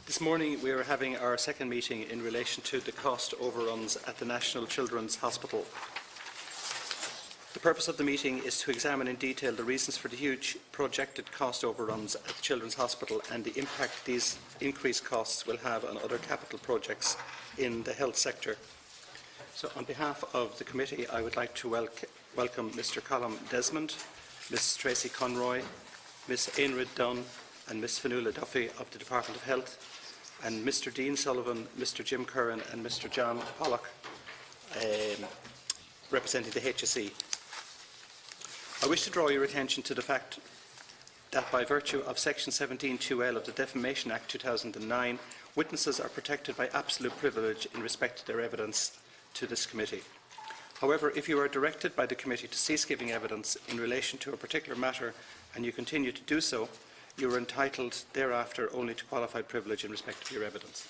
This morning we are having our second meeting in relation to the cost overruns at the National Children's Hospital. The purpose of the meeting is to examine in detail the reasons for the huge projected cost overruns at the Children's Hospital and the impact these increased costs will have on other capital projects in the health sector. So on behalf of the committee, I would like to welcome Mr. Colm Desmond, Ms. Tracy Conroy, Ms. Aenrid Dunn and Ms. Fionnuala Duffy of the Department of Health, and Mr. Dean Sullivan, Mr. Jim Curran and Mr. John Pollock, representing the HSE. I wish to draw your attention to the fact that by virtue of Section 17(2)(l) of the Defamation Act 2009, witnesses are protected by absolute privilege in respect to their evidence to this committee. However, if you are directed by the committee to cease giving evidence in relation to a particular matter and you continue to do so, you are entitled thereafter only to qualified privilege in respect of your evidence.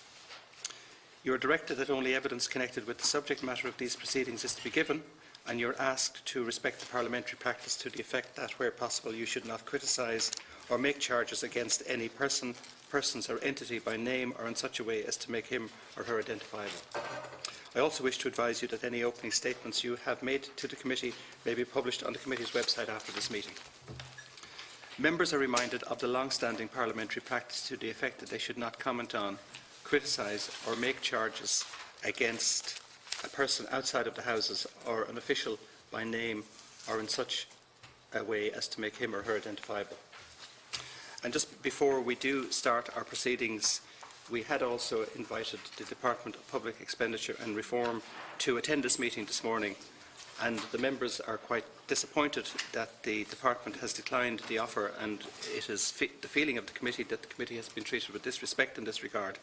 You are directed that only evidence connected with the subject matter of these proceedings is to be given, and you are asked to respect the parliamentary practice to the effect that, where possible, you should not criticise or make charges against any persons or entity by name or in such a way as to make him or her identifiable. I also wish to advise you that any opening statements you have made to the committee may be published on the committee's website after this meeting. Members are reminded of the long-standing parliamentary practice to the effect that they should not comment on, criticise or make charges against a person outside of the Houses or an official by name or in such a way as to make him or her identifiable. And just before we do start our proceedings, we had also invited the Department of Public Expenditure and Reform to attend this meeting this morning, and the members are quite disappointed that the department has declined the offer, and it is the feeling of the committee that the committee has been treated with disrespect in this regard.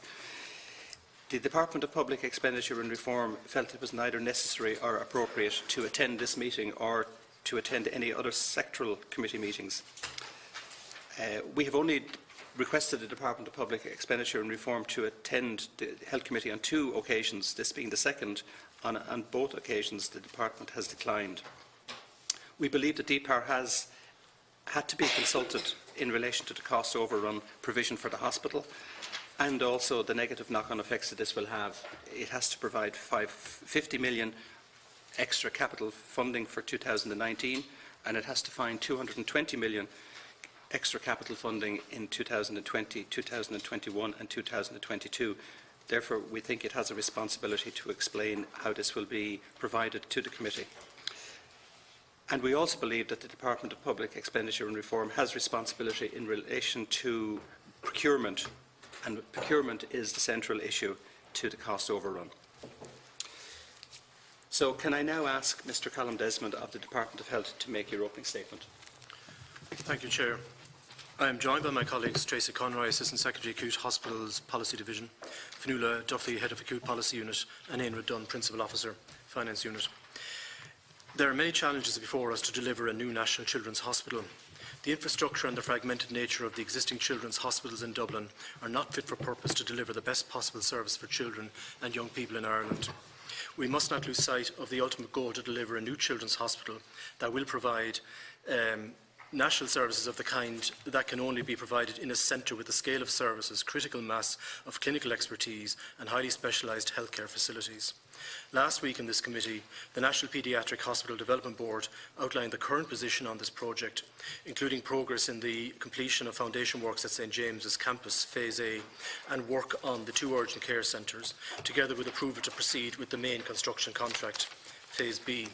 The Department of Public Expenditure and Reform felt it was neither necessary or appropriate to attend this meeting or to attend any other sectoral committee meetings. We have only requested the Department of Public Expenditure and Reform to attend the Health Committee on 2 occasions, this being the second. On both occasions, the Department has declined. We believe that DPAR has had to be consulted in relation to the cost overrun provision for the hospital and also the negative knock-on effects that this will have. It has to provide 50 million extra capital funding for 2019, and it has to find 220 million extra capital funding in 2020, 2021 and 2022. Therefore, we think it has a responsibility to explain how this will be provided to the committee. And we also believe that the Department of Public Expenditure and Reform has responsibility in relation to procurement, and procurement is the central issue to the cost overrun. So can I now ask Mr. Colm Desmond of the Department of Health to make your opening statement? Thank you, Chair. I am joined by my colleagues Tracy Conroy, Assistant Secretary Acute Hospitals Policy Division, Fionnuala Duffy, Head of Acute Policy Unit, and Aenrid Dunn, Principal Officer, Finance Unit. There are many challenges before us to deliver a new National Children's Hospital. The infrastructure and the fragmented nature of the existing children's hospitals in Dublin are not fit for purpose to deliver the best possible service for children and young people in Ireland. We must not lose sight of the ultimate goal to deliver a new children's hospital that will provide national services of the kind that can only be provided in a centre with the scale of services, critical mass of clinical expertise and highly specialised healthcare facilities. Last week in this committee, the National Paediatric Hospital Development Board outlined the current position on this project, including progress in the completion of foundation works at St James's Campus Phase A and work on the 2 urgent care centres, together with approval to proceed with the main construction contract, Phase B.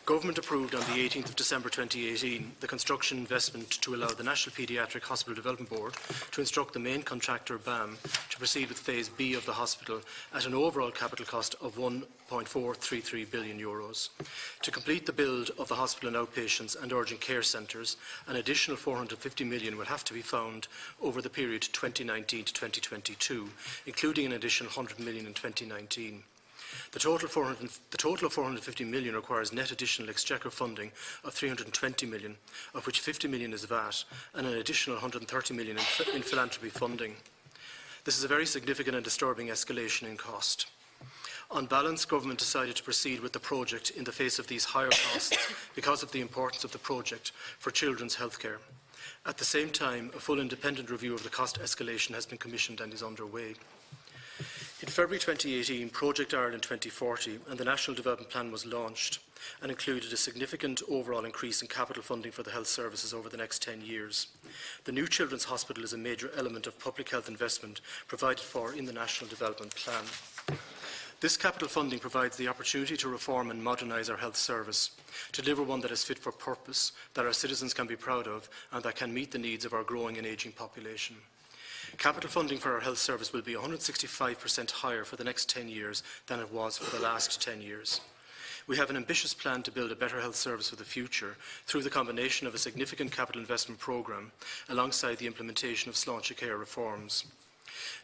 Government approved on the 18th of December 2018 the construction investment to allow the National Paediatric Hospital Development Board to instruct the main contractor, BAM, to proceed with Phase B of the hospital at an overall capital cost of €1.433 billion. To complete the build of the hospital and outpatients and urgent care centres, an additional €450 million will have to be found over the period 2019 to 2022, including an additional €100 million in 2019. The total of €450 million requires net additional exchequer funding of €320 million, of which €50 million is VAT, and an additional €130 million in philanthropy funding. This is a very significant and disturbing escalation in cost. On balance, Government decided to proceed with the project in the face of these higher costs because of the importance of the project for children's healthcare. At the same time, a full independent review of the cost escalation has been commissioned and is underway. In February 2018, Project Ireland 2040 and the National Development Plan was launched and included a significant overall increase in capital funding for the health services over the next 10 years. The new Children's Hospital is a major element of public health investment provided for in the National Development Plan. This capital funding provides the opportunity to reform and modernise our health service, to deliver one that is fit for purpose, that our citizens can be proud of, and that can meet the needs of our growing and ageing population. Capital funding for our health service will be 165% higher for the next 10 years than it was for the last 10 years. We have an ambitious plan to build a better health service for the future through the combination of a significant capital investment programme alongside the implementation of sláinte care reforms.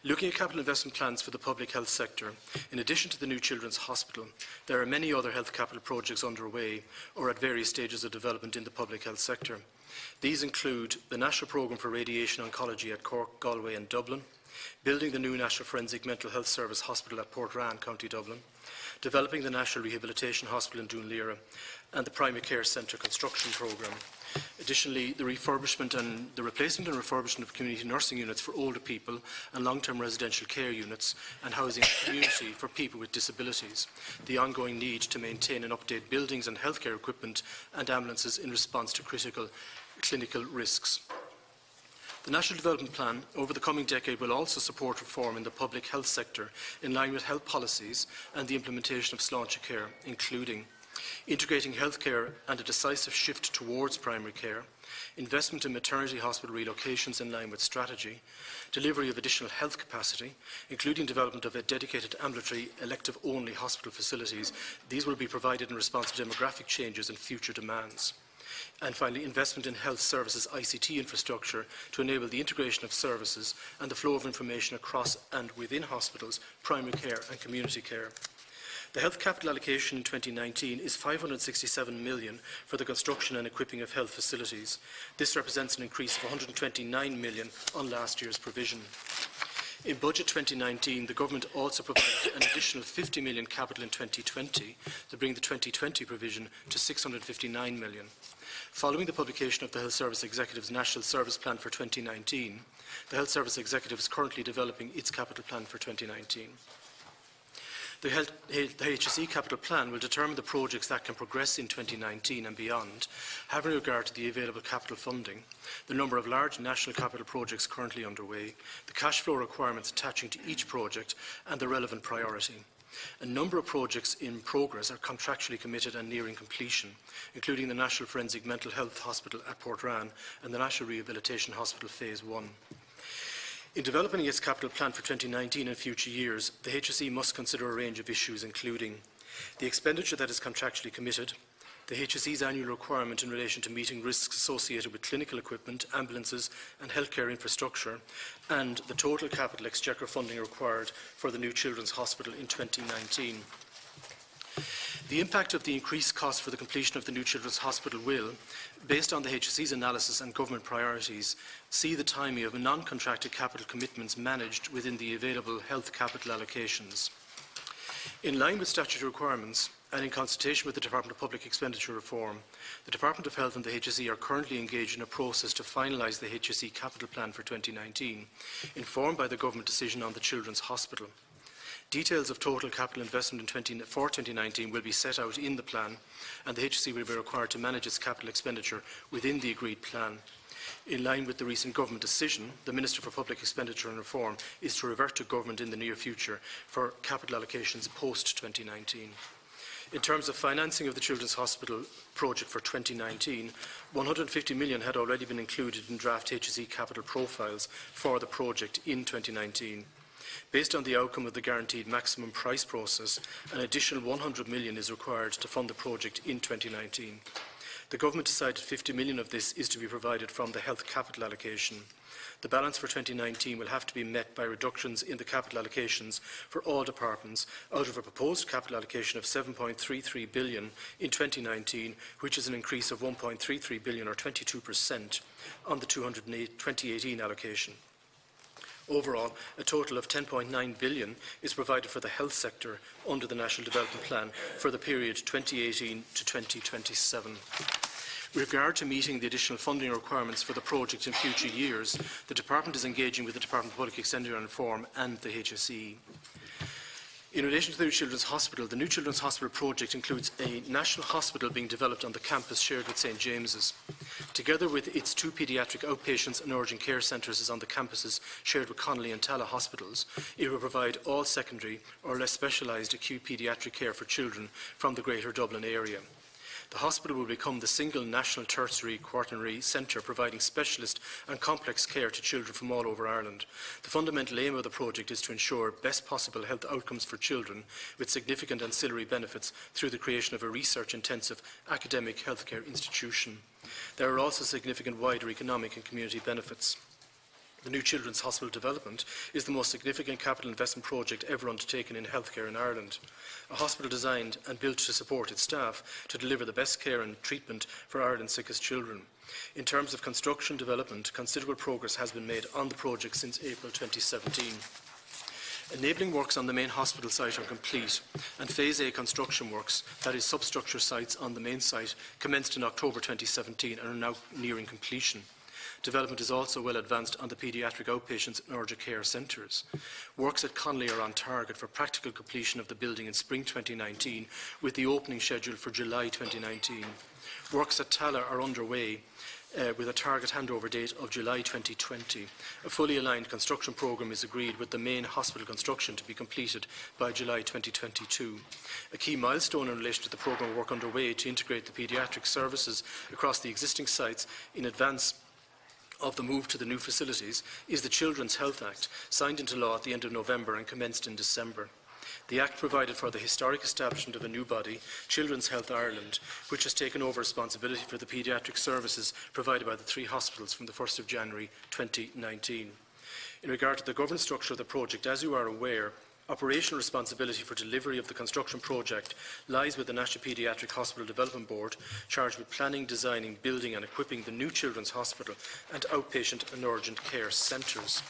Looking at capital investment plans for the public health sector, in addition to the new Children's Hospital, there are many other health capital projects underway or at various stages of development in the public health sector. These include the National Programme for Radiation Oncology at Cork, Galway and Dublin, building the new National Forensic Mental Health Service Hospital at Portrane, County Dublin, developing the National Rehabilitation Hospital in Donnelly, and the Primary Care Centre Construction Programme. Additionally, the replacement and refurbishment of community nursing units for older people and long-term residential care units and housing community for people with disabilities, the ongoing need to maintain and update buildings and healthcare equipment and ambulances in response to critical clinical risks. The National Development Plan over the coming decade will also support reform in the public health sector in line with health policies and the implementation of sláinte care, including integrating healthcare and a decisive shift towards primary care, investment in maternity hospital relocations in line with strategy, delivery of additional health capacity, including development of a dedicated ambulatory elective-only hospital facilities. These will be provided in response to demographic changes and future demands. And finally, investment in health services ICT infrastructure to enable the integration of services and the flow of information across and within hospitals, primary care and community care. The health capital allocation in 2019 is 567 million for the construction and equipping of health facilities. This represents an increase of 129 million on last year's provision. In Budget 2019, the Government also provided an additional 50 million capital in 2020 to bring the 2020 provision to 659 million. Following the publication of the Health Service Executive's National Service Plan for 2019, the Health Service Executive is currently developing its capital plan for 2019. The HSE capital plan will determine the projects that can progress in 2019 and beyond, having regard to the available capital funding, the number of large national capital projects currently underway, the cash flow requirements attaching to each project, and the relevant priority. A number of projects in progress are contractually committed and nearing completion, including the National Forensic Mental Health Hospital at Portrane and the National Rehabilitation Hospital Phase 1. In developing its capital plan for 2019 and future years, the HSE must consider a range of issues, including the expenditure that is contractually committed, the HSE's annual requirement in relation to meeting risks associated with clinical equipment, ambulances and healthcare infrastructure, and the total capital exchequer funding required for the new Children's Hospital in 2019. The impact of the increased cost for the completion of the new Children's Hospital will, based on the HSE's analysis and government priorities, see the timing of non-contracted capital commitments managed within the available health capital allocations. In line with statutory requirements and in consultation with the Department of Public Expenditure Reform, the Department of Health and the HSE are currently engaged in a process to finalise the HSE capital plan for 2019, informed by the government decision on the Children's Hospital. Details of total capital investment for 2019 will be set out in the plan, and the HSE will be required to manage its capital expenditure within the agreed plan. In line with the recent government decision, the Minister for Public Expenditure and Reform is to revert to government in the near future for capital allocations post-2019. In terms of financing of the Children's Hospital project for 2019, 150 million had already been included in draft HSE capital profiles for the project in 2019. Based on the outcome of the guaranteed maximum price process, an additional 100 million is required to fund the project in 2019. The Government decided 50 million of this is to be provided from the health capital allocation. The balance for 2019 will have to be met by reductions in the capital allocations for all departments out of a proposed capital allocation of 7.33 billion in 2019, which is an increase of 1.33 billion or 22% on the 2018 allocation. Overall, a total of 10.9 billion is provided for the health sector under the National Development Plan for the period 2018 to 2027. With regard to meeting the additional funding requirements for the project in future years, the Department is engaging with the Department of Public Expenditure and Reform and the HSE. In relation to the New Children's Hospital, the New Children's Hospital project includes a national hospital being developed on the campus shared with St James's. Together with its 2 paediatric outpatients and urgent care centres on the campuses shared with Connolly and Tala hospitals, it will provide all secondary or less specialised acute paediatric care for children from the Greater Dublin area. The hospital will become the single national tertiary quaternary centre providing specialist and complex care to children from all over Ireland. The fundamental aim of the project is to ensure best possible health outcomes for children with significant ancillary benefits through the creation of a research-intensive academic healthcare institution. There are also significant wider economic and community benefits. The New Children's Hospital development is the most significant capital investment project ever undertaken in healthcare in Ireland. A hospital designed and built to support its staff to deliver the best care and treatment for Ireland's sickest children. In terms of construction development, considerable progress has been made on the project since April 2017. Enabling works on the main hospital site are complete, and Phase A construction works, that is substructure sites on the main site, commenced in October 2017 and are now nearing completion. Development is also well advanced on the paediatric outpatients and urgent care centres. Works at Connolly are on target for practical completion of the building in spring 2019, with the opening scheduled for July 2019. Works at Tala are underway, with a target handover date of July 2020. A fully aligned construction programme is agreed with the main hospital construction to be completed by July 2022. A key milestone in relation to the programme work underway to integrate the paediatric services across the existing sites in advance of the move to the new facilities is the Children's Health Act, signed into law at the end of November and commenced in December. The Act provided for the historic establishment of a new body, Children's Health Ireland, which has taken over responsibility for the paediatric services provided by the 3 hospitals from the 1st of January 2019. In regard to the governance structure of the project, as you are aware, operational responsibility for delivery of the construction project lies with the National Paediatric Hospital Development Board, charged with planning, designing, building and equipping the new Children's Hospital and outpatient and urgent care centres.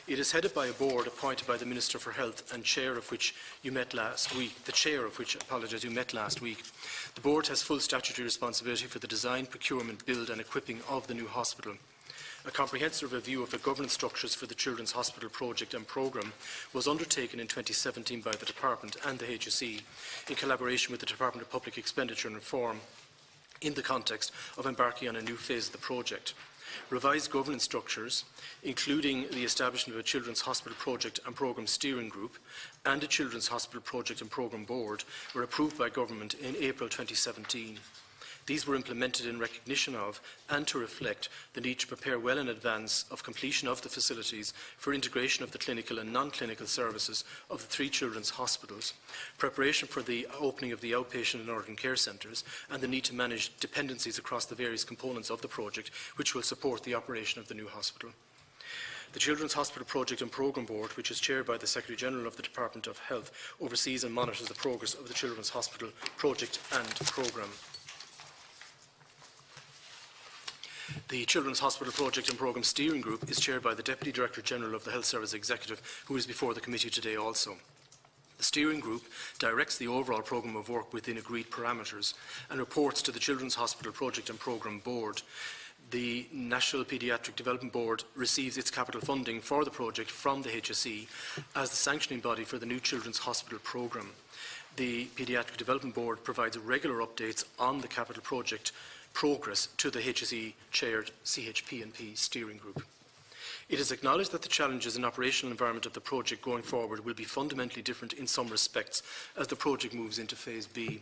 It is headed by a board appointed by the Minister for Health and chair of which you met last week. You met last week. The board has full statutory responsibility for the design, procurement, build and equipping of the new hospital. A comprehensive review of the governance structures for the Children's Hospital project and programme was undertaken in 2017 by the Department and the HSE in collaboration with the Department of Public Expenditure and Reform in the context of embarking on a new phase of the project. Revised governance structures, including the establishment of a Children's Hospital Project and Programme Steering Group and a Children's Hospital Project and Programme Board, were approved by Government in April 2017. These were implemented in recognition of and to reflect the need to prepare well in advance of completion of the facilities for integration of the clinical and non-clinical services of the 3 children's hospitals, preparation for the opening of the outpatient and urgent care centres, and the need to manage dependencies across the various components of the project which will support the operation of the new hospital. The Children's Hospital Project and Programme Board, which is chaired by the Secretary-General of the Department of Health, oversees and monitors the progress of the Children's Hospital Project and Programme. The Children's Hospital Project and Programme Steering Group is chaired by the Deputy Director-General of the Health Service Executive, who is before the committee today also. The steering group directs the overall programme of work within agreed parameters and reports to the Children's Hospital Project and Programme Board. The National Paediatric Development Board receives its capital funding for the project from the HSE as the sanctioning body for the new Children's Hospital programme. The Paediatric Development Board provides regular updates on the capital project progress to the HSE-chaired CHP&P steering group. It is acknowledged that the challenges and operational environment of the project going forward will be fundamentally different in some respects as the project moves into Phase B.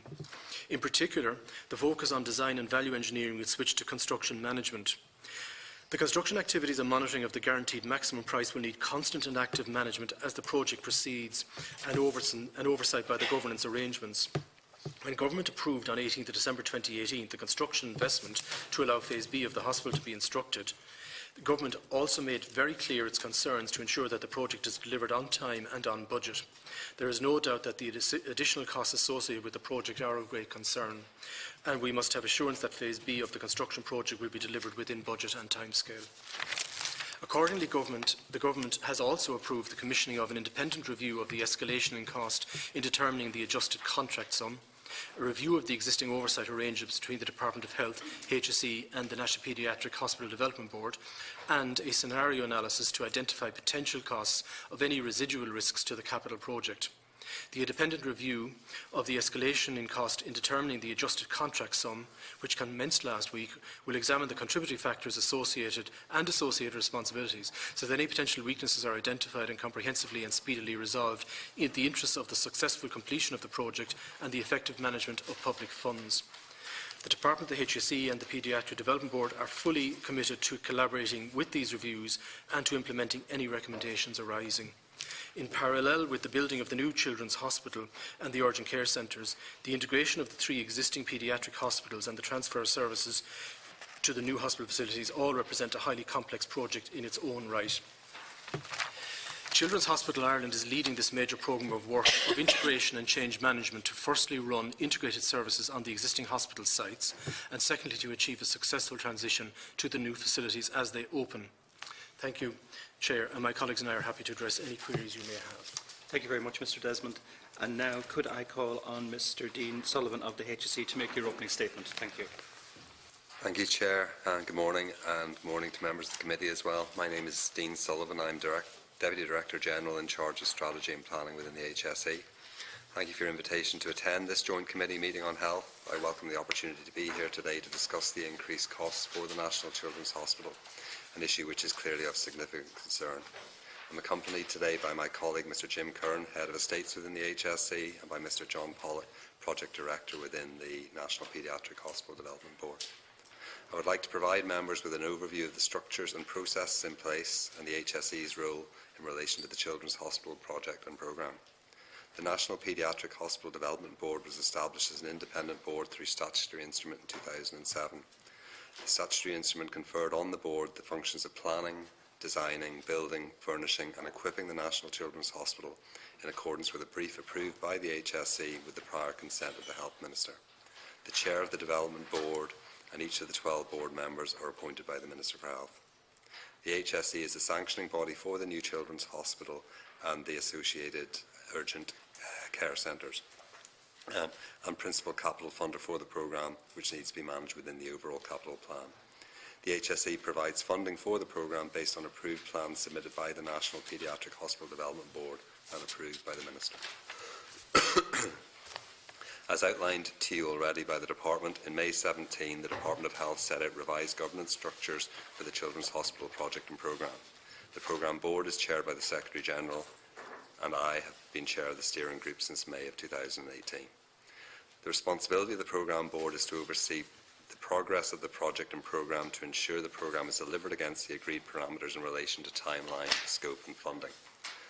In particular, the focus on design and value engineering will switch to construction management. The construction activities and monitoring of the guaranteed maximum price will need constant and active management as the project proceeds and oversight by the governance arrangements. When Government approved on 18 December 2018 the construction investment to allow Phase B of the hospital to be instructed, the Government also made very clear its concerns to ensure that the project is delivered on time and on budget. There is no doubt that the additional costs associated with the project are of great concern, and we must have assurance that Phase B of the construction project will be delivered within budget and timescale. Accordingly, the Government has also approved the commissioning of an independent review of the escalation in cost in determining the adjusted contract sum. a review of the existing oversight arrangements between the Department of Health, HSE and the National Paediatric Hospital Development Board, and a scenario analysis to identify potential costs of any residual risks to the capital project. The independent review of the escalation in cost in determining the adjusted contract sum, which commenced last week, will examine the contributory factors associated and associated responsibilities, so that any potential weaknesses are identified and comprehensively and speedily resolved in the interests of the successful completion of the project and the effective management of public funds. The Department, the HSE and the Paediatric Development Board are fully committed to collaborating with these reviews and to implementing any recommendations arising. In parallel with the building of the new Children's Hospital and the urgent care centres, the integration of the 3 existing paediatric hospitals and the transfer of services to the new hospital facilities all represent a highly complex project in its own right. Children's Hospital Ireland is leading this major programme of work of integration and change management to firstly run integrated services on the existing hospital sites and secondly to achieve a successful transition to the new facilities as they open. Thank you, Chair, and my colleagues and I are happy to address any queries you may have. Thank you very much, Mr. Desmond. And now, could I call on Mr. Dean Sullivan of the HSE to make your opening statement? Thank you. Thank you, Chair, and good morning to members of the committee as well. My name is Dean Sullivan. I'm Deputy Director General in charge of strategy and planning within the HSE. Thank you for your invitation to attend this joint committee meeting on health. I welcome the opportunity to be here today to discuss the increased costs for the National Children's Hospital, an issue which is clearly of significant concern. I'm accompanied today by my colleague Mr. Jim Kern, Head of Estates within the HSE, and by Mr. John Pollock, Project Director within the National Paediatric Hospital Development Board. I would like to provide members with an overview of the structures and processes in place and the HSE's role in relation to the Children's Hospital project and programme. The National Paediatric Hospital Development Board was established as an independent board through statutory instrument in 2007. The statutory instrument conferred on the board the functions of planning, designing, building, furnishing and equipping the National Children's Hospital in accordance with a brief approved by the HSE with the prior consent of the Health Minister. The Chair of the Development Board and each of the 12 board members are appointed by the Minister for Health. The HSE is a sanctioning body for the new Children's Hospital and the associated urgent care centres, and principal capital funder for the programme, which needs to be managed within the overall capital plan. The HSE provides funding for the programme based on approved plans submitted by the National Paediatric Hospital Development Board and approved by the Minister. As outlined to you already by the Department, in May 17, the Department of Health set out revised governance structures for the Children's Hospital project and programme. The programme board is chaired by the Secretary-General, and I have been chair of the steering group since May of 2018. The responsibility of the programme board is to oversee the progress of the project and programme to ensure the programme is delivered against the agreed parameters in relation to timeline, scope and funding.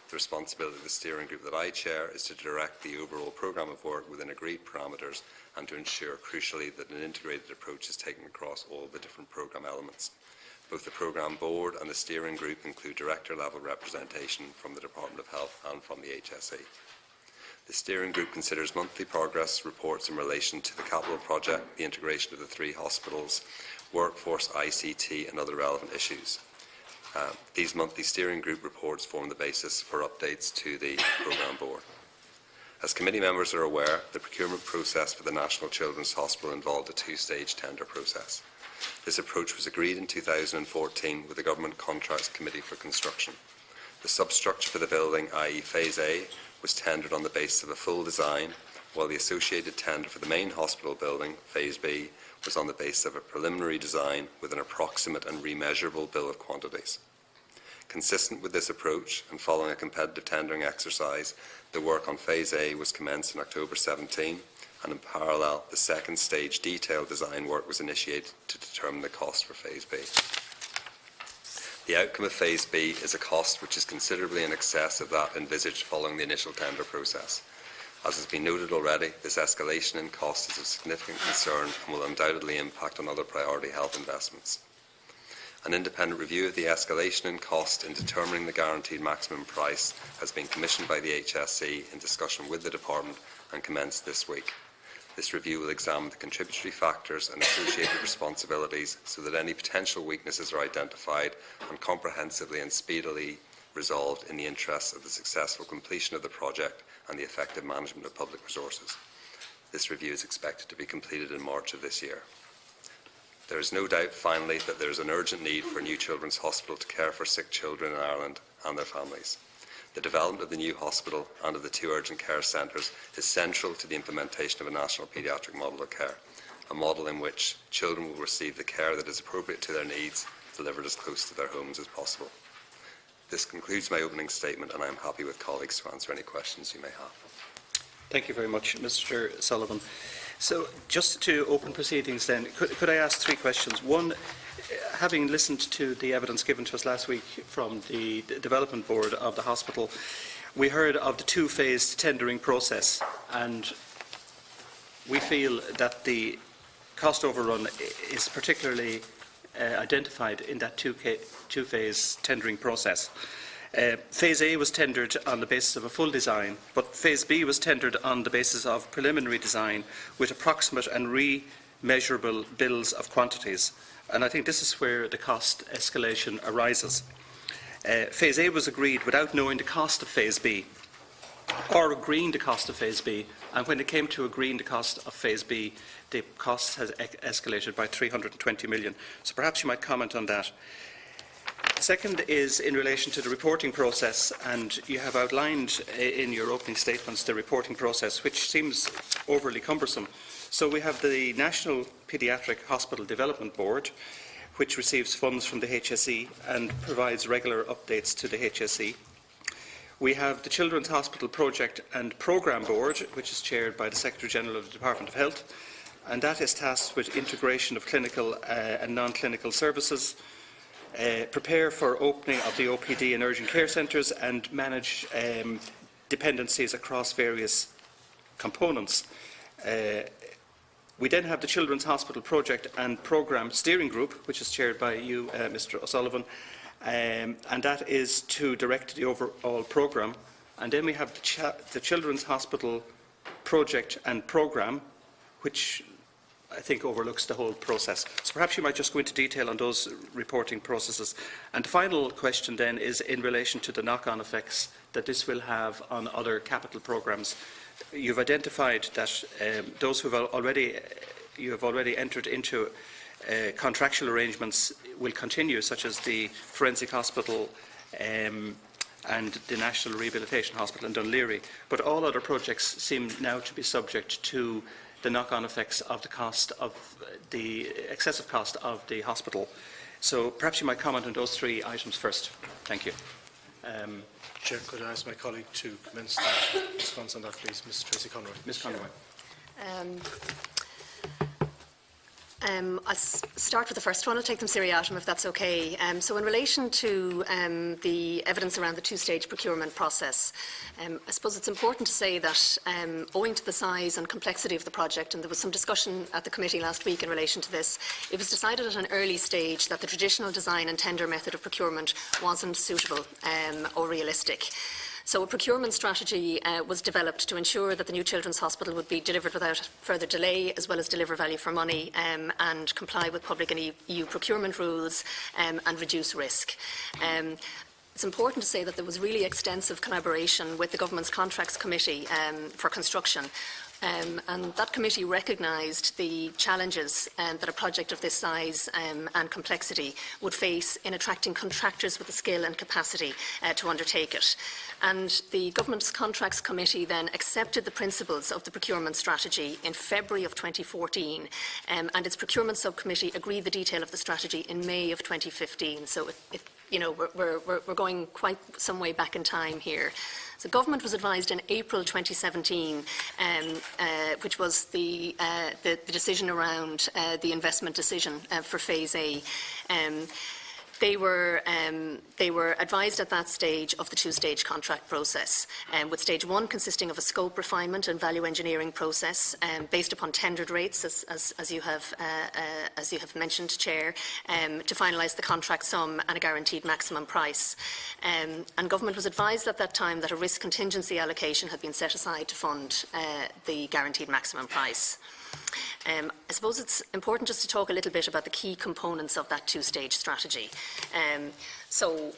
The responsibility of the steering group that I chair is to direct the overall programme of work within agreed parameters and to ensure, crucially, that an integrated approach is taken across all the different programme elements. Both the programme board and the steering group include director-level representation from the Department of Health and from the HSE. The steering group considers monthly progress reports in relation to the capital project, the integration of the 3 hospitals, workforce, ICT and other relevant issues. These monthly steering group reports form the basis for updates to the programme board. As committee members are aware, the procurement process for the National Children's Hospital involved a 2-stage tender process. This approach was agreed in 2014 with the Government Contracts Committee for Construction. The substructure for the building, i.e. Phase A, was tendered on the basis of a full design, while the associated tender for the main hospital building, Phase B, was on the basis of a preliminary design with an approximate and remeasurable bill of quantities. Consistent with this approach and following a competitive tendering exercise, the work on Phase A was commenced in October 17, and in parallel, the second stage detailed design work was initiated to determine the cost for Phase B. The outcome of Phase B is a cost which is considerably in excess of that envisaged following the initial tender process. As has been noted already, this escalation in cost is of significant concern and will undoubtedly impact on other priority health investments. An independent review of the escalation in cost in determining the guaranteed maximum price has been commissioned by the HSE in discussion with the Department and commenced this week. This review will examine the contributory factors and associated responsibilities so that any potential weaknesses are identified and comprehensively and speedily resolved in the interests of the successful completion of the project and the effective management of public resources. This review is expected to be completed in March of this year. There is no doubt, finally, that there is an urgent need for a new children's hospital to care for sick children in Ireland and their families. The development of the new hospital and of the 2 urgent care centres is central to the implementation of a national paediatric model of care, a model in which children will receive the care that is appropriate to their needs, delivered as close to their homes as possible. This concludes my opening statement, and I am happy with colleagues to answer any questions you may have. Thank you very much, Mr. Sullivan. So, just to open proceedings then, could I ask 3 questions? One, having listened to the evidence given to us last week from the Development Board of the hospital, we heard of the 2-phased tendering process, and we feel that the cost overrun is particularly identified in that 2-phase tendering process. Phase A was tendered on the basis of a full design, but Phase B was tendered on the basis of preliminary design with approximate and remeasurable bills of quantities. And I think this is where the cost escalation arises. Phase A was agreed without knowing the cost of Phase B, or agreeing the cost of Phase B, and when it came to agreeing the cost of Phase B, the cost has escalated by 320 million. So perhaps you might comment on that. Second is in relation to the reporting process, and you have outlined in your opening statements the reporting process, which seems overly cumbersome. So we have the National Paediatric Hospital Development Board, which receives funds from the HSE and provides regular updates to the HSE. We have the Children's Hospital Project and Programme Board, which is chaired by the Secretary-General of the Department of Health, and that is tasked with integration of clinical and non-clinical services, prepare for opening of the OPD and urgent care centres, and manage dependencies across various components. We then have the Children's Hospital Project and Programme Steering Group, which is chaired by you, Mr. O'Sullivan, and that is to direct the overall programme. And then we have the Children's Hospital Project and Programme, which I think overlooks the whole process. So perhaps you might just go into detail on those reporting processes. And the final question then is in relation to the knock-on effects that this will have on other capital programmes. You've identified that those who have already entered into contractual arrangements will continue, such as the Forensic Hospital and the National Rehabilitation Hospital in Donnelly. But all other projects seem now to be subject to the knock-on effects of the cost of the excessive cost of the hospital. So perhaps you might comment on those 3 items first. Thank you. Chair, could I ask my colleague to commence the response on that, please? Ms. Tracy Conroy. Ms. Conroy. I'll start with the first one. I'll take them seriatim if that's okay. So in relation to the evidence around the 2-stage procurement process, I suppose it's important to say that owing to the size and complexity of the project, and there was some discussion at the committee last week in relation to this, it was decided at an early stage that the traditional design and tender method of procurement wasn't suitable or realistic. So a procurement strategy was developed to ensure that the new Children's Hospital would be delivered without further delay, as well as deliver value for money and comply with public and EU procurement rules and reduce risk. It's important to say that there was really extensive collaboration with the Government's Contracts Committee for construction. And that committee recognised the challenges that a project of this size and complexity would face in attracting contractors with the skill and capacity to undertake it. And the Government's Contracts Committee then accepted the principles of the procurement strategy in February of 2014, and its procurement subcommittee agreed the detail of the strategy in May of 2015. So we're going quite some way back in time here. So government was advised in April 2017, which was the decision around the investment decision for Phase A. They were advised at that stage of the 2-stage contract process, with Stage 1 consisting of a scope refinement and value engineering process based upon tendered rates, as you have mentioned, Chair, to finalise the contract sum and a guaranteed maximum price. And Government was advised at that time that a risk contingency allocation had been set aside to fund the guaranteed maximum price. I suppose it's important just to talk a little bit about the key components of that 2-stage strategy. So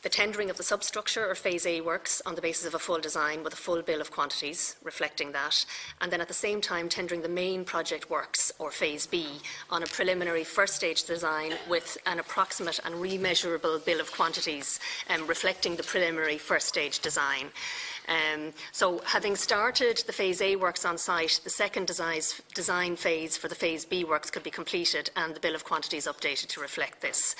the tendering of the substructure or Phase A works on the basis of a full design with a full bill of quantities reflecting that, and then at the same time tendering the main project works or Phase B on a preliminary first stage design with an approximate and remeasurable bill of quantities reflecting the preliminary first stage design. So having started the Phase A works on site, the second design phase for the Phase B works could be completed and the bill of quantities updated to reflect this.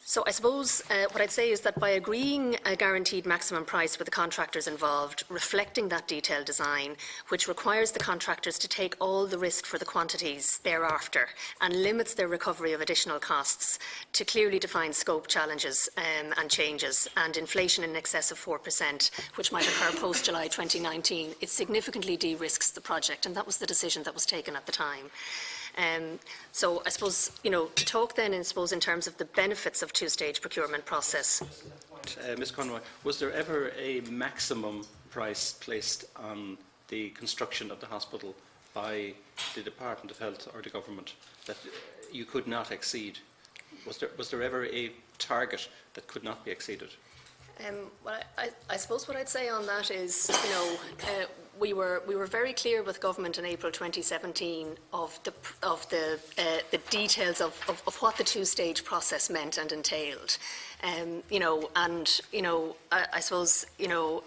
So I suppose what I'd say is that by agreeing a guaranteed maximum price with the contractors involved, reflecting that detailed design, which requires the contractors to take all the risk for the quantities thereafter and limits their recovery of additional costs to clearly define scope challenges and changes, and inflation in excess of 4%, which might occur post-July 2019, it significantly de-risks the project, and that was the decision that was taken at the time. So I suppose, to talk then, I suppose, in terms of the benefits of two-stage procurement process. Ms Conroy, was there ever a maximum price placed on the construction of the hospital by the Department of Health or the government that you could not exceed? Was there ever a target that could not be exceeded? Well, I suppose what I'd say on that is, we were very clear with government in April 2017 of the details of what the two-stage process meant and entailed. I suppose,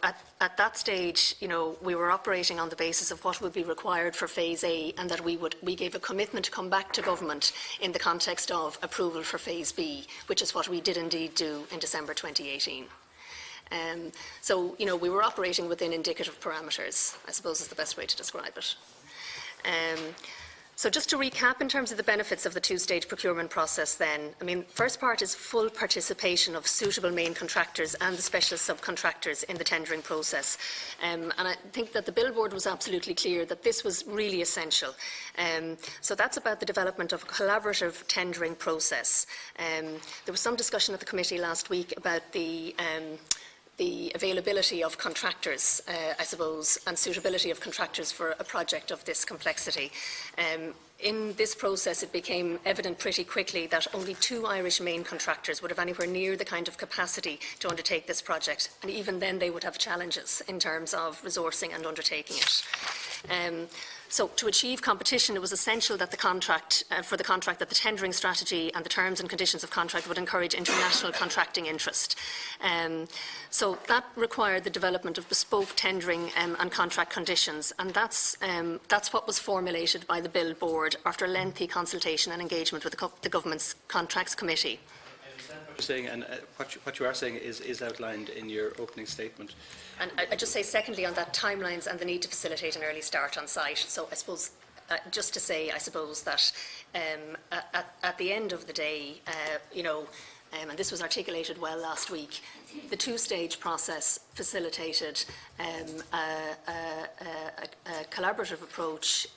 at that stage, we were operating on the basis of what would be required for Phase A, and that we gave a commitment to come back to government in the context of approval for Phase B, which is what we did indeed do in December 2018. So, we were operating within indicative parameters, I suppose is the best way to describe it. So just to recap in terms of the benefits of the two-stage procurement process then, first part is full participation of suitable main contractors and the specialist subcontractors in the tendering process. And I think that the billboard was absolutely clear that this was really essential. So that's about the development of a collaborative tendering process. There was some discussion at the committee last week about the availability of contractors, I suppose, and suitability of contractors for a project of this complexity. In this process, it became evident pretty quickly that only 2 Irish main contractors would have anywhere near the kind of capacity to undertake this project, and even then they would have challenges in terms of resourcing and undertaking it. So to achieve competition, it was essential that the contract, that the tendering strategy and the terms and conditions of contract would encourage international contracting interest. So that required the development of bespoke tendering and contract conditions, and that's what was formulated by the Bill Board after lengthy consultation and engagement with the Government's Contracts Committee. Saying, and what you are saying is outlined in your opening statement. And I just say secondly on that timelines and the need to facilitate an early start on site. So I suppose just to say, I suppose that at the end of the day, and this was articulated well last week, the two-stage process facilitated a collaborative approach.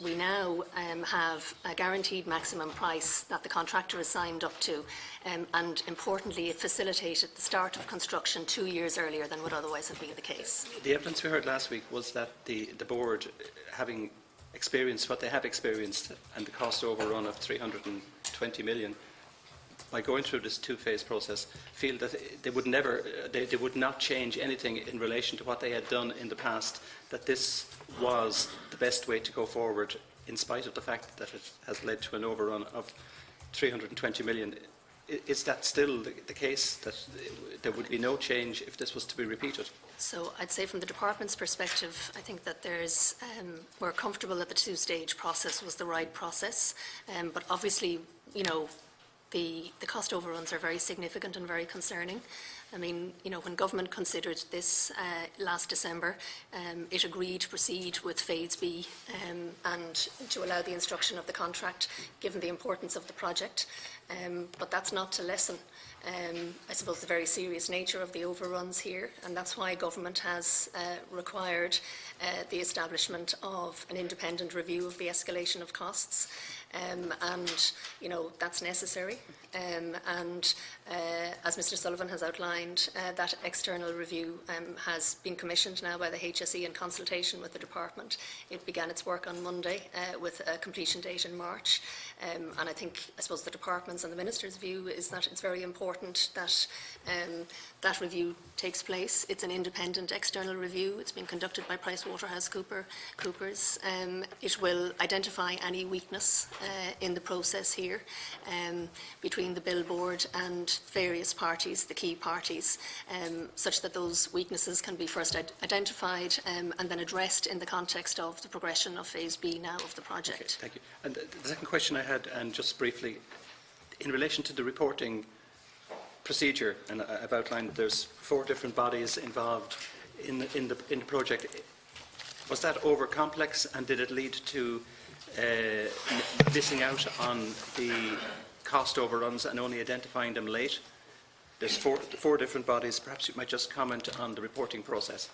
We now have a guaranteed maximum price that the contractor is signed up to, and importantly, it facilitated the start of construction 2 years earlier than would otherwise have been the case. The evidence we heard last week was that the board, having experienced what they have experienced and the cost overrun of 320 million, by going through this two-phase process, feel that they would not change anything in relation to what they had done in the past, that this was the best way to go forward, in spite of the fact that it has led to an overrun of 320 million. Is that still the case, that there would be no change if this was to be repeated? So I'd say from the department's perspective, I think that we're comfortable that the two-stage process was the right process, but obviously, the cost overruns are very significant and very concerning. When government considered this last December, it agreed to proceed with Phase B and to allow the instruction of the contract, given the importance of the project. But that's not to lessen, I suppose, the very serious nature of the overruns here, and that's why government has required the establishment of an independent review of the escalation of costs. and that's necessary. As Mr. Sullivan has outlined, that external review has been commissioned now by the HSE in consultation with the department. It began its work on Monday with a completion date in March. And I suppose the department's and the Minister's view is that it's very important that that review takes place. It's an independent external review. It's been conducted by PricewaterhouseCoopers. It will identify any weakness in the process here between the Bill Board and various parties, the key parties, such that those weaknesses can be first identified and then addressed in the context of the progression of Phase B now of the project. Okay, thank you. And the second question I had, and just briefly, in relation to the reporting procedure, and I've outlined there's 4 different bodies involved in the project. Was that over complex, and did it lead to missing out on the cost overruns and only identifying them late? There's four different bodies. Perhaps you might just comment on the reporting process.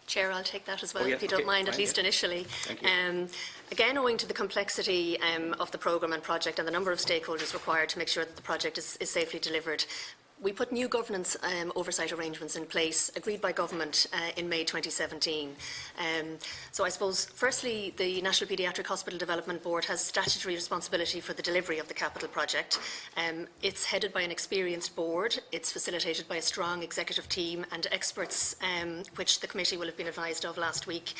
Chair, I'll take that as well, yeah, if you don't mind, fine, at least initially. Thank you. Again, owing to the complexity of the programme and project and the number of stakeholders required to make sure that the project is safely delivered, we put new governance oversight arrangements in place, agreed by Government in May 2017. So I suppose, firstly, the National Paediatric Hospital Development Board has statutory responsibility for the delivery of the capital project. It's headed by an experienced board. It's facilitated by a strong executive team and experts, which the committee will have been advised of last week.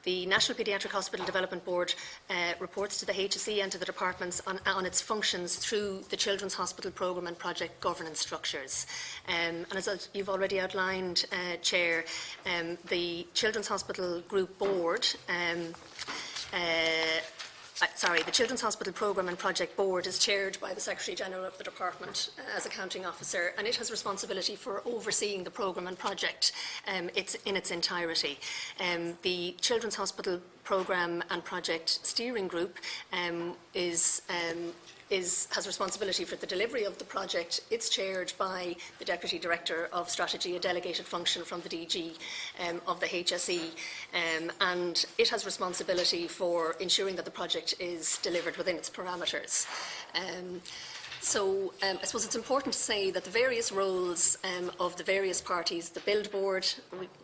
The National Paediatric Hospital Development Board reports to the HSE and to the departments on its functions through the Children's Hospital Programme and Project Governance structures. And as you've already outlined, Chair, the Children's Hospital Group Board the Children's Hospital Programme and Project Board is chaired by the Secretary-General of the Department as accounting officer, and it has responsibility for overseeing the programme and project in its entirety. The Children's Hospital Programme and Project Steering Group has responsibility for the delivery of the project. It's chaired by the Deputy Director of Strategy, a delegated function from the DG of the HSE, and it has responsibility for ensuring that the project is delivered within its parameters. So I suppose it's important to say that the various roles of the various parties, the Build Board,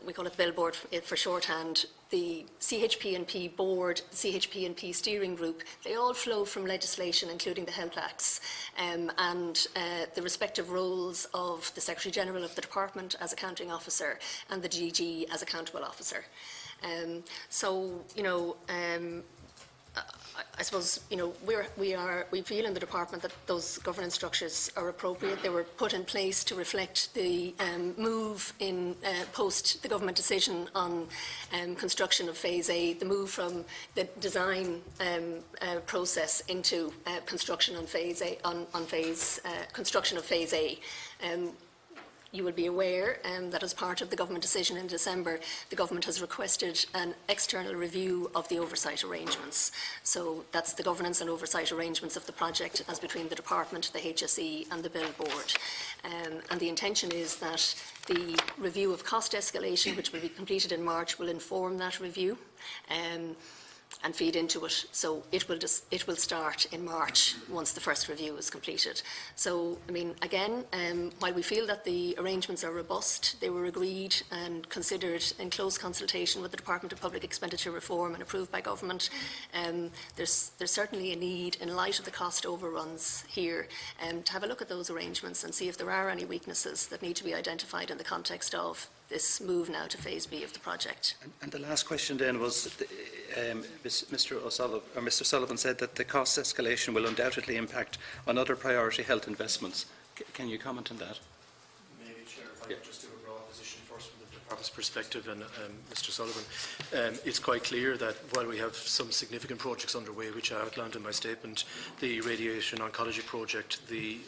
we call it Build Board for shorthand, the CHP&P Board, CHP&P Steering Group, they all flow from legislation, including the Health Acts, and the respective roles of the Secretary-General of the Department as accounting officer and the DG as accountable officer. I suppose we feel in the department that those governance structures are appropriate. They were put in place to reflect the move in post the government decision on construction of Phase A, the move from the design process into construction on Phase A, construction of Phase A. You will be aware that as part of the government decision in December, the government has requested an external review of the oversight arrangements. So that's the governance and oversight arrangements of the project as between the department, the HSE and the Bill Board. And the intention is that the review of cost escalation, which will be completed in March, will inform that review and feed into it. So it will start in March once the first review is completed. So, I mean, again, while we feel that the arrangements are robust, they were agreed and considered in close consultation with the Department of Public Expenditure Reform and approved by Government. There's certainly a need, in light of the cost overruns here, to have a look at those arrangements and see if there are any weaknesses that need to be identified in the context of this move now to Phase B of the project. And the last question then was, Mr. Sullivan said that the cost escalation will undoubtedly impact on other priority health investments. Can you comment on that? Maybe, Chair, if I could just do a broad position first from the department's perspective, and Mr. Sullivan. It's quite clear that while we have some significant projects underway, which I outlined in my statement, the radiation oncology project, the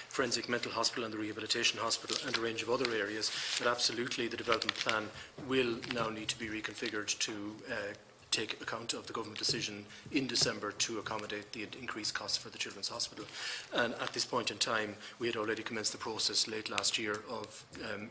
forensic mental hospital and the rehabilitation hospital, and a range of other areas, that absolutely the development plan will now need to be reconfigured to take account of the government decision in December to accommodate the increased costs for the Children's Hospital. And at this point in time, we had already commenced the process late last year of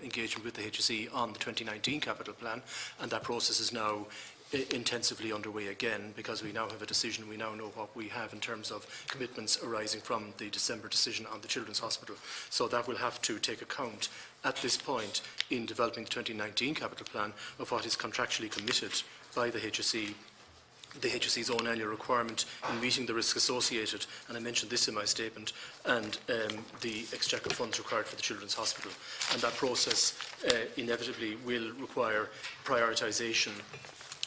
engagement with the HSE on the 2019 capital plan, and that process is now intensively underway again, because we now have a decision. We now know what we have in terms of commitments arising from the December decision on the Children's Hospital. So that will have to take account at this point in developing the 2019 capital plan of what is contractually committed by the HSE's own annual requirement in meeting the risk associated, and I mentioned this in my statement, and the exchequer funds required for the Children's Hospital. And that process inevitably will require prioritisation,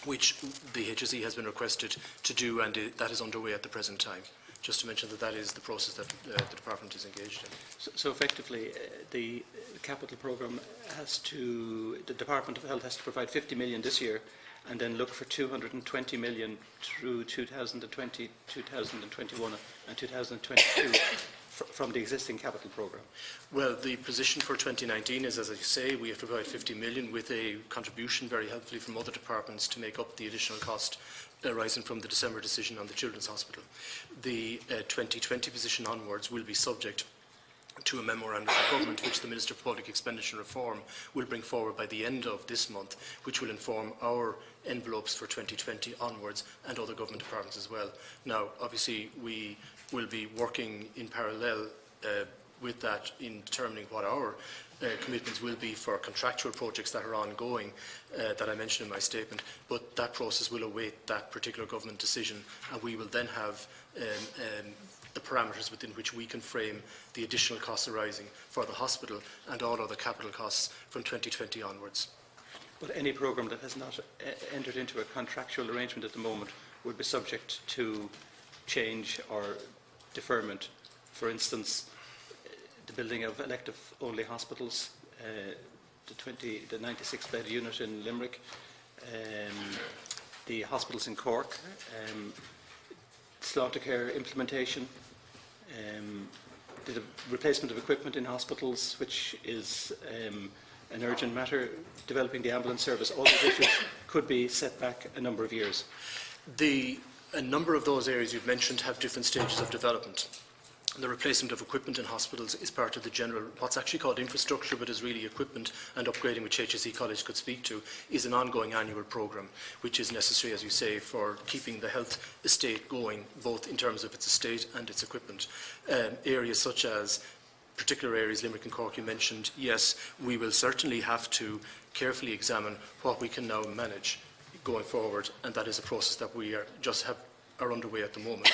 which the HSE has been requested to do, and that is underway at the present time. Just to mention that that is the process that the Department is engaged in. So effectively, the capital programme the Department of Health has to provide 50 million this year, and then look for 220 million through 2020, 2021 and 2022 from the existing capital programme. Well, the position for 2019 is, as I say, we have to provide 50 million with a contribution very helpfully from other departments to make up the additional cost arising from the December decision on the Children's Hospital. The 2020 position onwards will be subject to a memorandum of government which the Minister for Public Expenditure Reform will bring forward by the end of this month, which will inform our envelopes for 2020 onwards and other government departments as well. Now, obviously, we will be working in parallel with that in determining what our commitments will be for contractual projects that are ongoing that I mentioned in my statement, but that process will await that particular government decision, and we will then have the parameters within which we can frame the additional costs arising for the hospital and all other capital costs from 2020 onwards. But any programme that has not entered into a contractual arrangement at the moment would be subject to change or deferment. For instance, the building of elective-only hospitals, the 96-bed unit in Limerick, the hospitals in Cork, slaughter care implementation, the replacement of equipment in hospitals, which is an urgent matter, developing the ambulance service. All these issues could be set back a number of years. A number of those areas you've mentioned have different stages of development. The replacement of equipment in hospitals is part of the general, what's actually called infrastructure, but is really equipment and upgrading, which HSE College could speak to, is an ongoing annual programme, which is necessary, as you say, for keeping the health estate going, both in terms of its estate and its equipment. Areas such as particular areas, Limerick and Cork, you mentioned, yes, we will certainly have to carefully examine what we can now manage going forward, and that is a process that we are underway at the moment.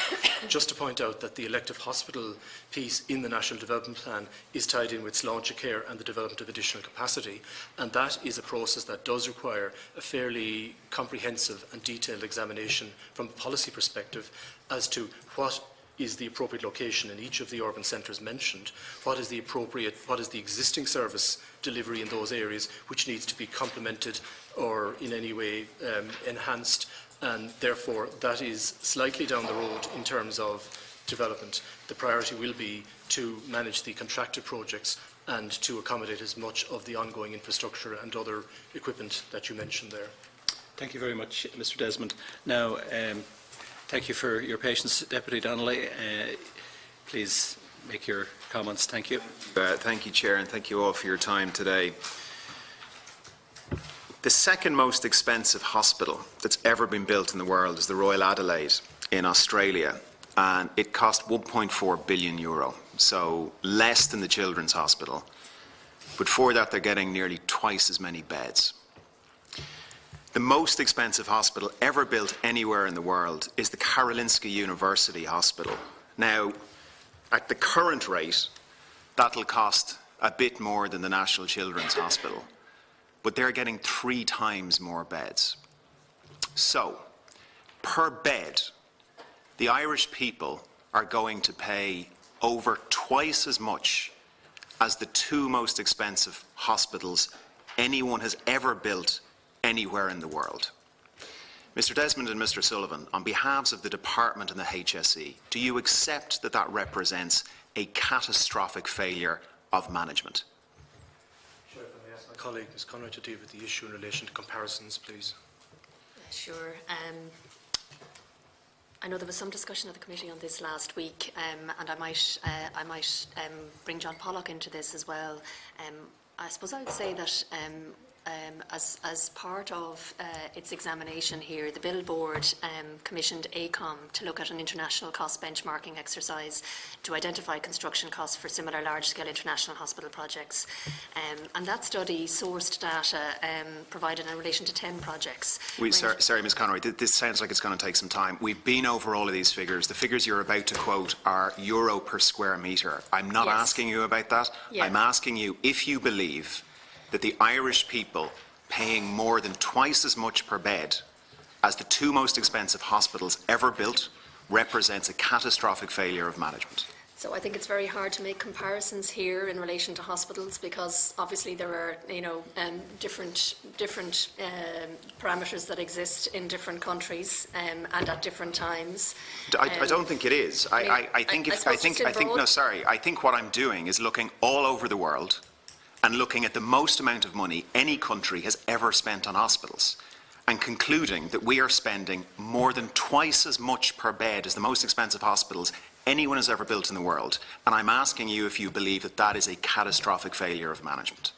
Just to point out that the elective hospital piece in the National Development Plan is tied in with sláinte care and the development of additional capacity, and that is a process that does require a fairly comprehensive and detailed examination from a policy perspective as to what is the appropriate location in each of the urban centres mentioned, what is the existing service delivery in those areas which needs to be complemented or in any way enhanced, and therefore that is slightly down the road in terms of development. The priority will be to manage the contracted projects and to accommodate as much of the ongoing infrastructure and other equipment that you mentioned there. Thank you very much, Mr. Desmond. Now, thank you for your patience, Deputy Donnelly. Please make your comments. Thank you. Thank you, Chair, and thank you all for your time today. The second most expensive hospital that's ever been built in the world is the Royal Adelaide in Australia, and it cost €1.4 billion, so less than the Children's Hospital. But for that, they're getting nearly twice as many beds. The most expensive hospital ever built anywhere in the world is the Karolinska University Hospital. Now, at the current rate, that'll cost a bit more than the National Children's Hospital, but they're getting 3 times more beds. So, per bed, the Irish people are going to pay over twice as much as the 2 most expensive hospitals anyone has ever built anywhere in the world. Mr. Desmond and Mr. Sullivan, on behalf of the Department and the HSE, do you accept that that represents a catastrophic failure of management? Sure, if I may ask my colleague, Ms. Conroy, to deal with the issue in relation to comparisons, please. Sure. I know there was some discussion at the committee on this last week, and I might bring John Pollock into this as well. I suppose I would say that as part of its examination here, the Bill Board commissioned ACOM to look at an international cost benchmarking exercise to identify construction costs for similar large-scale international hospital projects. And that study sourced data provided in relation to 10 projects. Sorry, Ms Conroy, this sounds like it's going to take some time. We've been over all of these figures. The figures you're about to quote are euro per square metre. I'm not asking you about that. Yeah. I'm asking you if you believe that the Irish people paying more than twice as much per bed as the two most expensive hospitals ever built represents a catastrophic failure of management. So I think it's very hard to make comparisons here in relation to hospitals because obviously there are, different parameters that exist in different countries and at different times. I don't think it is. I think what I'm doing is looking all over the world and looking at the most amount of money any country has ever spent on hospitals and concluding that we are spending more than twice as much per bed as the most expensive hospitals anyone has ever built in the world. And I'm asking you if you believe that that is a catastrophic failure of management.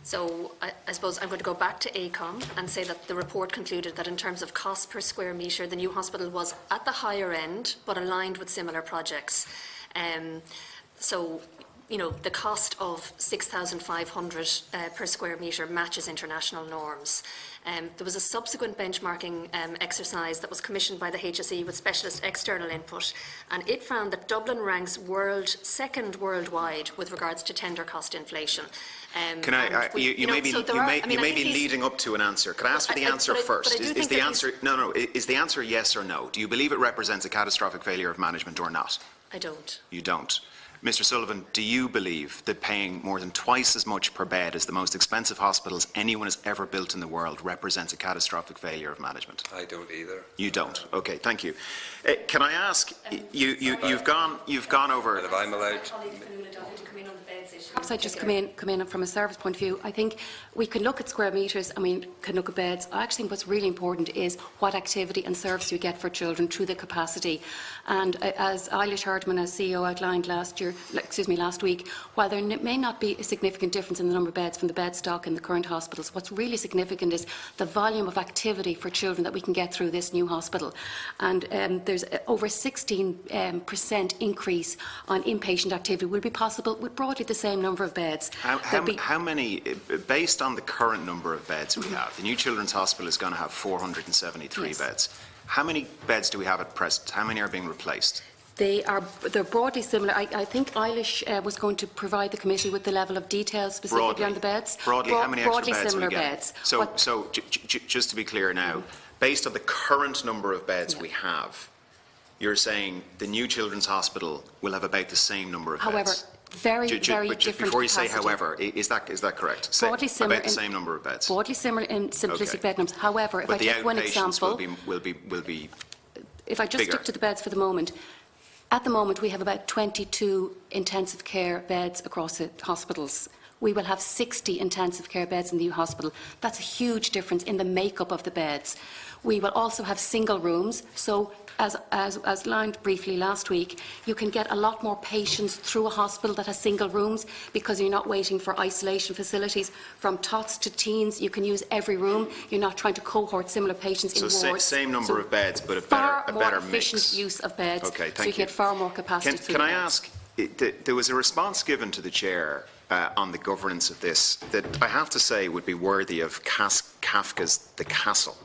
So I suppose I'm going to go back to ACOM and say that the report concluded that in terms of cost per square metre, the new hospital was at the higher end, but aligned with similar projects. The cost of 6,500 per square metre matches international norms. There was a subsequent benchmarking exercise that was commissioned by the HSE with specialist external input, and it found that Dublin ranks second worldwide with regards to tender cost inflation. You may be leading up to an answer. Can I ask for the answer first? Is the answer yes or no? Do you believe it represents a catastrophic failure of management or not? I don't. You don't. Mr Sullivan, do you believe that paying more than twice as much per bed as the most expensive hospitals anyone has ever built in the world represents a catastrophic failure of management? I don't either. You don't? Okay, thank you. Can I ask, you've gone over... If I'm allowed... Perhaps I just come in from a service point of view. I think we can look at square metres and we can look at beds. I actually think what's really important is what activity and service we get for children through the capacity. And as Eilish Hartman, as CEO, outlined last week, while there may not be a significant difference in the number of beds from the bed stock in the current hospitals, what's really significant is the volume of activity for children that we can get through this new hospital. And there's over 16% increase on inpatient activity will be possible with broadly the same number of beds. How many, based on the current number of beds we have, the new Children's Hospital is going to have 473 beds. How many beds do we have at present? How many are being replaced? They're broadly similar. I think Eilish was going to provide the committee with the level of detail specifically on the beds. Broadly, how many extra beds similar we get? Beds. So just to be clear now, based on the current number of beds we have, you're saying the new Children's Hospital will have about the same number of beds? Very different before you capacity. say however, is that correct? Broadly similar, about the same number of beds. Broadly similar in simplistic bed numbers. However, if I take one example, will be if I just bigger. stick to the beds for the moment, at the moment we have about 22 intensive care beds across the hospitals. We will have 60 intensive care beds in the new hospital. That's a huge difference in the makeup of the beds. We will also have single rooms, so as lined briefly last week, you can get a lot more patients through a hospital that has single rooms because you're not waiting for isolation facilities. From tots to teens, you can use every room. You're not trying to cohort similar patients in wards. So same number of beds, but a better more mix. efficient use of beds. Okay, thank so you can get far more capacity. Can I ask? There was a response given to the chair on the governance of this that I have to say would be worthy of Kafka's The Castle.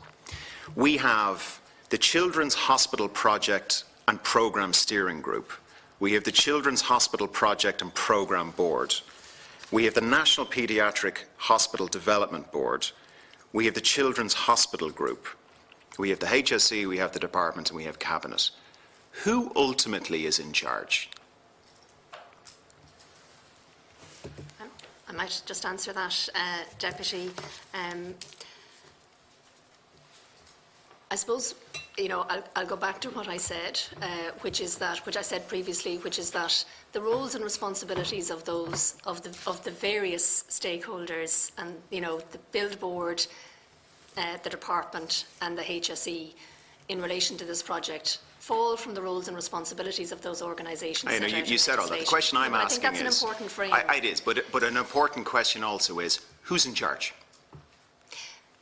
We have the Children's Hospital Project and Programme Steering Group. We have the Children's Hospital Project and Programme Board. We have the National Paediatric Hospital Development Board. We have the Children's Hospital Group. We have the HSE, we have the Department, and we have Cabinet. Who ultimately is in charge? I might just answer that, Deputy. I suppose, I'll go back to what I said, which I said previously, which is that the roles and responsibilities of the various stakeholders and, the Build Board, the Department and the HSE in relation to this project fall from the roles and responsibilities of those organisations. I know you said all that. The question I'm asking I think that's an important frame. It is, but an important question also is, who's in charge?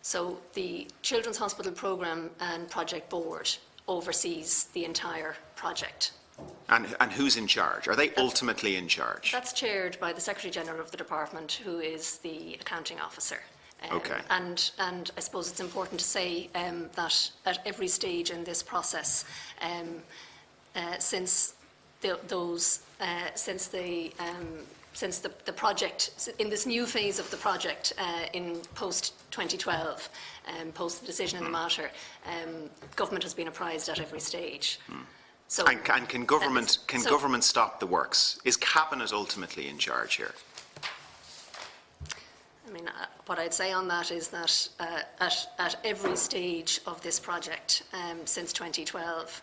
So the Children's Hospital Programme and Project Board oversees the entire project. And who's in charge? Are they ultimately in charge? That's chaired by the Secretary-General of the Department, who is the accounting officer. Okay. And I suppose it's important to say that at every stage in this process, since the project, in this new phase of the project in post-2012, post the decision in the matter, government has been apprised at every stage. So, and can government stop the works? Is Cabinet ultimately in charge here? I mean, what I'd say on that is that at every stage of this project since 2012,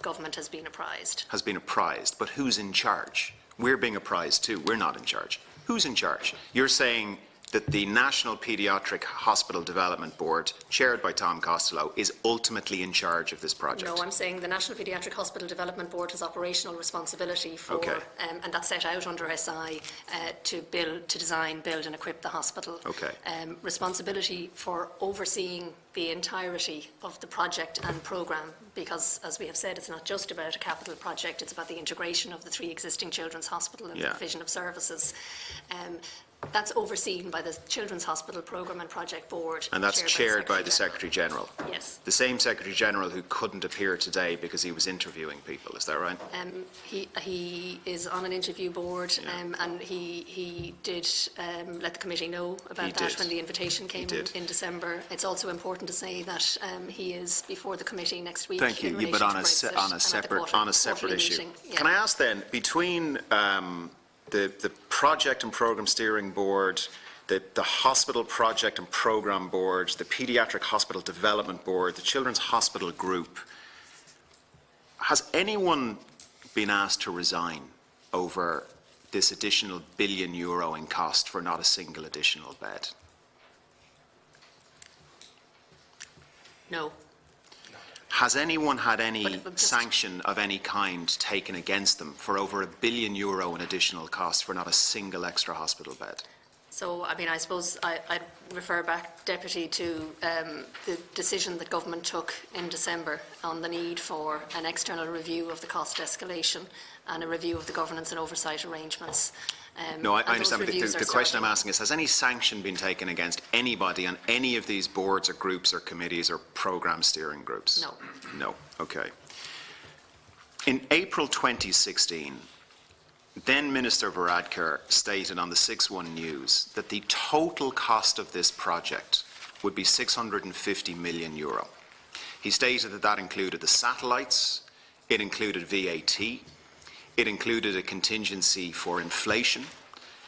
government has been apprised. Has been apprised, but who's in charge? We're being apprised too. We're not in charge. Who's in charge? You're saying that the National Paediatric Hospital Development Board, chaired by Tom Costello, is ultimately in charge of this project? No, I'm saying the National Paediatric Hospital Development Board has operational responsibility for, okay. And that's set out under SI, to design, build and equip the hospital. Okay. Responsibility for overseeing the entirety of the project and programme, because, as we have said, it's not just about a capital project, it's about the integration of the 3 existing children's hospitals and the provision of services. That's overseen by the Children's Hospital Programme and Project Board. And that's chaired by the Secretary-General? Yes. The same Secretary-General who couldn't appear today because he was interviewing people, is that right? He is on an interview board, and he did let the committee know about that when the invitation came in December. It's also important to say that he is before the committee next week. Thank you, but on a separate issue. Yeah. Can I ask then, between the Project and Programme Steering Board, the Hospital Project and Programme Board, the Paediatric Hospital Development Board, the Children's Hospital Group, has anyone been asked to resign over this additional €1 billion in cost for not a single additional bed? No. Has anyone had any sanction of any kind taken against them for over €1 billion in additional costs for not a single extra hospital bed? So, I mean, I suppose I'd refer back, Deputy, to the decision that government took in December on the need for an external review of the cost escalation and a review of the governance and oversight arrangements. No, I understand, but the question I'm asking is, has any sanction been taken against anybody on any of these boards or groups or committees or programme steering groups? No. No, okay. In April 2016, then Minister Varadkar stated on the 6-1 News that the total cost of this project would be €650 million. He stated that that included the satellites, it included VAT, it included a contingency for inflation,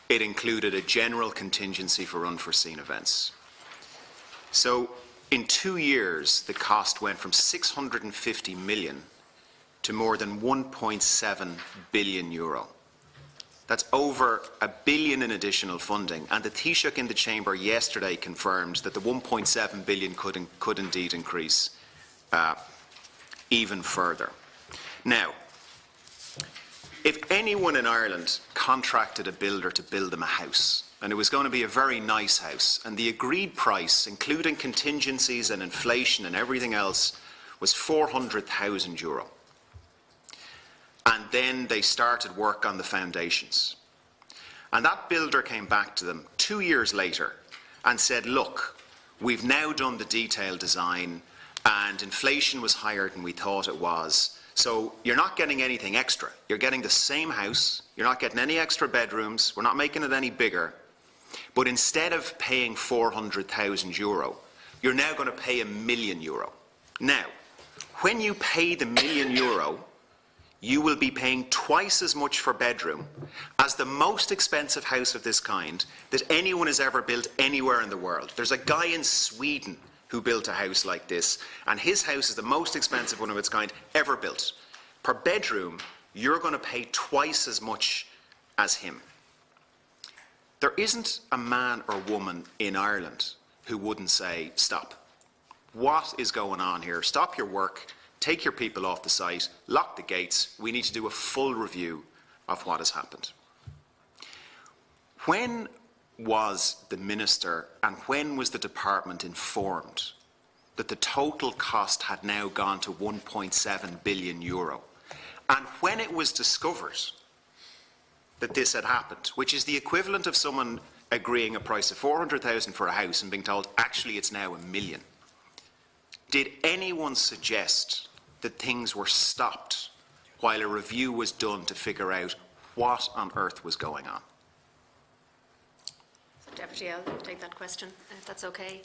it included a general contingency for unforeseen events. So in 2 years, the cost went from €650 million to more than €1.7 billion. That's over €1 billion in additional funding, and the Taoiseach in the Chamber yesterday confirmed that the €1.7 billion could indeed increase even further. Now, if anyone in Ireland contracted a builder to build them a house, and it was going to be a very nice house, and the agreed price, including contingencies and inflation and everything else, was €400,000. And then they started work on the foundations. And that builder came back to them 2 years later and said, look, we've now done the detailed design and inflation was higher than we thought it was. So you're not getting anything extra. You're getting the same house. You're not getting any extra bedrooms. We're not making it any bigger. But instead of paying €400,000, you're now going to pay €1 million. Now, when you pay the €1 million, you will be paying twice as much for bedroom as the most expensive house of this kind that anyone has ever built anywhere in the world. There's a guy in Sweden who built a house like this, and his house is the most expensive one of its kind ever built. Per bedroom, you're going to pay twice as much as him. There isn't a man or woman in Ireland who wouldn't say, stop. What is going on here? Stop your work. Take your people off the site, lock the gates. We need to do a full review of what has happened. When was the Minister and when was the Department informed that the total cost had now gone to €1.7 billion? And when it was discovered that this had happened, which is the equivalent of someone agreeing a price of 400,000 for a house and being told, actually, it's now $1 million, did anyone suggest that things were stopped while a review was done to figure out what on earth was going on? Deputy, I'll take that question, if that's okay.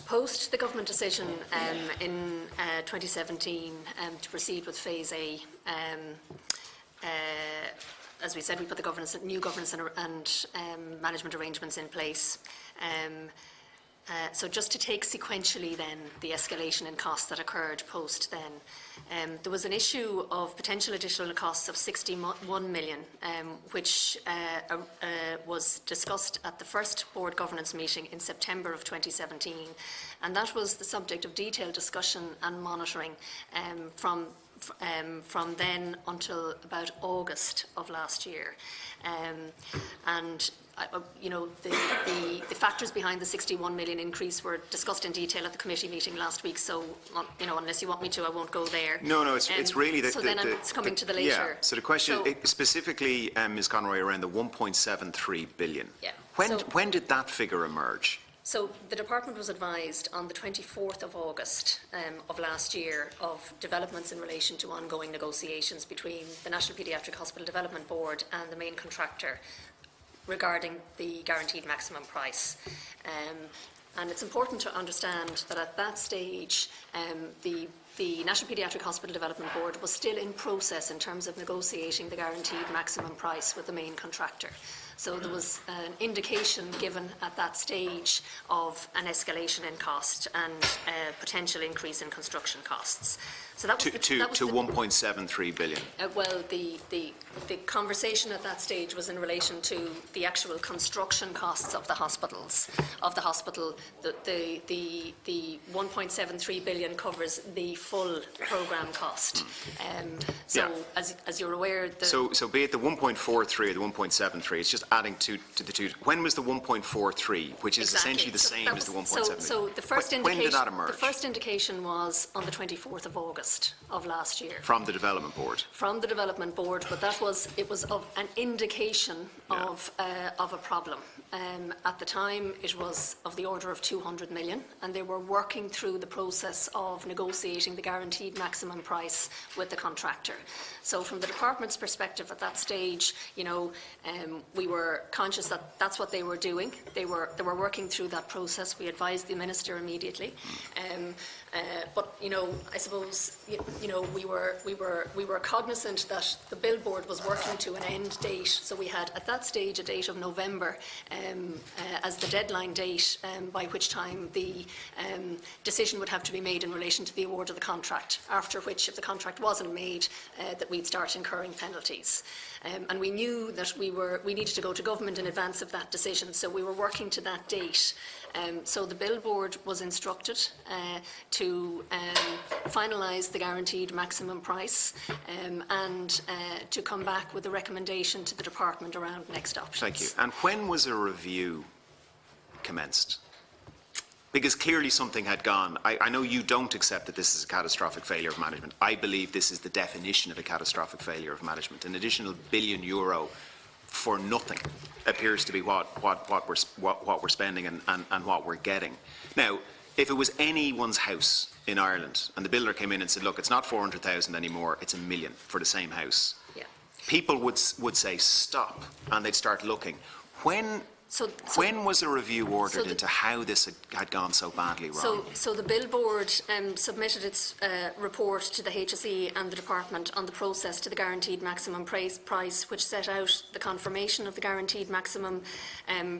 Post the government decision in 2017 to proceed with Phase A, as we said, we put the new governance and management arrangements in place. So just to take sequentially then the escalation in costs that occurred post then, there was an issue of potential additional costs of 61 million, which was discussed at the first board governance meeting in September of 2017, and that was the subject of detailed discussion and monitoring from then until about August of last year. You know, the factors behind the 61 million increase were discussed in detail at the committee meeting last week, so, you know, unless you want me to, I won't go there. No, it's really the... So then it's coming to the later. Yeah, so the question, specifically, Ms Conroy, around the 1.73 billion. Yeah. When did that figure emerge? So the department was advised on the 24th of August of last year of developments in relation to ongoing negotiations between the National Paediatric Hospital Development Board and the main contractor regarding the guaranteed maximum price. And it's important to understand that at that stage, the National Paediatric Hospital Development Board was still in process in terms of negotiating the guaranteed maximum price with the main contractor. So there was an indication given at that stage of an escalation in cost and a potential increase in construction costs. So that was to 1.73 billion. Well, the conversation at that stage was in relation to the actual construction costs of the hospitals. The 1.73 billion covers the full programme cost. As you're aware, so be it the 1.43 or the 1.73, it's just adding to the two. When was the 1.43, which is essentially the same as the 1.73? So the first indication. When did that emerge? The first indication was on the 24th of August of last year. From the Development Board? From the Development Board, but it was of an indication of a problem. At the time, it was of the order of 200 million, and they were working through the process of negotiating the guaranteed maximum price with the contractor. So from the department's perspective at that stage, you know, we were conscious that that's what they were doing. They were working through that process. We advised the Minister immediately. But you know, I suppose you know we were cognizant that the billboard was working to an end date. So we had at that stage a date of November as the deadline date by which time the decision would have to be made in relation to the award of the contract. After which, if the contract wasn't made, that we'd start incurring penalties. And we knew that we needed to go to government in advance of that decision. So we were working to that date. So the billboard was instructed to finalise the guaranteed maximum price and to come back with a recommendation to the department around next options. Thank you. And when was a review commenced? Because clearly something had gone. I know you don't accept that this is a catastrophic failure of management. I believe this is the definition of a catastrophic failure of management. An additional €1 billion for nothing appears to be what we're spending and what we're getting. Now, if it was anyone's house in Ireland and the builder came in and said, look, it's not 400,000 anymore, it's $1 million for the same house, people would say stop, and they'd start looking. When was a review ordered into how this had gone so badly wrong? So the billboard submitted its report to the HSE and the department on the process to the guaranteed maximum price, which set out the confirmation of the guaranteed maximum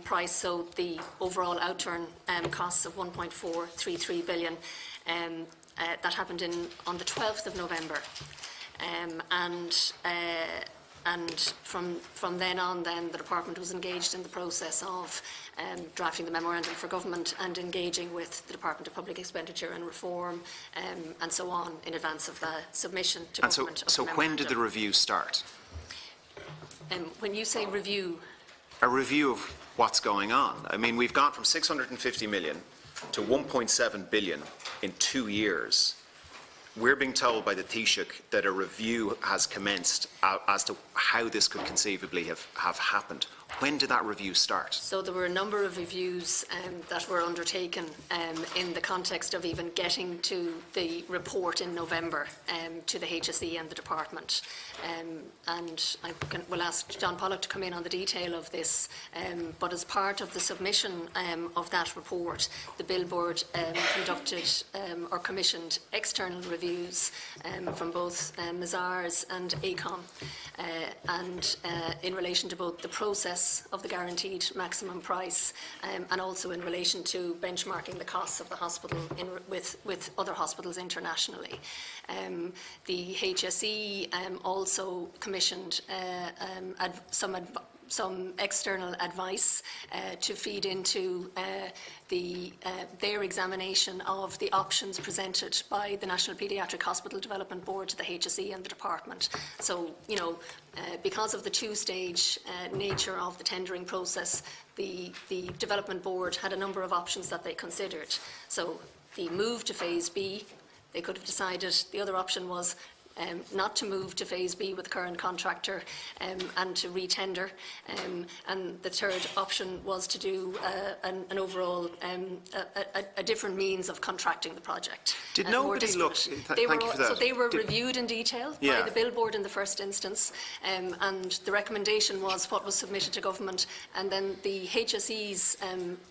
price, so the overall outturn costs of 1.433 billion. That happened on the 12th of November. And from then on, the department was engaged in the process of drafting the memorandum for government and engaging with the Department of Public Expenditure and Reform and so on in advance of the submission to government. So when did the review start? When you say review, A review of what's going on. I mean, we've gone from 650 million to 1.7 billion in 2 years. We're being told by the Taoiseach that a review has commenced as to how this could conceivably have happened. When did that review start? so there were a number of reviews that were undertaken in the context of even getting to the report in November to the HSE and the department. And we'll ask John Pollock to come in on the detail of this, but as part of the submission of that report, the Bill Board conducted or commissioned external reviews from both Mazars and ACOM, and in relation to both the process of the guaranteed maximum price and also in relation to benchmarking the costs of the hospital with other hospitals internationally. The HSE also commissioned some external advice to feed into their examination of the options presented by the National Paediatric Hospital Development Board to the HSE and the department. So, you know, because of the two-stage nature of the tendering process, the Development Board had a number of options that they considered. So the move to Phase B, they could have decided the other option was not to move to Phase B with the current contractor and to re-tender. And the third option was to do an overall, a different means of contracting the project. Did nobody look... Thank you for that. So they were reviewed in detail by the Bill Board in the first instance, and the recommendation was what was submitted to government, and then the HSE's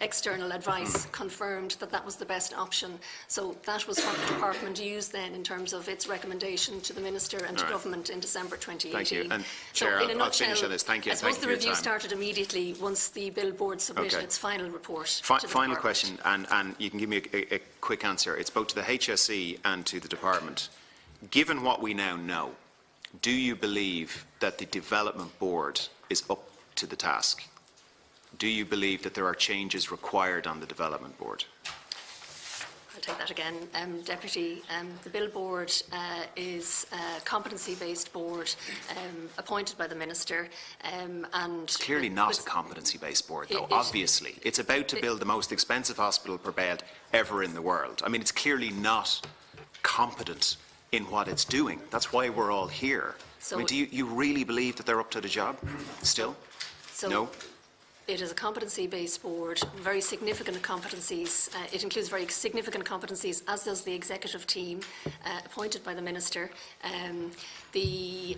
external advice confirmed that that was the best option. So that was what the department used then in terms of its recommendation to the Minister and to government in December 2018. Thank you. And Chair, I'll finish on this. Thank you. I suppose the review started immediately once the Bill Board submitted its final report to the Final department. question, and you can give me a quick answer. It's both to the HSE and to the department. Given what we now know, do you believe that the Development Board is up to the task? Do you believe that there are changes required on the Development Board? I'll take that again. Deputy, the Bill Board is a competency-based board appointed by the Minister. And it's clearly not a competency-based board, though, obviously. It's about to build the most expensive hospital per bed ever in the world. I mean, it's clearly not competent in what it's doing. That's why we're all here. So I mean, do you really believe that they're up to the job still? No? It is a competency-based board, very significant competencies. It includes very significant competencies, as does the executive team appointed by the Minister. The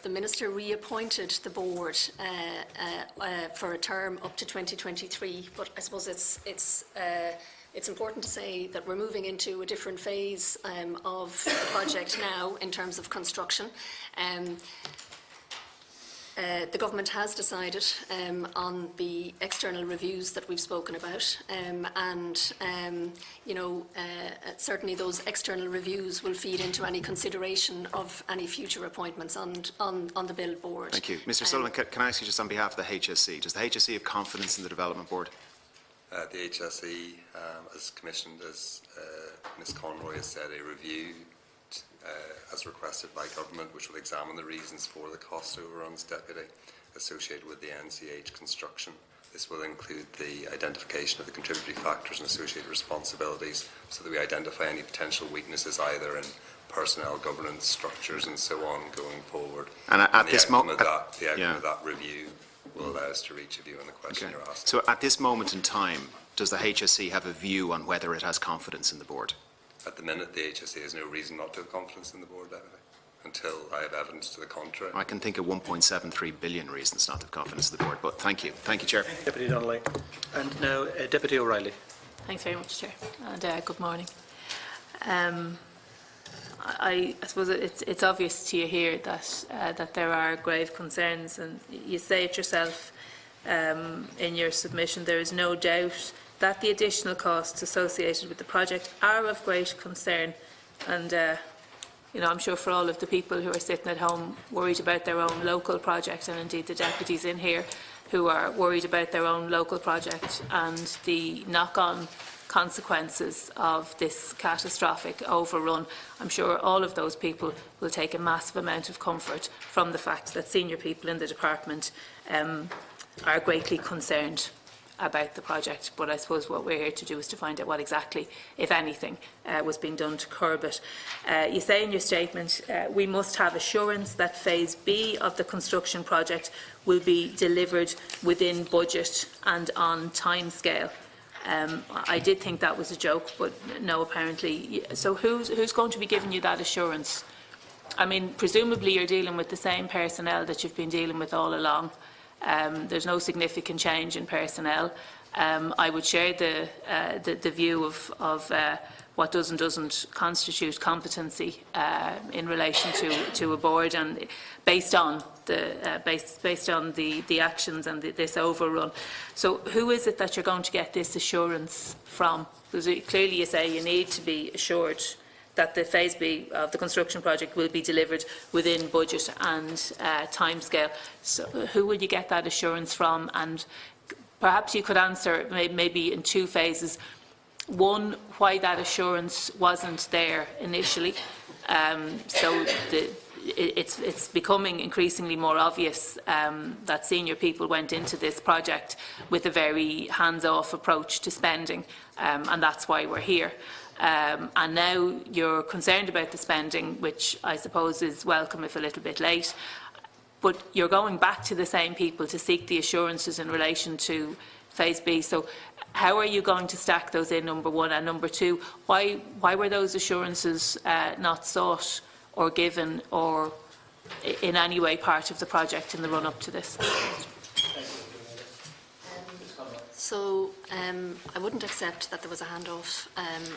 Minister reappointed the board for a term up to 2023, but I suppose it's important to say that we're moving into a different phase of the project now in terms of construction. The government has decided on the external reviews that we've spoken about, certainly those external reviews will feed into any consideration of any future appointments on the Bill Board. Thank you. Mr. Sullivan, can I ask you just on behalf of the HSE, does the HSE have confidence in the Development Board? The HSE, as commissioned, as Ms Conroy has said, a review as requested by government, which will examine the reasons for the cost overruns, Deputy, associated with the NCH construction. This will include the identification of the contributory factors and associated responsibilities, so that we identify any potential weaknesses either in personnel, governance, structures and so on going forward. And at this moment, the outcome of that review will allow us to reach a view on the question you're asking. So at this moment in time, does the HSE have a view on whether it has confidence in the board? At the minute, the HSE has no reason not to have confidence in the board, Deputy, until I have evidence to the contrary. I can think of 1.73 billion reasons not to have confidence in the board, but thank you. Thank you, Chair. Deputy Donnelly. And now, Deputy O'Reilly. Thanks very much, Chair, and good morning. I suppose it's obvious to you here that there are grave concerns, and you say it yourself in your submission. There is no doubt that the additional costs associated with the project are of great concern, and I'm sure for all of the people who are sitting at home worried about their own local project, and indeed the deputies in here who are worried about their own local project and the knock-on consequences of this catastrophic overrun, I'm sure all of those people will take a massive amount of comfort from the fact that senior people in the department are greatly concerned about the project. But I suppose what we're here to do is to find out what exactly, if anything, was being done to curb it. You say in your statement, we must have assurance that Phase B of the construction project will be delivered within budget and on timescale. I did think that was a joke, but no, apparently. So who's going to be giving you that assurance? I mean, presumably you're dealing with the same personnel that you've been dealing with all along. There's no significant change in personnel. I would share the view of what does and doesn't constitute competency in relation to a board, and based on the actions and this overrun. So who is it that you're going to get this assurance from? Because clearly you say you need to be assured that the Phase B of the construction project will be delivered within budget and timescale. So who will you get that assurance from? And perhaps you could answer maybe in two phases. One, why that assurance wasn't there initially. So it's becoming increasingly more obvious that senior people went into this project with a very hands-off approach to spending, and that's why we're here. And now you're concerned about the spending, which I suppose is welcome if a little bit late. But you're going back to the same people to seek the assurances in relation to Phase B. So how are you going to stack those in, number one? And number two, why were those assurances not sought or given or in any way part of the project in the run-up to this? So I wouldn't accept that there was a handoff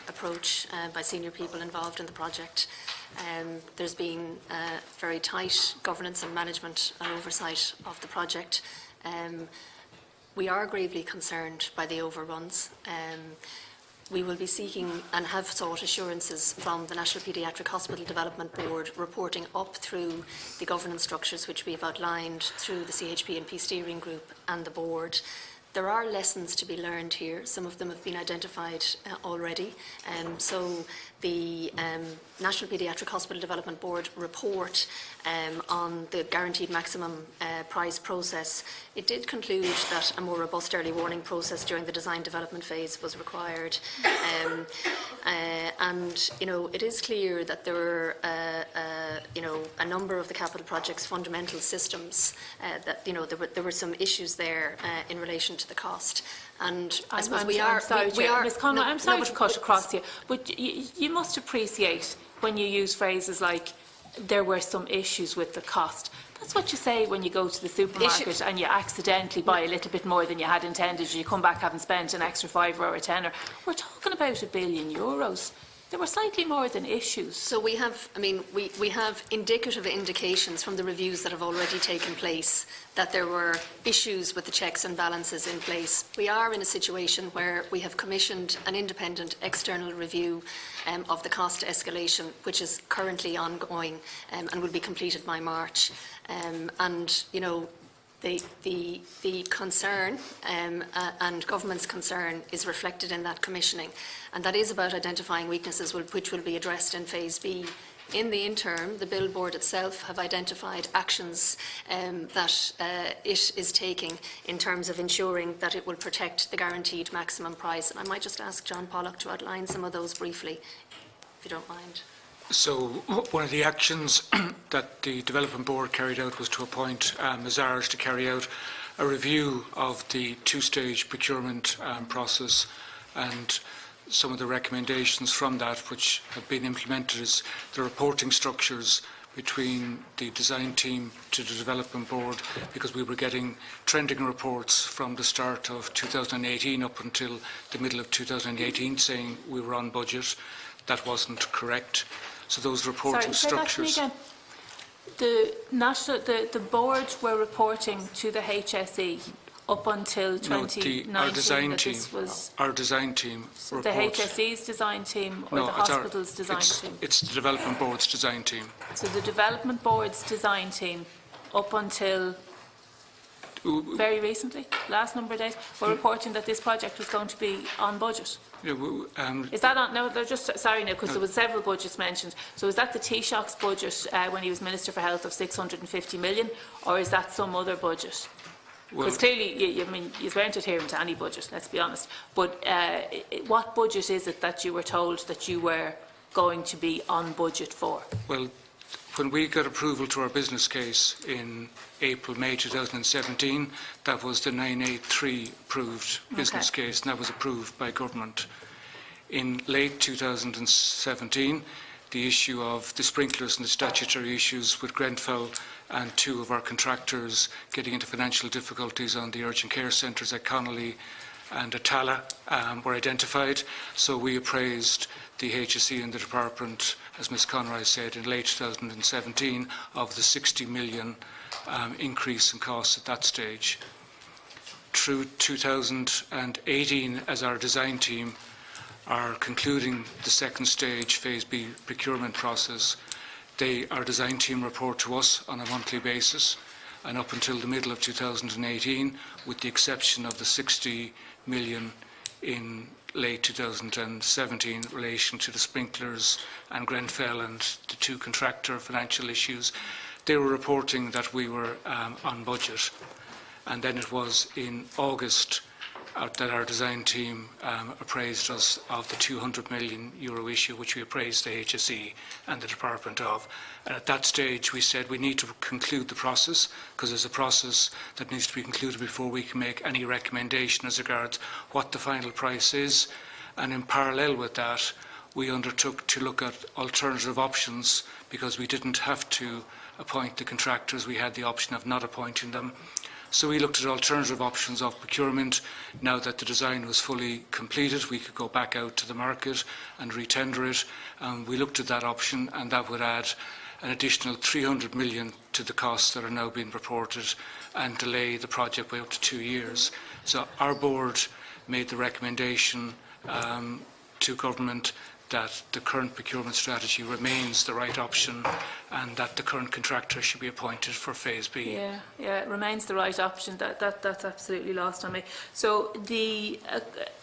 approach by senior people involved in the project. There's been very tight governance and management and oversight of the project. We are gravely concerned by the overruns. We will be seeking and have sought assurances from the National Paediatric Hospital Development Board, reporting up through the governance structures which we have outlined through the CHP&P Steering Group and the Board. There are lessons to be learned here. Some of them have been identified already. So the National Paediatric Hospital Development Board report on the guaranteed maximum price process, it did conclude that a more robust early warning process during the design development phase was required. And it is clear that there were a number of the capital project's fundamental systems that there were some issues there in relation to the cost. And I suppose I'm sorry to cut across you, but you must appreciate when you use phrases like there were some issues with the cost. That's what you say when you go to the supermarket and you accidentally buy a little bit more than you had intended, and you come back having spent an extra €5 or a tenner. We're talking about €1 billion. There were slightly more than issues. So we have, we have indicative indications from the reviews that have already taken place that there were issues with the checks and balances in place. We are in a situation where we have commissioned an independent external review of the cost escalation, which is currently ongoing and will be completed by March. The concern and government's concern is reflected in that commissioning, and that is about identifying weaknesses which will be addressed in Phase B. In the interim, the Bill Board itself have identified actions that it is taking in terms of ensuring that it will protect the guaranteed maximum price. And I might just ask John Pollock to outline some of those briefly, if you don't mind. So one of the actions that the Development Board carried out was to appoint Ms. Irish to carry out a review of the two-stage procurement process, and some of the recommendations from that which have been implemented is the reporting structures between the design team to the Development Board, because we were getting trending reports from the start of 2018 up until the middle of 2018 saying we were on budget. That wasn't correct. So those reporting structures. Say that to me again. The board were reporting to the HSE up until 2019. No, our design team. Our design team. So the HSE's design team or the hospital's design team? It's the Development Board's design team. So the Development Board's design team up until very recently, last number of days, were reporting that this project was going to be on budget. Is that on? No, they're just sorry now, because there was several budgets mentioned. So is that the Taoiseach's budget when he was Minister for Health of 650 million, or is that some other budget? Because clearly, I mean, you weren't adhering to any budget, let's be honest. But what budget is it that you were told that you were going to be on budget for? Well, when we got approval to our business case in May 2017, that was the 983 approved business case, and that was approved by government. In late 2017, the issue of the sprinklers and the statutory issues with Grenfell and two of our contractors getting into financial difficulties on the urgent care centres at Donnelly and at Tala were identified. So we appraised the HSE and the department, as Ms Conroy said, in late 2017 of the 60 million increase in costs at that stage. Through 2018, as our design team are concluding the second stage Phase B procurement process, our design team report to us on a monthly basis, and up until the middle of 2018, with the exception of the 60 million in late 2017 in relation to the sprinklers and Grenfell and the two contractor financial issues, they were reporting that we were on budget. And then it was in August that our design team appraised us of the €200 million issue, which we appraised the HSE and the department of. And at that stage we said we need to conclude the process, because there's a process that needs to be concluded before we can make any recommendation as regards what the final price is. And in parallel with that, we undertook to look at alternative options, because we didn't have to appoint the contractors, we had the option of not appointing them. So we looked at alternative options of procurement. Now that the design was fully completed, we could go back out to the market and retender it. We looked at that option, and that would add an additional 300 million to the costs that are now being reported and delay the project by up to 2 years. So our board made the recommendation to government that the current procurement strategy remains the right option, and that the current contractor should be appointed for Phase B. Yeah, it remains the right option. That's absolutely lost on me. So,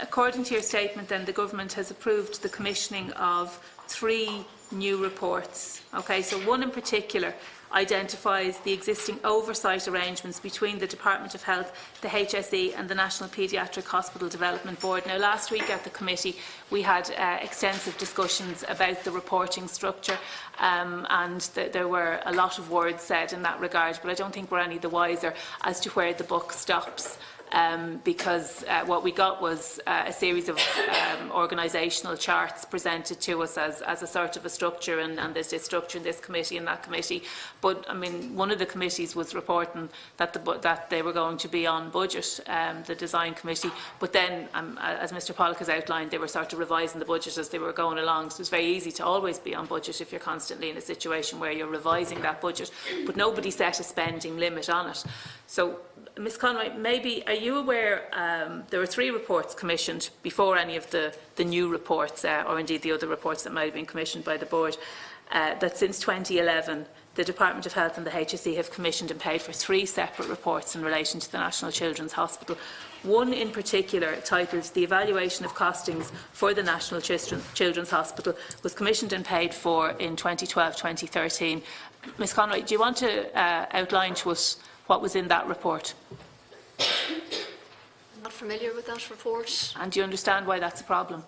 according to your statement, then the government has approved the commissioning of 3 new reports. Okay, so one in particular identifies the existing oversight arrangements between the Department of Health, the HSE and the National Paediatric Hospital Development Board. Now, last week at the committee we had extensive discussions about the reporting structure, and there were a lot of words said in that regard, but I don't think we're any the wiser as to where the buck stops. Because what we got was a series of organisational charts presented to us as a sort of a structure, and there's this structure in this committee and that committee. But I mean, one of the committees was reporting that they were going to be on budget, the design committee. But then, as Mr Pollock has outlined, they were sort of revising the budget as they were going along. So it's very easy to always be on budget if you're constantly in a situation where you're revising that budget. But nobody set a spending limit on it. So, Ms Conroy, maybe are you aware there were 3 reports commissioned before any of the new reports, or indeed the other reports that might have been commissioned by the board, that since 2011 the Department of Health and the HSE have commissioned and paid for 3 separate reports in relation to the National Children's Hospital. One in particular, titled The Evaluation of Costings for the National Children's Hospital, was commissioned and paid for in 2012-2013. Ms Conroy, do you want to outline to us what was in that report? I'm not familiar with that report. And do you understand why that's a problem?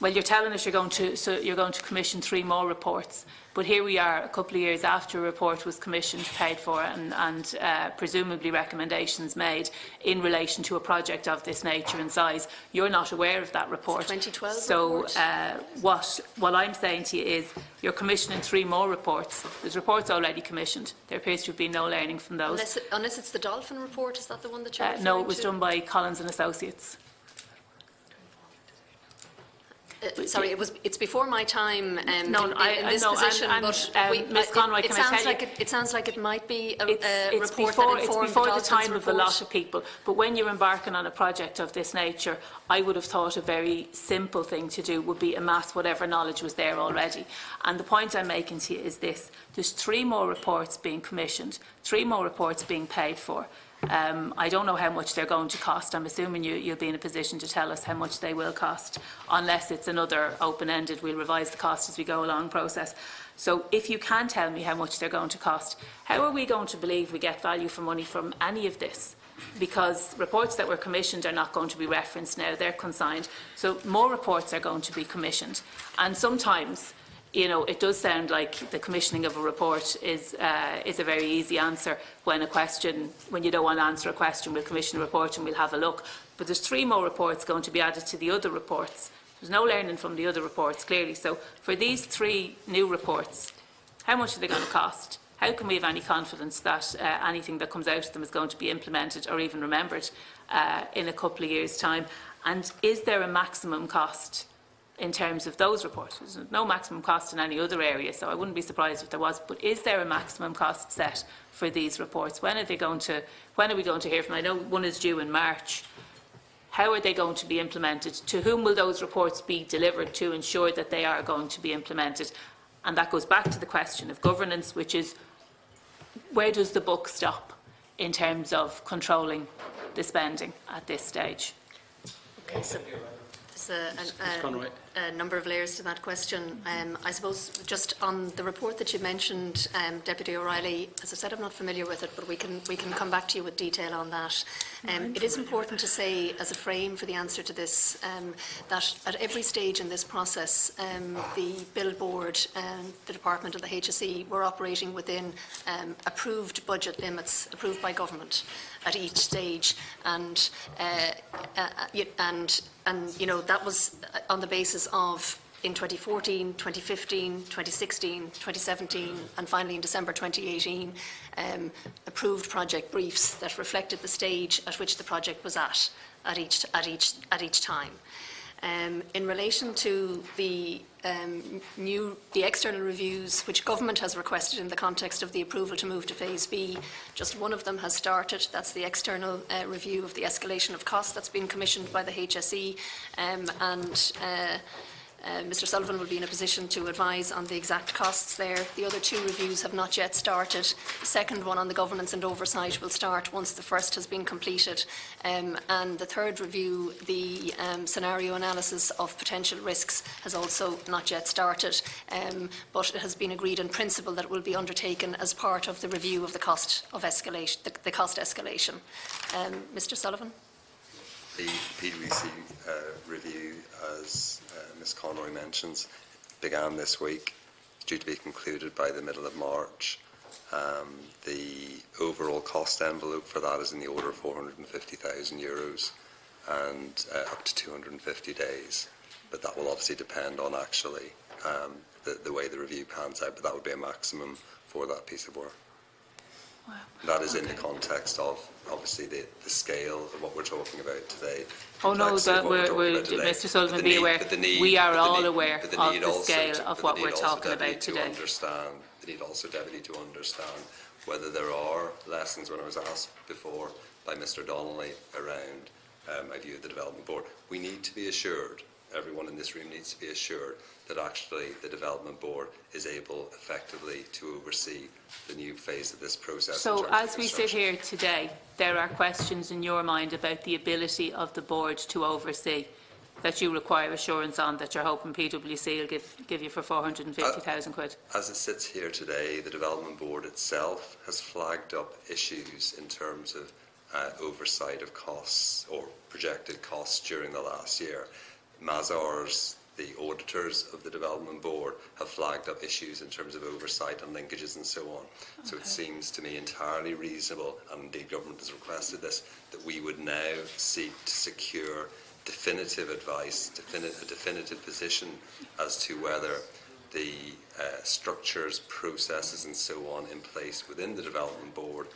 Well, you're telling us you're going to commission 3 more reports, but here we are a couple of years after a report was commissioned, paid for, and presumably recommendations made in relation to a project of this nature and size. You're not aware of that report. 2012 so report. What I'm saying to you is you're commissioning 3 more reports. There's reports already commissioned. There appears to have been no learning from those. Unless it's the Dolphin report, is that the one that you're referring to? No, it was done by Collins and Associates. Sorry, it's before my time in this position, but Ms Conroy, can I tell you? It sounds like it might be a It's report before, that informed it's before the the time Dolphins of a report. lot of people. But when you're embarking on a project of this nature, I would have thought a very simple thing to do would be amass whatever knowledge was there already. And the point I'm making to you is this. There's 3 more reports being commissioned, 3 more reports being paid for. I don't know how much they're going to cost. I'm assuming you'll be in a position to tell us how much they will cost, unless it's another open-ended, we'll revise the cost as we go along process. So if you can tell me how much they're going to cost, how are we going to believe we get value for money from any of this? Because reports that were commissioned are not going to be referenced now, they're consigned. So more reports are going to be commissioned. And sometimes, you know, it does sound like the commissioning of a report is a very easy answer when you don't want to answer a question, we'll commission a report and we'll have a look. But there's 3 more reports going to be added to the other reports. There's no learning from the other reports, clearly. So for these 3 new reports, how much are they going to cost? How can we have any confidence that anything that comes out of them is going to be implemented or even remembered in a couple of years' time? And is there a maximum cost in terms of those reports? There's no maximum cost in any other area, so I wouldn't be surprised if there was. But is there a maximum cost set for these reports? When are we going to hear from them? I know one is due in March. How are they going to be implemented? To whom will those reports be delivered to ensure that they are going to be implemented? And that goes back to the question of governance, which is, where does the buck stop in terms of controlling the spending at this stage? Okay, so there's a number of layers to that question. I suppose just on the report that you mentioned, Deputy O'Reilly, as I said, I'm not familiar with it, but we can come back to you with detail on that. It is important to say, as a frame for the answer to this, that at every stage in this process, the Bill Board, the Department and the HSE were operating within approved budget limits approved by government at each stage, and you know, that was on the basis of, in 2014, 2015, 2016, 2017 and finally in December 2018, approved project briefs that reflected the stage at which the project was at each time. In relation to the external reviews which government has requested in the context of the approval to move to phase B, just one of them has started. That's the external review of the escalation of costs that's been commissioned by the HSE, Mr Sullivan will be in a position to advise on the exact costs there. The other 2 reviews have not yet started. The second one on the governance and oversight will start once the first has been completed. And the third review, the scenario analysis of potential risks, has also not yet started, but it has been agreed in principle that it will be undertaken as part of the review of the cost of escalation, the cost escalation. Mr Sullivan? The PwC review, as Ms Conroy mentions, began this week, due to be concluded by the middle of March. The overall cost envelope for that is in the order of €450,000 and up to 250 days. But that will obviously depend on actually the way the review pans out, but that would be a maximum for that piece of work. Wow. That is in the context of, obviously, the scale of what we're talking about today. Oh no, that Mr Sullivan, be aware, we are all aware of the scale of what we're talking about today. They need also, Deputy, to understand whether there are lessons. When I was asked before by Mr Donnelly around my view of the Development Board, we need to be assured, everyone in this room needs to be assured, that actually the Development Board is able effectively to oversee the new phase of this process. So as we sit here today, there are questions in your mind about the ability of the Board to oversee that you require assurance on, that you're hoping PwC will give you for 450,000 quid? As it sits here today, the Development Board itself has flagged up issues in terms of oversight of costs or projected costs during the last year. Mazars, the auditors of the Development Board, have flagged up issues in terms of oversight and linkages and so on. Okay. So it seems to me entirely reasonable, and indeed government has requested this, that we would now seek to secure definitive advice, a definitive position as to whether the structures, processes and so on in place within the Development Board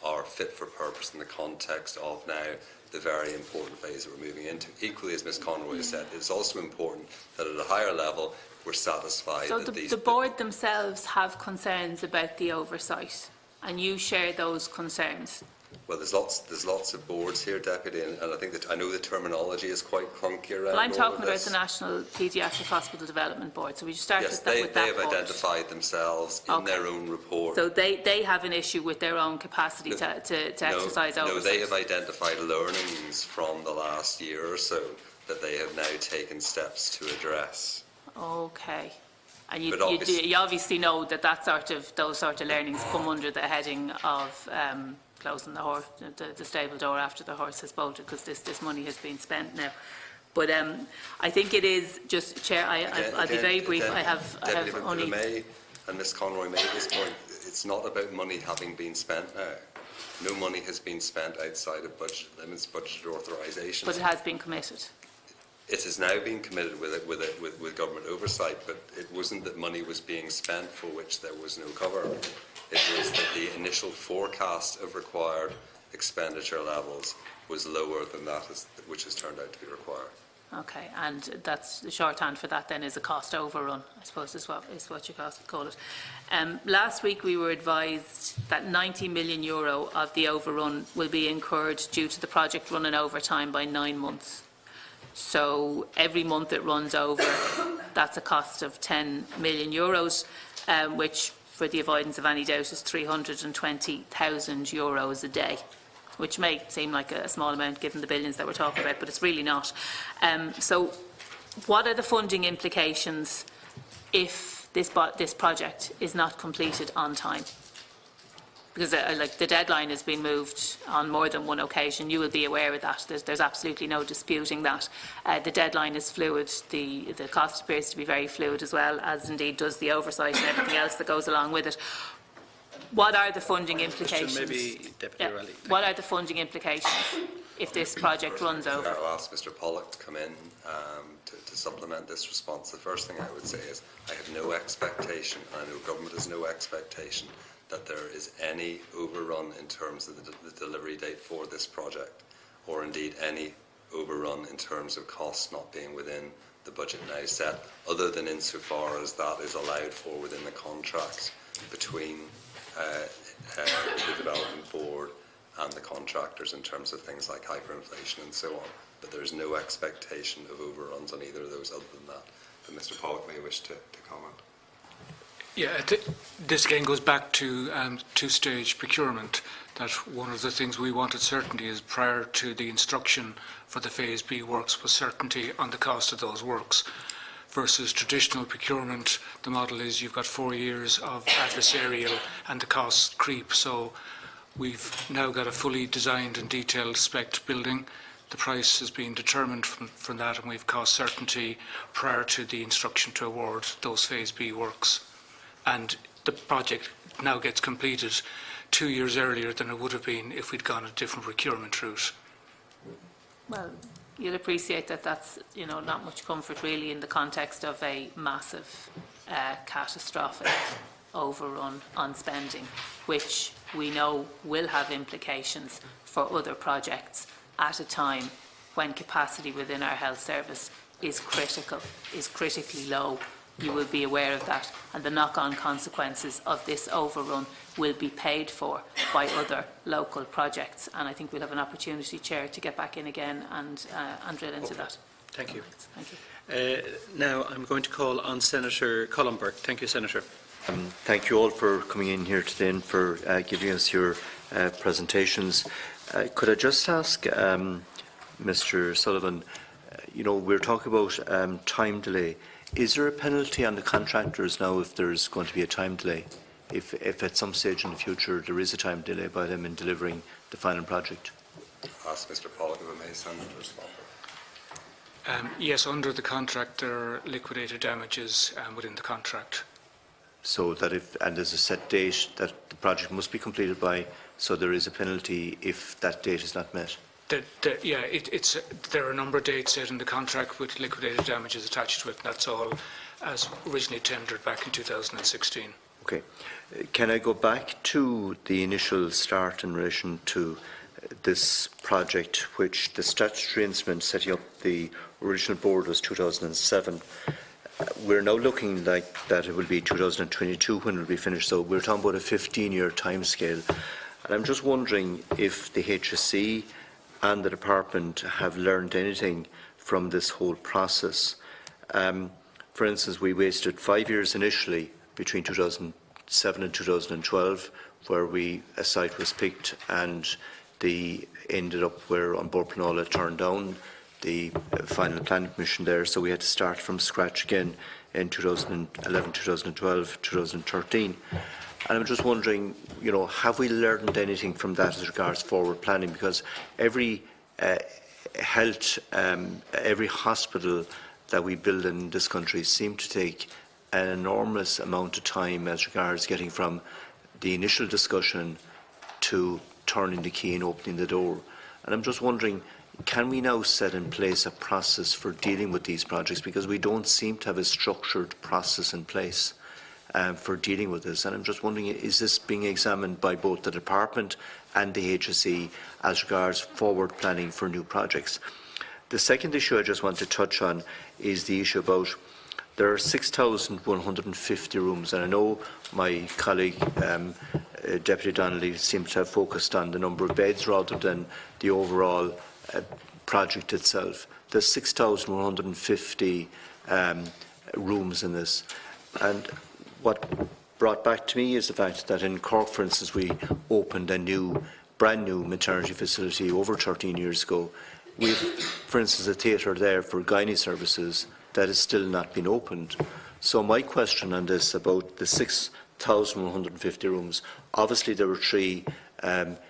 are fit for purpose in the context of now the very important phase that we're moving into. Equally, as Ms Conroy has said, it's also important that at a higher level we're satisfied that the Board themselves have concerns about the oversight, and you share those concerns. Well, there's lots of boards here, Deputy, and I think that I know the terminology is quite clunky around. Well, I'm all talking of about this. the National Paediatric Hospital Development Board. So we start Yes, with they that have board. identified themselves in Okay. their own report. So they have an issue with their own capacity to exercise oversight. No, they have identified learnings from the last year or so that they have now taken steps to address. Okay. And you But obviously know that those sort of learnings come under the heading of closing the stable door after the horse has bolted, because this money has been spent now. But I think it is just, Chair. I'll be very brief. I have only. May and Ms Conroy made this point. It's not about money having been spent now. No money has been spent outside of budget limits, budget authorisations. But it has been committed. It has now been committed with government oversight, but it wasn't that money was being spent for which there was no cover. It was that the initial forecast of required expenditure levels was lower than that which has turned out to be required. Okay, and that's the shorthand for that then is a cost overrun, I suppose is what you call it. Last week we were advised that €90 million of the overrun will be incurred due to the project running over time by 9 months. So every month it runs over, that's a cost of €10 million, which, for the avoidance of any doubt, is €320,000 a day, which may seem like a small amount given the billions that we're talking about, but it's really not. So what are the funding implications if this project is not completed on time? Because the deadline has been moved on more than one occasion. You will be aware of that. There's absolutely no disputing that. The deadline is fluid. The cost appears to be very fluid as well, as indeed does the oversight and everything else that goes along with it. What are the funding implications? Maybe Deputy O'Reilly. What are the funding implications if this project runs over? I'll ask Mr Pollock to come in to supplement this response. The first thing I would say is I have no expectation, and I know government has no expectation, that there is any overrun in terms of the delivery date for this project, or indeed any overrun in terms of costs not being within the budget now set, other than insofar as that is allowed for within the contracts between the development board and the contractors in terms of things like hyperinflation and so on. But there is no expectation of overruns on either of those other than that. But Mr Pollock may wish to comment. Yeah, this again goes back to two-stage procurement, that one of the things we wanted certainty is prior to the instruction for the Phase B works was certainty on the cost of those works. Versus traditional procurement, the model is you've got 4 years of adversarial and the costs creep. So we've now got a fully designed and detailed spec'd building. The price has been determined from that, and we've cost certainty prior to the instruction to award those Phase B works. And the project now gets completed 2 years earlier than it would have been if we'd gone a different procurement route. Well, you'll appreciate that that's not much comfort really in the context of a massive catastrophic overrun on spending, which we know will have implications for other projects at a time when capacity within our health service is critically low. You will be aware of that, and the knock-on consequences of this overrun will be paid for by other local projects. And I think we'll have an opportunity, Chair, to get back in again and drill into that. Thank you. Thank you. Now I'm going to call on Senator Cullenberg. Thank you, Senator. Thank you all for coming in here today and for giving us your presentations. Could I just ask Mr Sullivan, we're talking about time delay. Is there a penalty on the contractors now if there's going to be a time delay? If at some stage in the future there is a time delay by them in delivering the final project? Ask Mr Pollock if I may send him to respond. Yes, under the contract there are liquidated damages within the contract. So that and there's a set date that the project must be completed by, so there is a penalty if that date is not met? There are a number of dates set in the contract with liquidated damages attached to it, and that's all as originally tendered back in 2016. Okay. Can I go back to the initial start in relation to this project, which the statutory instrument setting up the original board was 2007. We're now looking like that it will be 2022 when it will be finished, so we're talking about a 15-year timescale. And I'm just wondering if the HSE and the department have learned anything from this whole process. For instance, we wasted 5 years initially between 2007 and 2012, where a site was picked and they ended up where on Bord Pleanála turned down the final planning commission there, so we had to start from scratch again in 2011, 2012, 2013. And I'm just wondering, have we learned anything from that as regards forward planning? Because every every hospital that we build in this country seems to take an enormous amount of time as regards getting from the initial discussion to turning the key and opening the door. And I'm just wondering, can we now set in place a process for dealing with these projects? Because we don't seem to have a structured process in place for dealing with this. And I'm just wondering, is this being examined by both the department and the HSE as regards forward planning for new projects? The second issue I just want to touch on is the issue about there are 6,150 rooms, and I know my colleague Deputy Donnelly seems to have focused on the number of beds rather than the overall project itself. There's 6,150 rooms in this, and what brought back to me is the fact that in Cork, for instance, we opened a brand new maternity facility over 13 years ago. We have, for instance, a theatre there for gynae services that has still not been opened. So my question on this about the 6,150 rooms, obviously there were 3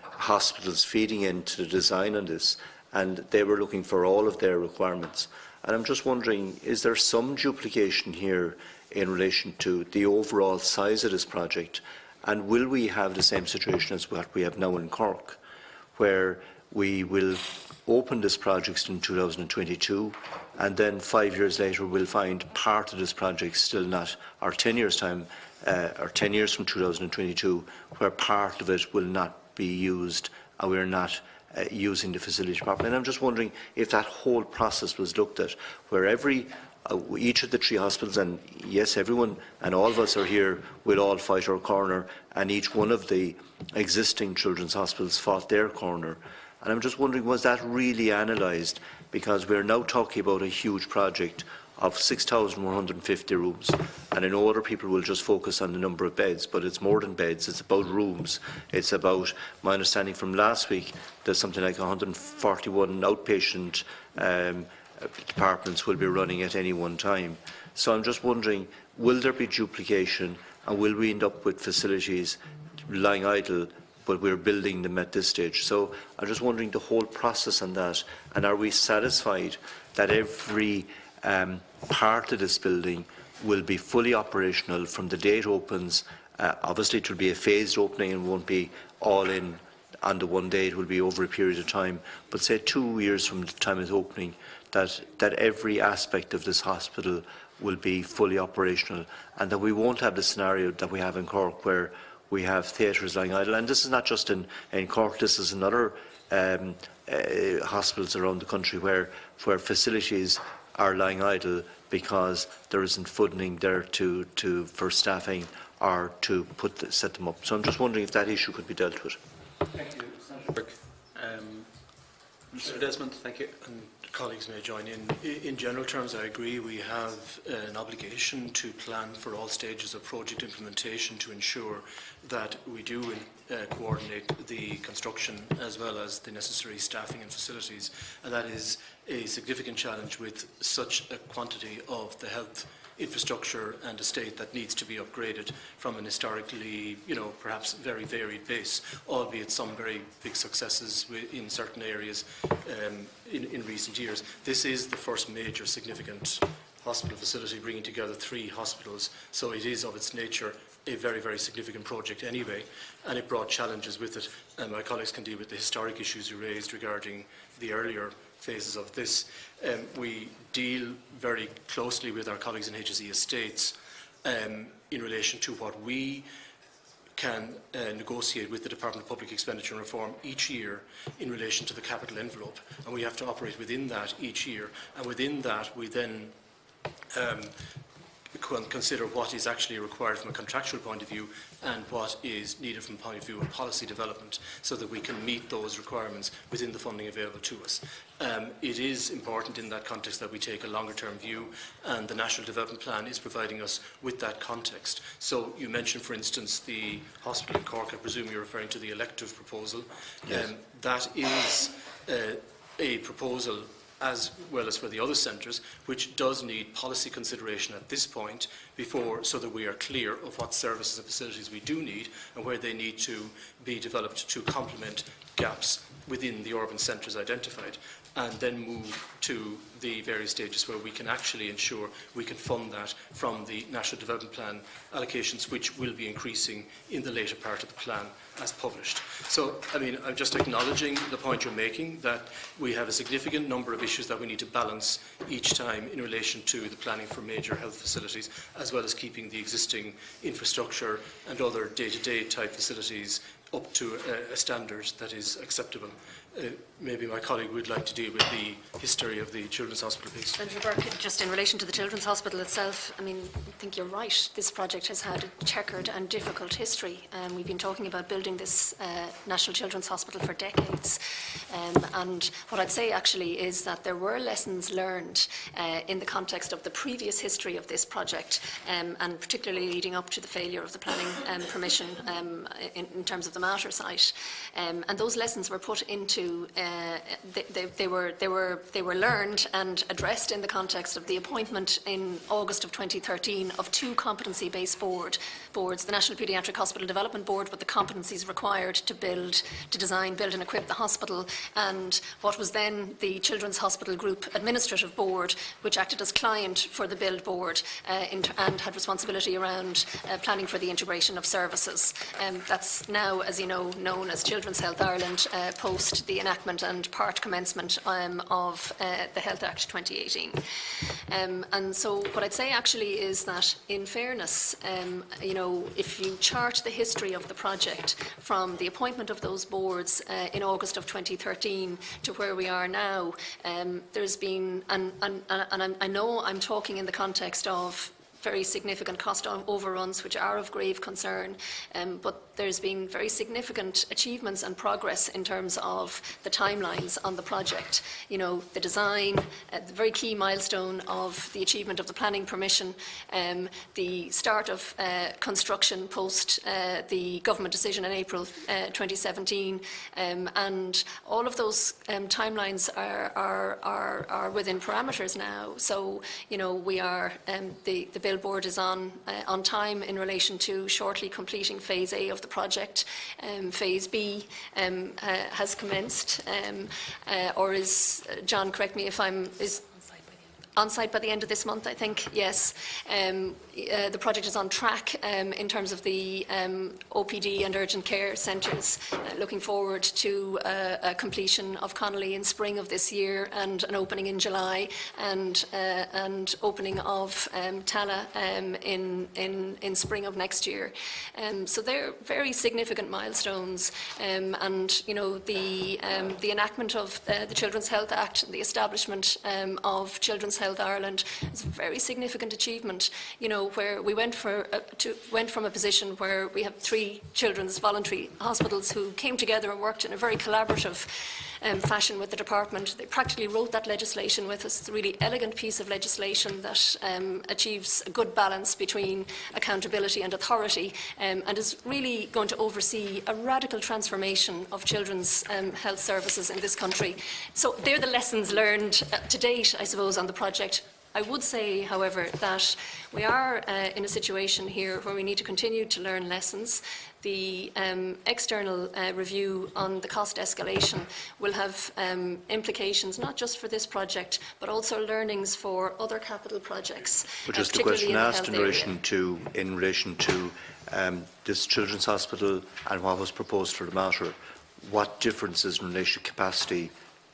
hospitals feeding into the design on this, and they were looking for all of their requirements. And I'm just wondering, is there some duplication here in relation to the overall size of this project, and will we have the same situation as what we have now in Cork, where we will open this project in 2022, and then 5 years later we'll find part of this project still not, or 10 years time, or 10 years from 2022, where part of it will not be used, and we're not using the facility properly. And I'm just wondering if that whole process was looked at, where each of the 3 hospitals, and yes, everyone and all of us are here, will all fight our corner, and each one of the existing children's hospitals fought their corner. And I'm just wondering, was that really analysed? Because we're now talking about a huge project of 6,150 rooms, and I know other people will just focus on the number of beds, but it's more than beds, it's about rooms. It's about, my understanding from last week, there's something like 141 outpatient departments will be running at any one time. So I'm just wondering, will there be duplication, and will we end up with facilities lying idle, but we're building them at this stage? So I'm just wondering the whole process on that, and are we satisfied that every part of this building will be fully operational from the day it opens? Obviously it will be a phased opening and won't be all in on the one day, it will be over a period of time, but say 2 years from the time of opening, that every aspect of this hospital will be fully operational, and that we won't have the scenario that we have in Cork, where we have theatres lying idle. And this is not just in Cork, this is in other hospitals around the country where facilities are lying idle because there isn't funding there for staffing or to set them up. So I'm just wondering if that issue could be dealt with. Thank you, Senator. Mr. Desmond, thank you. And colleagues may join in. In general terms, I agree we have an obligation to plan for all stages of project implementation to ensure that we do coordinate the construction as well as the necessary staffing and facilities. And that is a significant challenge with such a quantity of the health infrastructure and estate that needs to be upgraded from an historically, perhaps very varied base, albeit some very big successes in certain areas in recent years. This is the first major significant hospital facility bringing together 3 hospitals, so it is of its nature a very, very significant project anyway, and it brought challenges with it. And my colleagues can deal with the historic issues you raised regarding the earlier phases of this. We deal very closely with our colleagues in HSE Estates in relation to what we can negotiate with the Department of Public Expenditure and Reform each year in relation to the capital envelope, and we have to operate within that each year, and within that we then consider what is actually required from a contractual point of view and what is needed from the point of view of policy development, so that we can meet those requirements within the funding available to us. It is important in that context that we take a longer-term view, and the National Development Plan is providing us with that context. So you mentioned, for instance, the hospital in Cork. I presume you're referring to the elective proposal. Yes. That is a proposal, as well as for the other centres, which does need policy consideration at this point so that we are clear of what services and facilities we do need and where they need to be developed to complement gaps within the urban centres identified, and then move to the various stages where we can actually ensure we can fund that from the National Development Plan allocations, which will be increasing in the later part of the plan as published. So, I mean, I'm just acknowledging the point you're making, that we have a significant number of issues that we need to balance each time in relation to the planning for major health facilities, as well as keeping the existing infrastructure and other day-to-day type facilities up to a standard that is acceptable. Maybe my colleague would like to deal with the history of the Children's Hospital piece. Senator Burke, just in relation to the Children's Hospital itself, I mean, I think you're right. This project has had a checkered and difficult history. We've been talking about building this National Children's Hospital for decades. And what I'd say actually is that there were lessons learned in the context of the previous history of this project, and particularly leading up to the failure of the planning permission in terms of the Mater site. And those lessons were put into they were learned and addressed in the context of the appointment in August of 2013 of two competency-based boards, the National Paediatric Hospital Development Board with the competencies required to design, build and equip the hospital, and what was then the Children's Hospital Group Administrative Board, which acted as client for the build board and had responsibility around planning for the integration of services. That's now, as you know, known as Children's Health Ireland post the enactment and part commencement of the Health Act 2018. And so what I'd say actually is that, in fairness, you know, if you chart the history of the project from the appointment of those boards in August of 2013 to where we are now, there's been, and I know I'm talking in the context of very significant cost overruns, which are of grave concern, but there's been very significant achievements and progress in terms of the timelines on the project. You know, the design, the very key milestone of the achievement of the planning permission, the start of construction post the government decision in April 2017, and all of those timelines are within parameters now. So, you know, we are the bill board is on time in relation to shortly completing phase A of the project. Phase B has commenced, or is, John, correct me if I'm, is on site by the end of this month, I think, yes. The project is on track in terms of the OPD and urgent care centres, looking forward to a completion of Donnelly in spring of this year and an opening in July, and opening of Tala in spring of next year. So they're very significant milestones, and you know, the enactment of the Children's Health Act and the establishment of Children's Health Ireland is a very significant achievement, you know, where we went from a position where we have 3 children's voluntary hospitals who came together and worked in a very collaborative fashion with the department. They practically wrote that legislation with us. It's a really elegant piece of legislation that achieves a good balance between accountability and authority, and is really going to oversee a radical transformation of children's health services in this country. So they're the lessons learned to date, I suppose, on the project. I would say, however, that we are in a situation here where we need to continue to learn lessons. The external review on the cost escalation will have implications not just for this project, but also learnings for other capital projects. But just a question asked in relation to this Children's Hospital and what was proposed for the Mater. What differences in relation to capacity?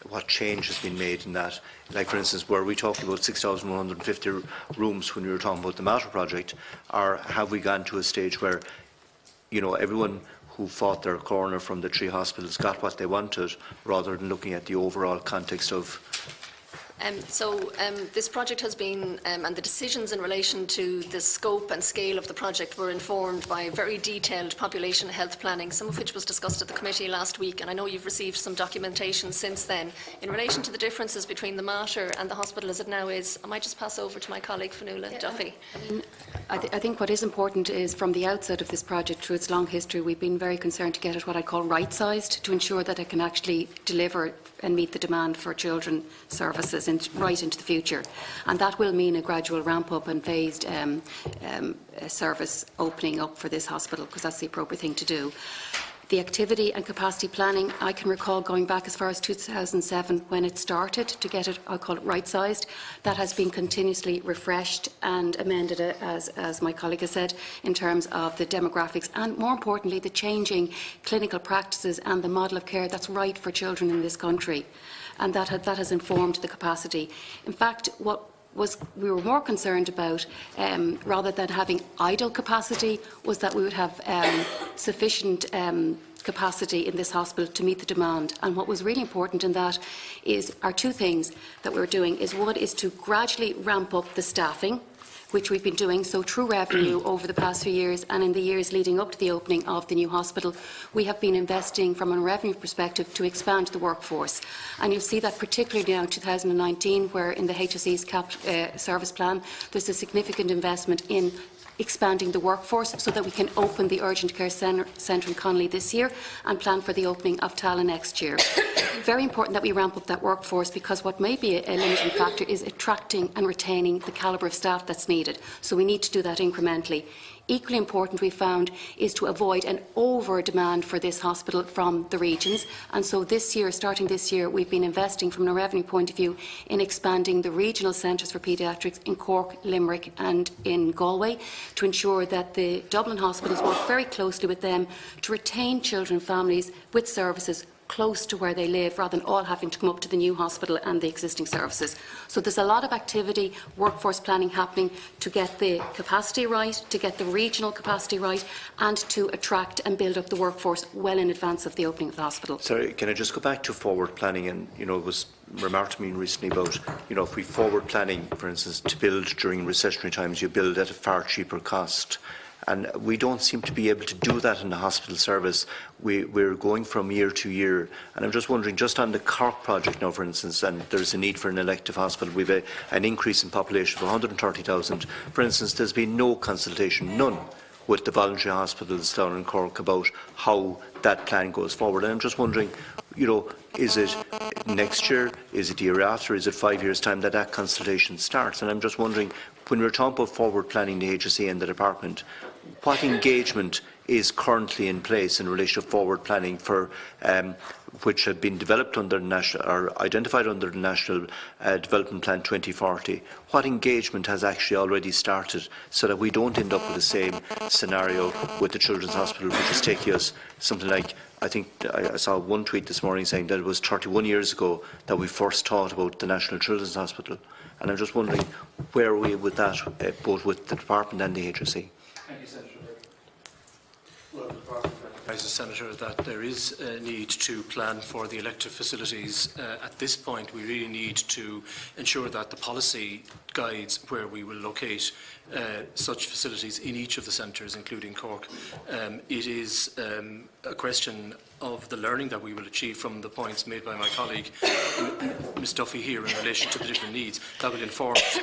What change has been made in that? Like, for instance, were we talking about 6,150 rooms when we were talking about the Mater project, or have we gone to a stage where, you know, everyone who fought their corner from the 3 hospitals got what they wanted, rather than looking at the overall context of This project has been, and the decisions in relation to the scope and scale of the project were informed by very detailed population health planning, some of which was discussed at the committee last week, and I know you've received some documentation since then. In relation to the differences between the mater and the hospital as it now is, I might just pass over to my colleague Fionnuala Duffy. I think what is important is from the outset of this project, through its long history, we've been very concerned to get it what I call right-sized, to ensure that it can actually deliver and meet the demand for children services right into the future. And that will mean a gradual ramp-up and phased service opening up for this hospital, because that's the appropriate thing to do. The activity and capacity planning, I can recall going back as far as 2007 when it started to get it, I'll call it right-sized. That has been continuously refreshed and amended, as my colleague has said, in terms of the demographics and, more importantly, the changing clinical practices and the model of care that's right for children in this country. And that has informed the capacity. In fact, we were more concerned about, rather than having idle capacity, was that we would have sufficient capacity in this hospital to meet the demand. And what was really important in that are two things that we're doing. One is to gradually ramp up the staffing, which we've been doing. So through revenue over the past few years and in the years leading up to the opening of the new hospital, we have been investing from a revenue perspective to expand the workforce. And you'll see that particularly now in 2019, where in the HSE's service plan, there's a significant investment in expanding the workforce so that we can open the urgent care centre in Connolly this year and plan for the opening of Tala next year. Very important that we ramp up that workforce, because what may be a limiting factor is attracting and retaining the calibre of staff that's needed. So we need to do that incrementally. Equally important, we found, is to avoid an over-demand for this hospital from the regions. And so this year, starting this year, we've been investing from a revenue point of view in expanding the regional centres for paediatrics in Cork, Limerick and in Galway, to ensure that the Dublin hospitals work very closely with them to retain children and families with services close to where they live, rather than all having to come up to the new hospital and the existing services. So there's a lot of activity, workforce planning happening to get the capacity right, to get the regional capacity right, and to attract and build up the workforce well in advance of the opening of the hospital. Sorry, can I just go back to forward planning? And, it was remarked to me recently about, if we forward planning, for instance, to build during recessionary times, you build at a far cheaper cost. And we don't seem to be able to do that in the hospital service. We're going from year to year. And I'm just wondering, just on the Cork project now, for instance, and there's a need for an elective hospital, we've an increase in population of 130,000. For instance, there's been no consultation, none, with the voluntary hospitals down in Cork about how that plan goes forward. And I'm just wondering, is it next year, is it the year after, is it 5 years' time that consultation starts? And I'm just wondering, when we're talking about forward planning the HSE and the department, what engagement is currently in place in relation to forward planning for which have been developed under the national, or identified under the National Development Plan 2040? What engagement has actually already started, so that we don't end up with the same scenario with the Children's Hospital, which is taking us something like, I think I saw one tweet this morning saying that it was 31 years ago that we first thought about the National Children's Hospital. And I'm just wondering, where are we with that, both with the department and the HSE? Thank you, Senator. Well, the department recognises, Senator, that there is a need to plan for the elective facilities. At this point, we really need to ensure that the policy guides where we will locate such facilities in each of the centres, including Cork. It is a question of the learning that we will achieve from the points made by my colleague, Ms Duffy, here in relation to the different needs that will inform us.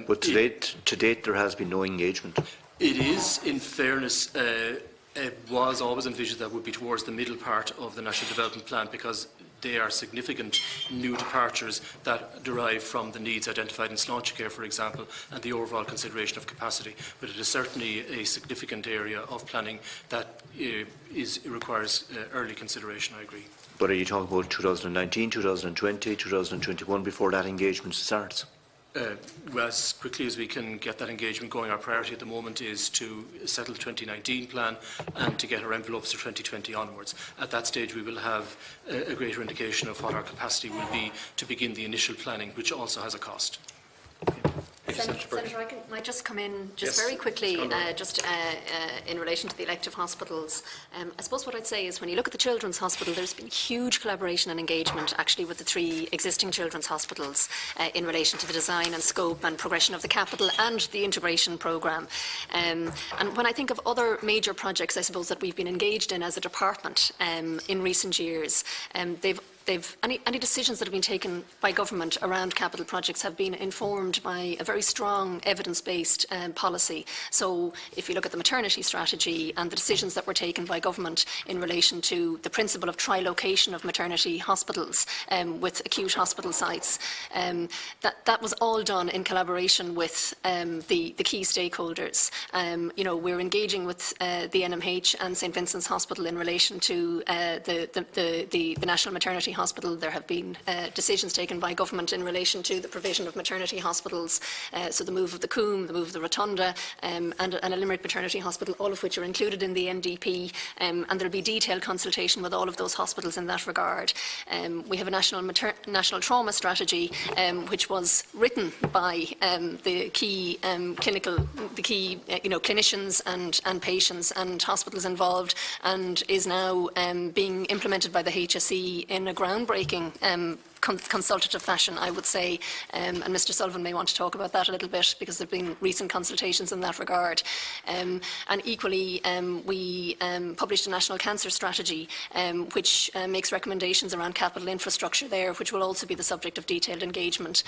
But to date, there has been no engagement. It is, in fairness, it was always envisaged that would be towards the middle part of the National Development Plan, because they are significant new departures that derive from the needs identified in Sláintecare, for example, and the overall consideration of capacity. But it is certainly a significant area of planning that requires early consideration, I agree. But are you talking about 2019, 2020, 2021 before that engagement starts? Well, as quickly as we can get that engagement going, our priority at the moment is to settle the 2019 plan and to get our envelopes for 2020 onwards. At that stage, we will have a greater indication of what our capacity will be to begin the initial planning, which also has a cost. Senator, I might just come in just Yes, very quickly, Ms. in relation to the elective hospitals. I suppose what I'd say is when you look at the Children's Hospital, there's been huge collaboration and engagement actually with the 3 existing children's hospitals in relation to the design and scope and progression of the capital and the integration programme. And when I think of other major projects, I suppose, that we've been engaged in as a department in recent years, any decisions that have been taken by government around capital projects have been informed by a very strong evidence-based policy. So if you look at the maternity strategy and the decisions that were taken by government in relation to the principle of trilocation of maternity hospitals with acute hospital sites, that was all done in collaboration with the key stakeholders. We're engaging with the NMH and St Vincent's Hospital in relation to the National Maternity Hospital. There have been decisions taken by government in relation to the provision of maternity hospitals, so the move of the Coombe, the move of the Rotunda, and a Limerick Maternity Hospital, all of which are included in the NDP, and there will be detailed consultation with all of those hospitals in that regard. We have a national trauma strategy, which was written by the key clinicians and patients and hospitals involved, and is now being implemented by the HSE in a groundbreaking consultative fashion, I would say, and Mr Sullivan may want to talk about that a little bit because there have been recent consultations in that regard. And equally, we published a national cancer strategy which makes recommendations around capital infrastructure there, which will also be the subject of detailed engagement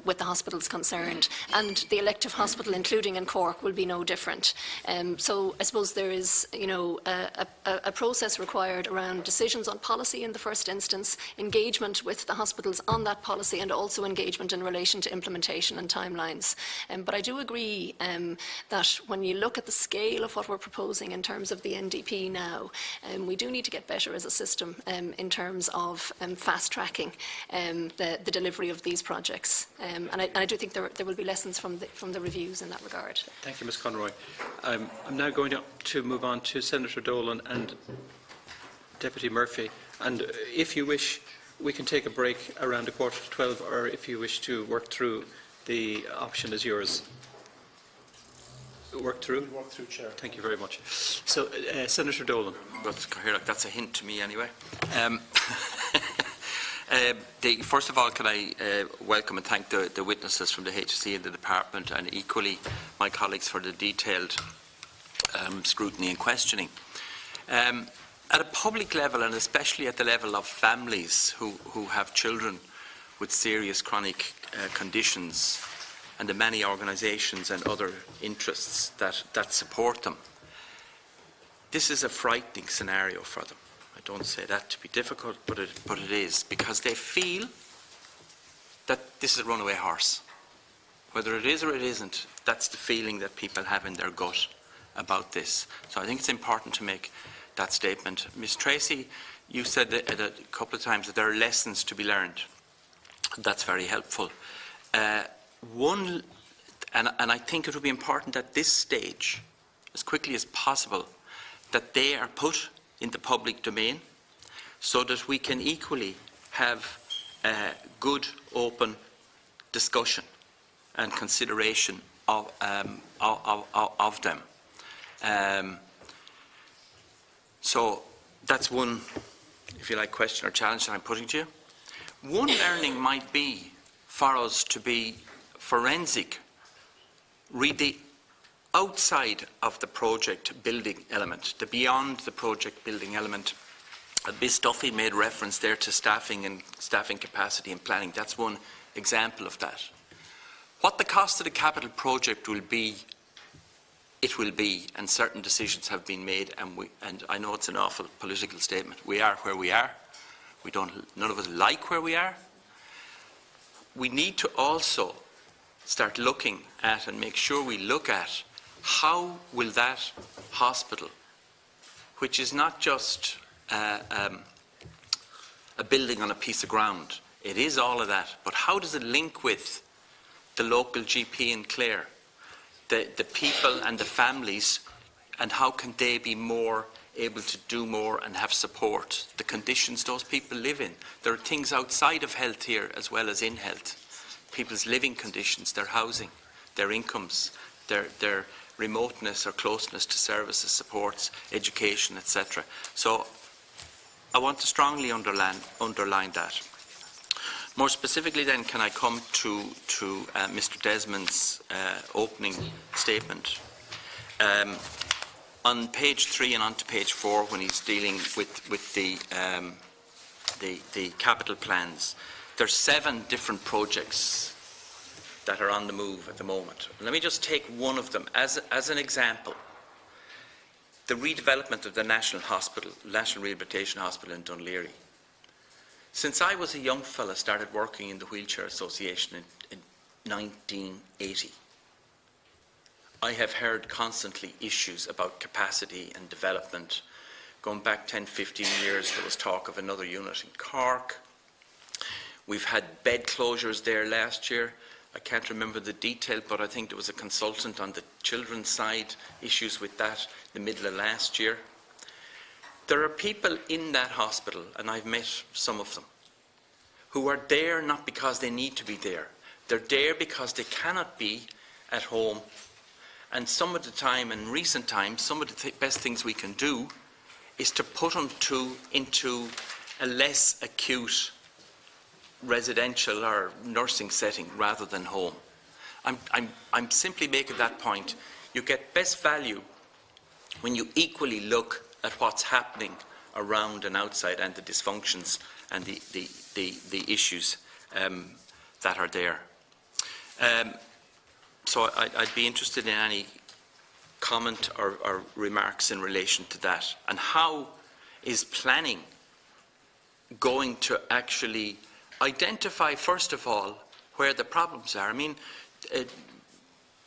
with the hospitals concerned. And the elective hospital, including in Cork, will be no different. So I suppose there is, a process required around decisions on policy in the first instance, engagement with the hospitals on that policy, and also engagement in relation to implementation and timelines. But I do agree that when you look at the scale of what we're proposing in terms of the NDP now, we do need to get better as a system in terms of fast-tracking the delivery of these projects. And I do think there will be lessons from the reviews in that regard. Thank you, Ms Conroy. I'm now going to move on to Senator Dolan and Deputy Murphy. And if you wish, we can take a break around 11:45, or if you wish to work through, the option is yours. Work through? Work through, Chair. Thank you very much. So, Senator Dolan. That's a hint to me anyway. First of all, can I welcome and thank the witnesses from the HSE and the Department, and equally my colleagues for the detailed scrutiny and questioning. At a public level, and especially at the level of families who have children with serious chronic conditions, and the many organisations and other interests that support them, this is a frightening scenario for them. I don't say that to be difficult, but it is, because they feel that this is a runaway horse. Whether it is or it isn't, that's the feeling that people have in their gut about this. So I think it's important to make that statement. Ms Tracy, you said that a couple of times that there are lessons to be learned. That's very helpful. And I think it would be important at this stage, as quickly as possible, that they are put in the public domain so that we can equally have good, open discussion and consideration of them. So that's one, if you like, question or challenge that I'm putting to you. One learning might be for us to be forensic, read the outside of the project building element, the beyond the project building element. Ms Duffy made reference there to staffing and staffing capacity and planning. That's one example of that. What the cost of the capital project will be, it will be, and certain decisions have been made, and I know it's an awful political statement. We are where we are. None of us like where we are. We need to also start looking at and make sure we look at how will that hospital, which is not just a building on a piece of ground, it is all of that, but how does it link with the local GP in Clare, the people and the families, and how can they be more able to do more and have support, the conditions those people live in. There are things outside of health here as well as in health. People's living conditions, their housing. their incomes, their remoteness or closeness to services, supports, education, etc. So I want to strongly underline that. More specifically then, can I come to Mr Desmond's opening statement? On page 3 and on to page 4, when he's dealing with the capital plans, there's 7 different projects that are on the move at the moment. Let me just take one of them as an example. The redevelopment of the National Rehabilitation Hospital in Donnelly. Since I was a young fella, started working in the Wheelchair Association in 1980, I have heard constantly issues about capacity and development. Going back 10, 15 years, there was talk of another unit in Cork. We've had bed closures there last year. I can't remember the detail, but I think there was a consultant on the children's side, issues with that in the middle of last year. There are people in that hospital, and I've met some of them, who are there not because they need to be there. They're there because they cannot be at home. And some of the time, in recent times, some of the best things we can do is to put them into a less acute residential or nursing setting rather than home. I'm simply making that point. You get best value when you equally look at what's happening around and outside, and the dysfunctions and the issues that are there. So I'd be interested in any comment or remarks in relation to that. And how is planning going to actually identify, first of all, where the problems are? I mean, I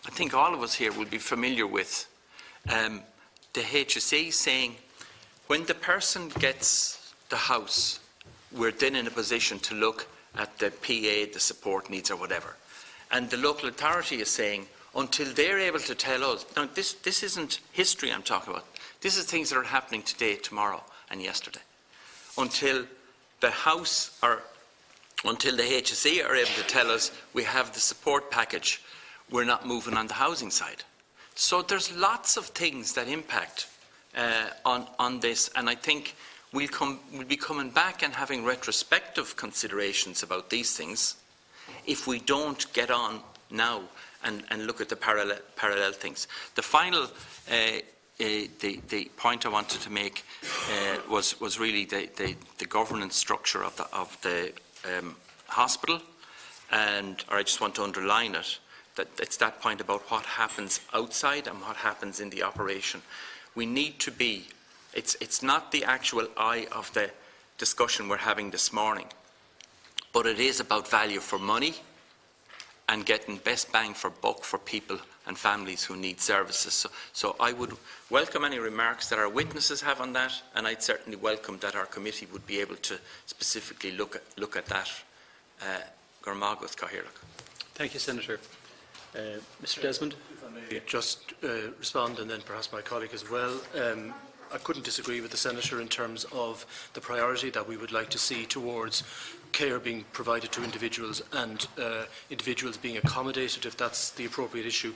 think all of us here will be familiar with the HSE saying, when the person gets the house, we're then in a position to look at the PA, the support needs or whatever. And the local authority is saying, until they're able to tell us, now this isn't history I'm talking about, this is things that are happening today, tomorrow and yesterday. Until the house or until the HSE are able to tell us we have the support package, we're not moving on the housing side. So there's lots of things that impact on this, and I think we'll be coming back and having retrospective considerations about these things if we don't get on now and look at the parallel things. The final the point I wanted to make was really the governance structure of the hospital, or I just want to underline it, that it's that point about what happens outside and what happens in the operation. We need to be, it's not the actual eye of the discussion we're having this morning, but it is about value for money and getting best bang for buck for people and families who need services. So I would welcome any remarks that our witnesses have on that, and I'd certainly welcome that our committee would be able to specifically look at that. Thank you, Senator. Mr Desmond? If I may just respond, and then perhaps my colleague as well. I couldn't disagree with the Senator in terms of the priority that we would like to see towards care being provided to individuals and individuals being accommodated, if that's the appropriate issue,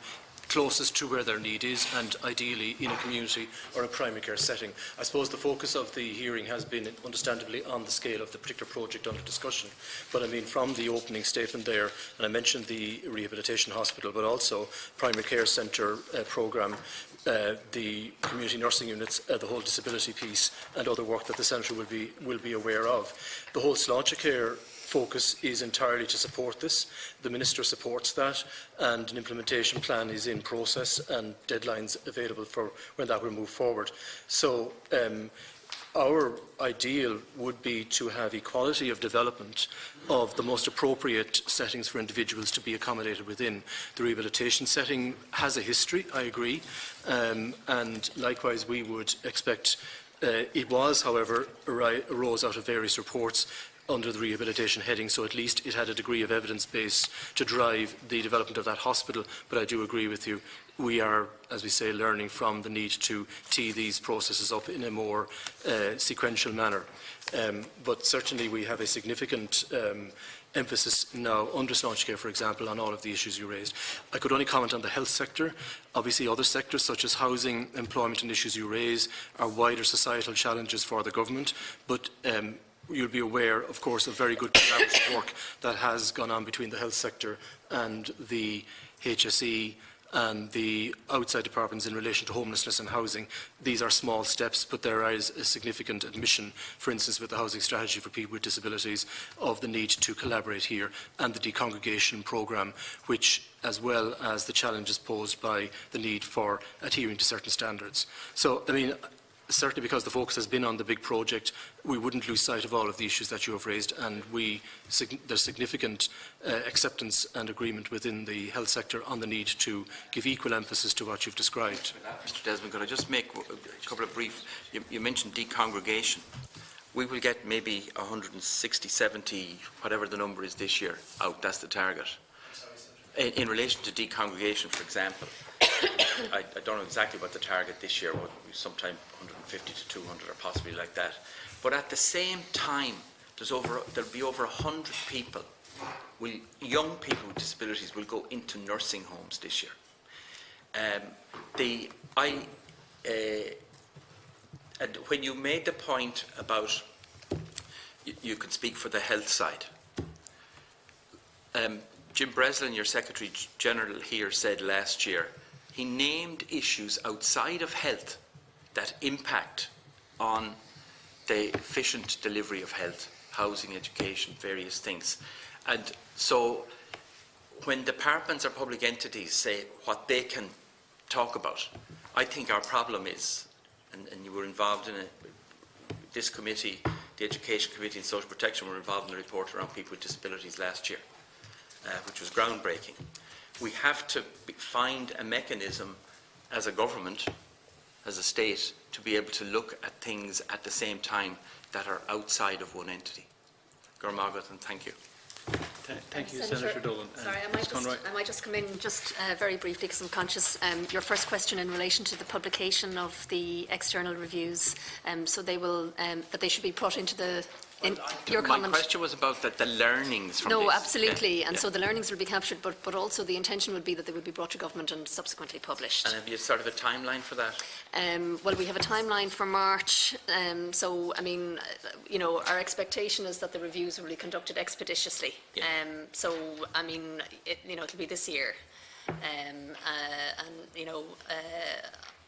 closest to where their need is, and ideally in a community or a primary care setting. I suppose the focus of the hearing has been understandably on the scale of the particular project under discussion, but I mean from the opening statement there, and I mentioned the rehabilitation hospital, but also primary care centre programme, the community nursing units, the whole disability piece, and other work that the Senator will be aware of. The whole Sláinte Care focus is entirely to support this. The Minister supports that, and an implementation plan is in process and deadlines available for when that will move forward. So our ideal would be to have equality of development of the most appropriate settings for individuals to be accommodated within. The rehabilitation setting has a history, I agree, and likewise we would expect it was, however, arose out of various reports, under the rehabilitation heading, so at least it had a degree of evidence base to drive the development of that hospital. But I do agree with you. We are, as we say, learning from the need to tee these processes up in a more sequential manner. But certainly we have a significant emphasis now under Sláinte Care, for example, on all of the issues you raised. I could only comment on the health sector. Obviously, other sectors such as housing, employment and issues you raise are wider societal challenges for the government. But you'll be aware, of course, of very good collaborative work that has gone on between the health sector and the HSE and the outside departments in relation to homelessness and housing. These are small steps, but there is a significant admission, for instance, with the housing strategy for people with disabilities, of the need to collaborate here, and the decongregation programme, which, as well as the challenges posed by the need for adhering to certain standards. So, I mean, certainly because the focus has been on the big project, we wouldn't lose sight of all of the issues that you have raised, and there's significant acceptance and agreement within the health sector on the need to give equal emphasis to what you've described. Mr. Desmond, could I just make a couple of brief... You mentioned decongregation. We will get maybe 160, 70, whatever the number is this year, out. That's the target. In relation to decongregation, for example, I don't know exactly what the target this year would be, sometime 150 to 200 or possibly like that. But at the same time, there'll be over 100 people, young people with disabilities will go into nursing homes this year. And when you made the point about, you could speak for the health side, Jim Breslin, your Secretary General here, said last year, he named issues outside of health that impact on the efficient delivery of health, housing, education, various things. And so when departments or public entities say what they can talk about, I think our problem is, and you were involved in this committee, the Education Committee and Social Protection were involved in the report around people with disabilities last year, which was groundbreaking. We have to find a mechanism as a government, as a state, to be able to look at things at the same time that are outside of one entity. Margaret, and thank you. Thank you, Senator Dolan. Sorry, I might just come in just very briefly, because I'm conscious. Your first question in relation to the publication of the external reviews, so they will that they should be brought into the. Your My comment. question was about the learnings from No, this. absolutely, Yeah, and yeah. so the learnings will be captured, but also the intention would be that they would be brought to government and subsequently published. And have you sort of a timeline for that? Well, we have a timeline for March, so I mean, you know, our expectation is that the reviews will be conducted expeditiously. Yeah. So I mean, it'll be this year, and you know,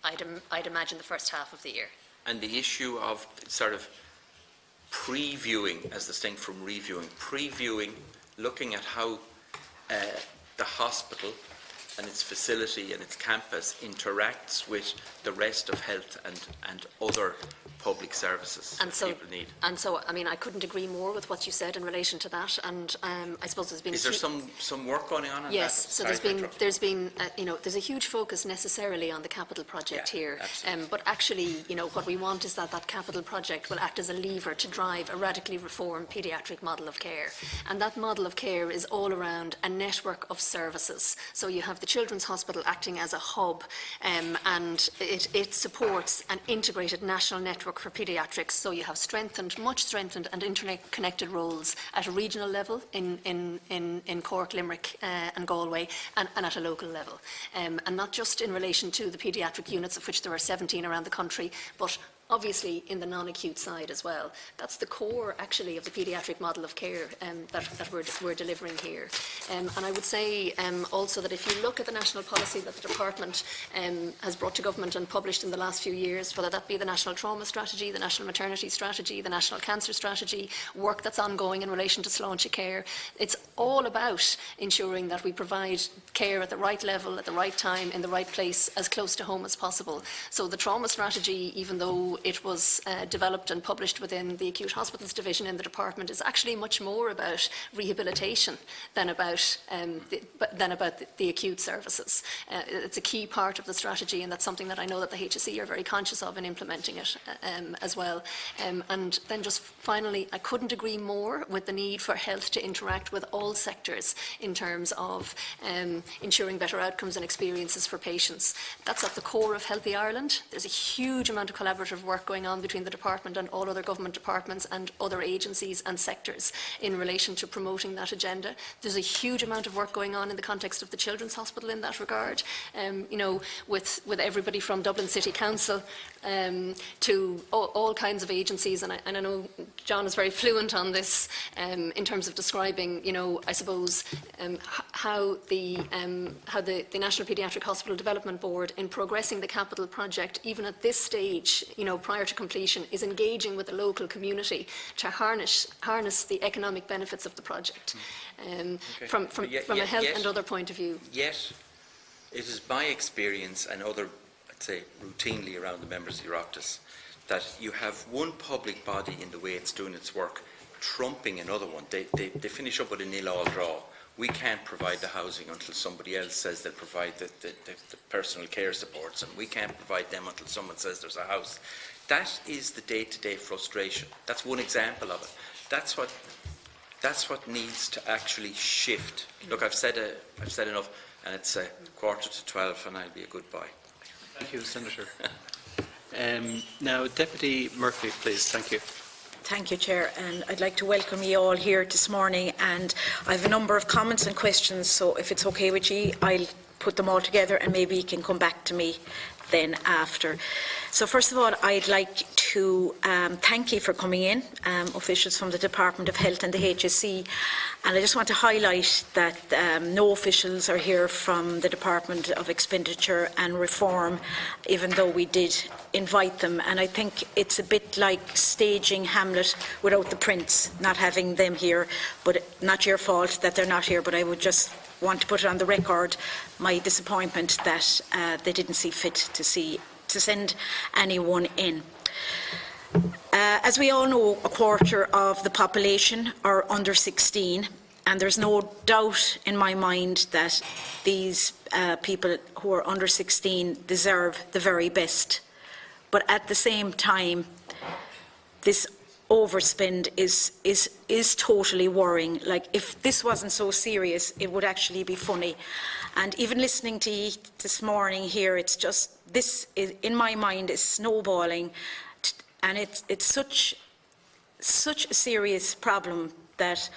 I'd imagine the first half of the year. And the issue of sort of previewing, as distinct from reviewing, previewing, looking at how the hospital and its facility and its campus interacts with the rest of health and other public services that people need. And so, I mean, I couldn't agree more with what you said in relation to that. And I suppose there's been. Is there some work going on? Yes. That? So there's been you know, there's a huge focus necessarily on the capital project here. But actually, you know, what we want is that capital project will act as a lever to drive a radically reformed paediatric model of care. And that model of care is all around a network of services. So you have the Children's Hospital acting as a hub, and it supports an integrated national network for paediatrics. So you have much strengthened and interconnected roles at a regional level in Cork, Limerick and Galway, and at a local level. And not just in relation to the paediatric units, of which there are 17 around the country, but obviously in the non-acute side as well. That's the core, actually, of the paediatric model of care that we're delivering here. And I would say also that if you look at the national policy that the Department has brought to government and published in the last few years, whether that be the National Trauma Strategy, the National Maternity Strategy, the National Cancer Strategy, work that's ongoing in relation to Sláinte Care, it's all about ensuring that we provide care at the right level, at the right time, in the right place, as close to home as possible. So the trauma strategy, even though it was developed and published within the Acute Hospitals Division in the department, is actually much more about rehabilitation than about the acute services. It's a key part of the strategy, and that's something that I know that the HSE are very conscious of in implementing it as well. And then just finally, I couldn't agree more with the need for health to interact with all sectors in terms of ensuring better outcomes and experiences for patients. That's at the core of Healthy Ireland. There's a huge amount of collaborative work going on between the department and all other government departments and other agencies and sectors in relation to promoting that agenda. There's a huge amount of work going on in the context of the Children's Hospital in that regard, you know, with everybody from Dublin City Council to all kinds of agencies, and I know John is very fluent on this in terms of describing, you know, I suppose how the National Paediatric Hospital Development Board, in progressing the capital project, even at this stage, you know, prior to completion, is engaging with the local community to harness the economic benefits of the project from a health and other point of view. Yet, it is my experience and other, I'd say, routinely around the members of Oireachtas, that you have one public body in the way it's doing its work trumping another one. They finish up with a 0-0 draw. We can't provide the housing until somebody else says they'll provide the personal care supports, and we can't provide them until someone says there's a house. That is the day-to-day frustration. That's one example of it. That's what needs to actually shift. Look, I've said enough, and it's 11:45, and I'll be a good boy. Thank you, Senator. Now, Deputy Murphy, please. Thank you. Thank you, Chair, and I'd like to welcome you all here this morning, and I have a number of comments and questions, so if it's okay with you, I'll put them all together and maybe you can come back to me then after. So first of all, I'd like to thank you for coming in, officials from the Department of Health and the HSE, and I just want to highlight that no officials are here from the Department of Expenditure and Reform, even though we did invite them, and I think it's a bit like staging Hamlet without the prince, not having them here, but not your fault that they're not here, but I would just want to put it on the record my disappointment that they didn't see fit to send anyone in. As we all know, a quarter of the population are under 16, and there's no doubt in my mind that these people who are under 16 deserve the very best. But at the same time, this overspend is totally worrying. Like, if this wasn't so serious, it would actually be funny. And even listening to you this morning here, it's just, this is, in my mind, is snowballing, and it's such a serious problem that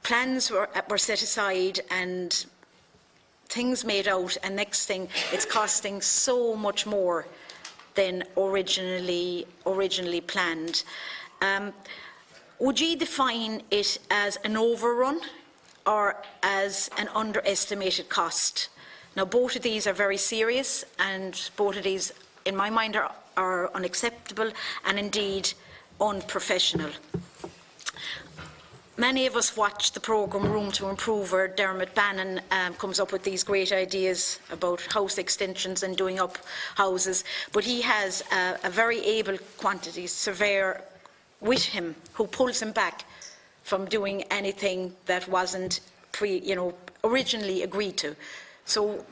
plans were set aside and things made out, and next thing, it's costing so much more than originally planned. Would you define it as an overrun or as an underestimated cost? Now, both of these are very serious, and both of these, in my mind, are unacceptable and indeed unprofessional. Many of us watch the programme Room to Improve, where Dermot Bannon comes up with these great ideas about house extensions and doing up houses, but he has a very able quantity surveyor with him who pulls him back from doing anything that wasn't originally agreed to. So,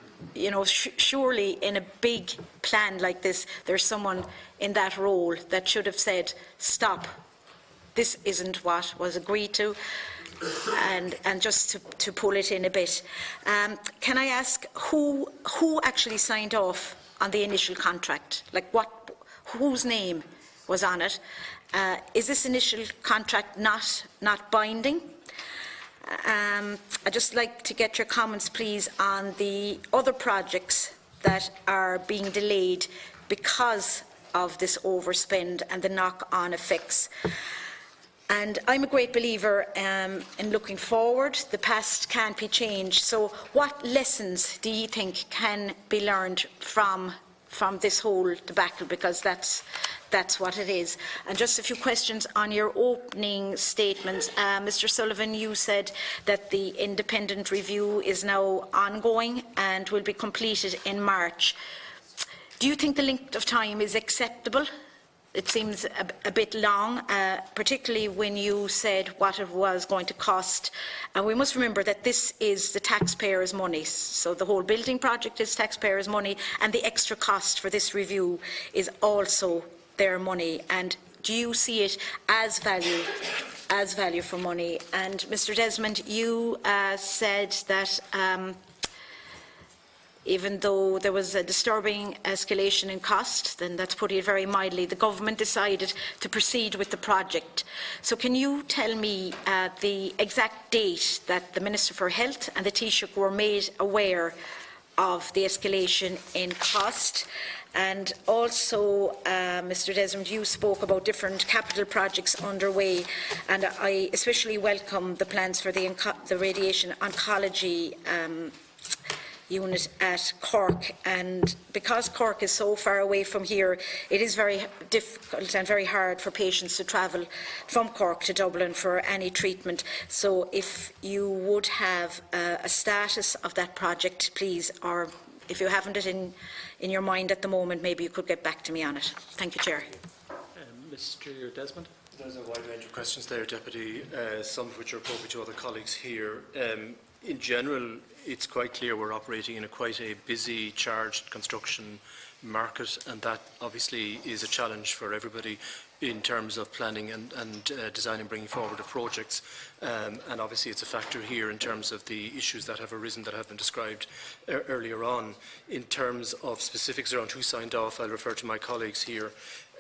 surely in a big plan like this, there's someone in that role that should have said, stop. This isn't what was agreed to, and just to pull it in a bit. Can I ask who actually signed off on the initial contract? Like, whose name was on it? Is this initial contract not binding? I'd just like to get your comments, please, on the other projects that are being delayed because of this overspend and the knock-on effects. And I'm a great believer in looking forward. The past can't be changed. So what lessons do you think can be learned from this whole debacle? Because that's what it is. And just a few questions on your opening statements. Mr. Sullivan, you said that the independent review is now ongoing and will be completed in March. Do you think the length of time is acceptable? It seems a bit long, particularly when you said what it was going to cost. And we must remember that this is the taxpayers' money. So the whole building project is taxpayers' money, and the extra cost for this review is also their money. And do you see it as value for money? And Mr. Desmond, you said that even though there was a disturbing escalation in cost, then that's putting it very mildly, the government decided to proceed with the project. So can you tell me the exact date that the Minister for Health and the Taoiseach were made aware of the escalation in cost? And also, Mr. Desmond, you spoke about different capital projects underway, and I especially welcome the plans for the radiation oncology unit at Cork, and because Cork is so far away from here, it is very difficult and very hard for patients to travel from Cork to Dublin for any treatment. So if you would have a status of that project, please, or if you haven't it in your mind at the moment, maybe you could get back to me on it. Thank you, Chair. Mr. Desmond. There's a wide range of questions there, Deputy, some of which are appropriate to other colleagues here. In general, it's quite clear we're operating in quite a busy, charged construction market, and that obviously is a challenge for everybody in terms of planning and design and bringing forward of projects. And obviously it's a factor here in terms of the issues that have arisen that have been described earlier on. In terms of specifics around who signed off, I'll refer to my colleagues here.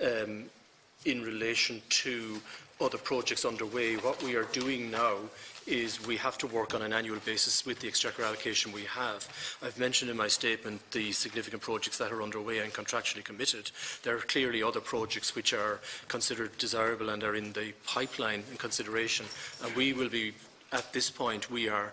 In relation to other projects underway, what we are doing now is we have to work on an annual basis with the exchequer allocation we have. I've mentioned in my statement the significant projects that are underway and contractually committed. There are clearly other projects which are considered desirable and are in the pipeline in consideration, and we will be, at this point, we are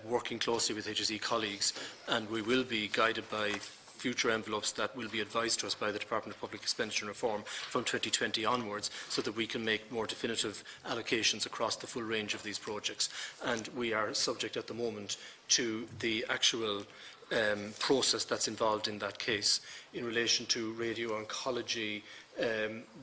working closely with HSE colleagues, and we will be guided by future envelopes that will be advised to us by the Department of Public Expenditure and Reform from 2020 onwards, so that we can make more definitive allocations across the full range of these projects. And we are subject at the moment to the actual process that's involved in that case. In relation to radio-oncology,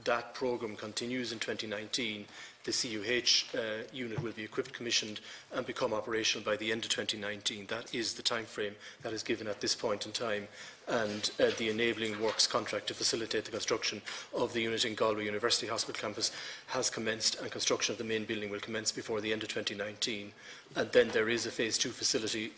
that programme continues in 2019. The CUH unit will be equipped, commissioned and become operational by the end of 2019. That is the time frame that is given at this point in time, and the enabling works contract to facilitate the construction of the unit in Galway University Hospital campus has commenced, and construction of the main building will commence before the end of 2019. And then there is a phase 2 facility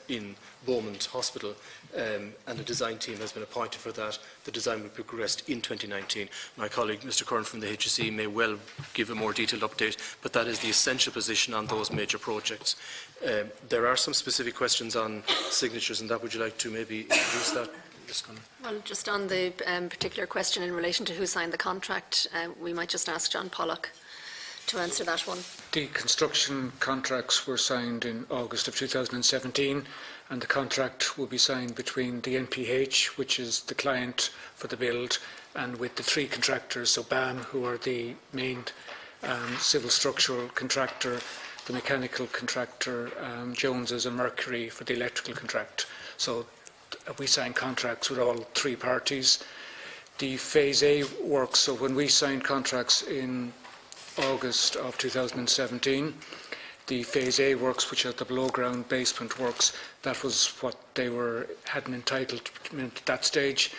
in Beaumont Hospital, and a design team has been appointed for that. The design will be progressed in 2019. My colleague, Mr. Curran from the HSE, may well give a more detailed update, but that is the essential position on those major projects. There are some specific questions on signatures, and that would you like to maybe introduce that? Well, just on the particular question in relation to who signed the contract, we might just ask John Pollock to answer that one. The construction contracts were signed in August of 2017, and the contract will be signed between the NPH, which is the client for the build, and with the 3 contractors, so BAM, who are the main civil structural contractor, the mechanical contractor, Joneses and Mercury for the electrical contract. So we sign contracts with all 3 parties. The Phase A works, so when we signed contracts in August of 2017, the Phase A works, which are the below-ground basement works, that was what they had an entitlement at that stage,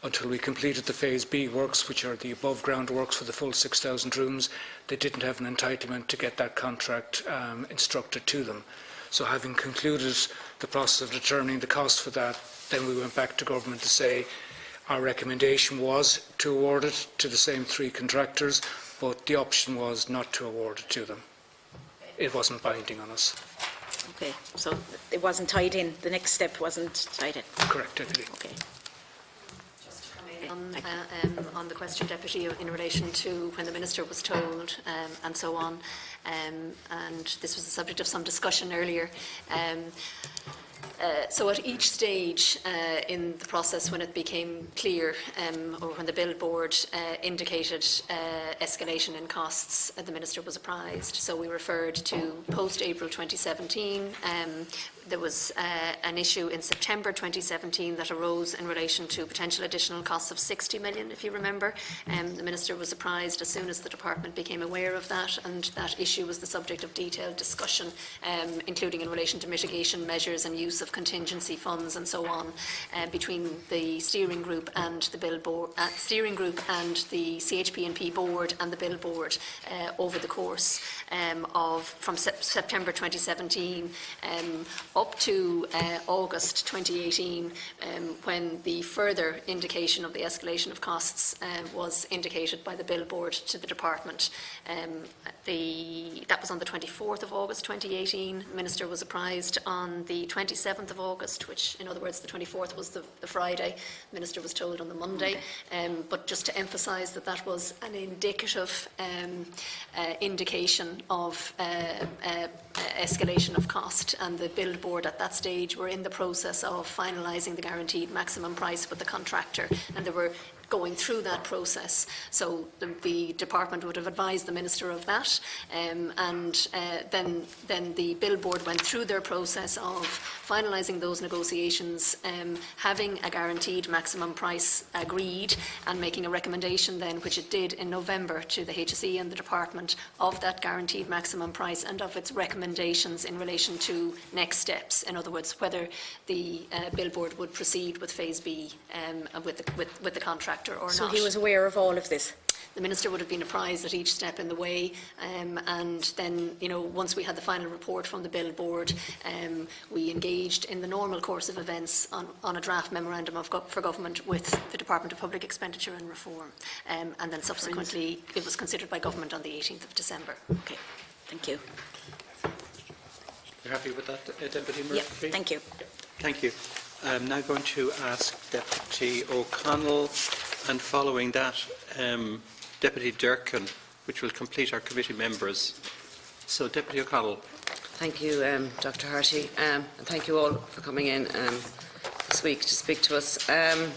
until we completed the Phase B works, which are the above-ground works for the full 6,000 rooms. They didn't have an entitlement to get that contract instructed to them. So having concluded the process of determining the cost for that, then we went back to government to say our recommendation was to award it to the same 3 contractors, but the option was not to award it to them. It wasn't binding on us. Okay, so it wasn't tied in. The next step wasn't tied in. Correct, Deputy. Okay. On the question, Deputy, in relation to when the Minister was told and so on, and this was the subject of some discussion earlier. So at each stage in the process, when it became clear or when the Bill Board indicated escalation in costs, the Minister was apprised. So we referred to post-April 2017 there was an issue in September 2017 that arose in relation to potential additional costs of 60 million, if you remember. The Minister was apprised as soon as the Department became aware of that, and that issue was the subject of detailed discussion, including in relation to mitigation measures and use of contingency funds and so on, between the steering group and the bill board, and the CHP&P board and the bill board over the course from September 2017 up to August 2018, when the further indication of the escalation of costs was indicated by the bill board to the Department. That was on the 24th of August 2018. The Minister was apprised on the 27th of August, which, in other words, the 24th was the Friday. The Minister was told on the Monday. But just to emphasise that that was an indicative indication of escalation of cost, and the bill board at that stage were in the process of finalising the guaranteed maximum price with the contractor, and they were going through that process. So the Department would have advised the Minister of that, and then the bill board went through their process of finalising those negotiations, having a guaranteed maximum price agreed, and making a recommendation then, which it did in November, to the HSE and the Department of that guaranteed maximum price and of its recommendations in relation to next steps. In other words, whether the bill board would proceed with Phase B with the contractor or not. So he was aware of all of this? The Minister would have been apprised at each step in the way, and then, once we had the final report from the bill board, we engaged in the normal course of events on a draft memorandum for government with the Department of Public Expenditure and Reform, and then subsequently it was considered by government on the 18th of December. Okay, thank you. You're happy with that, Deputy Murphy? Yeah, thank you. Thank you. I'm now going to ask Deputy O'Connell, and following that, Deputy Durkan, which will complete our committee members. So, Deputy O'Connell. Thank you, Dr. Harty, and thank you all for coming in this week to speak to us. There's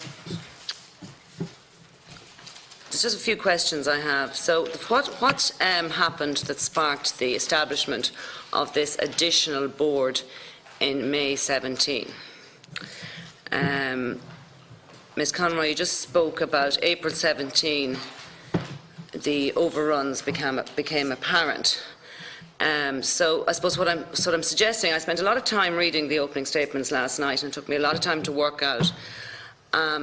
just a few questions I have. So, what happened that sparked the establishment of this additional board in May 17? Ms Conroy, you just spoke about April 17, the overruns became apparent. So I suppose what I'm suggesting, I spent a lot of time reading the opening statements last night, and it took me a lot of time to work out.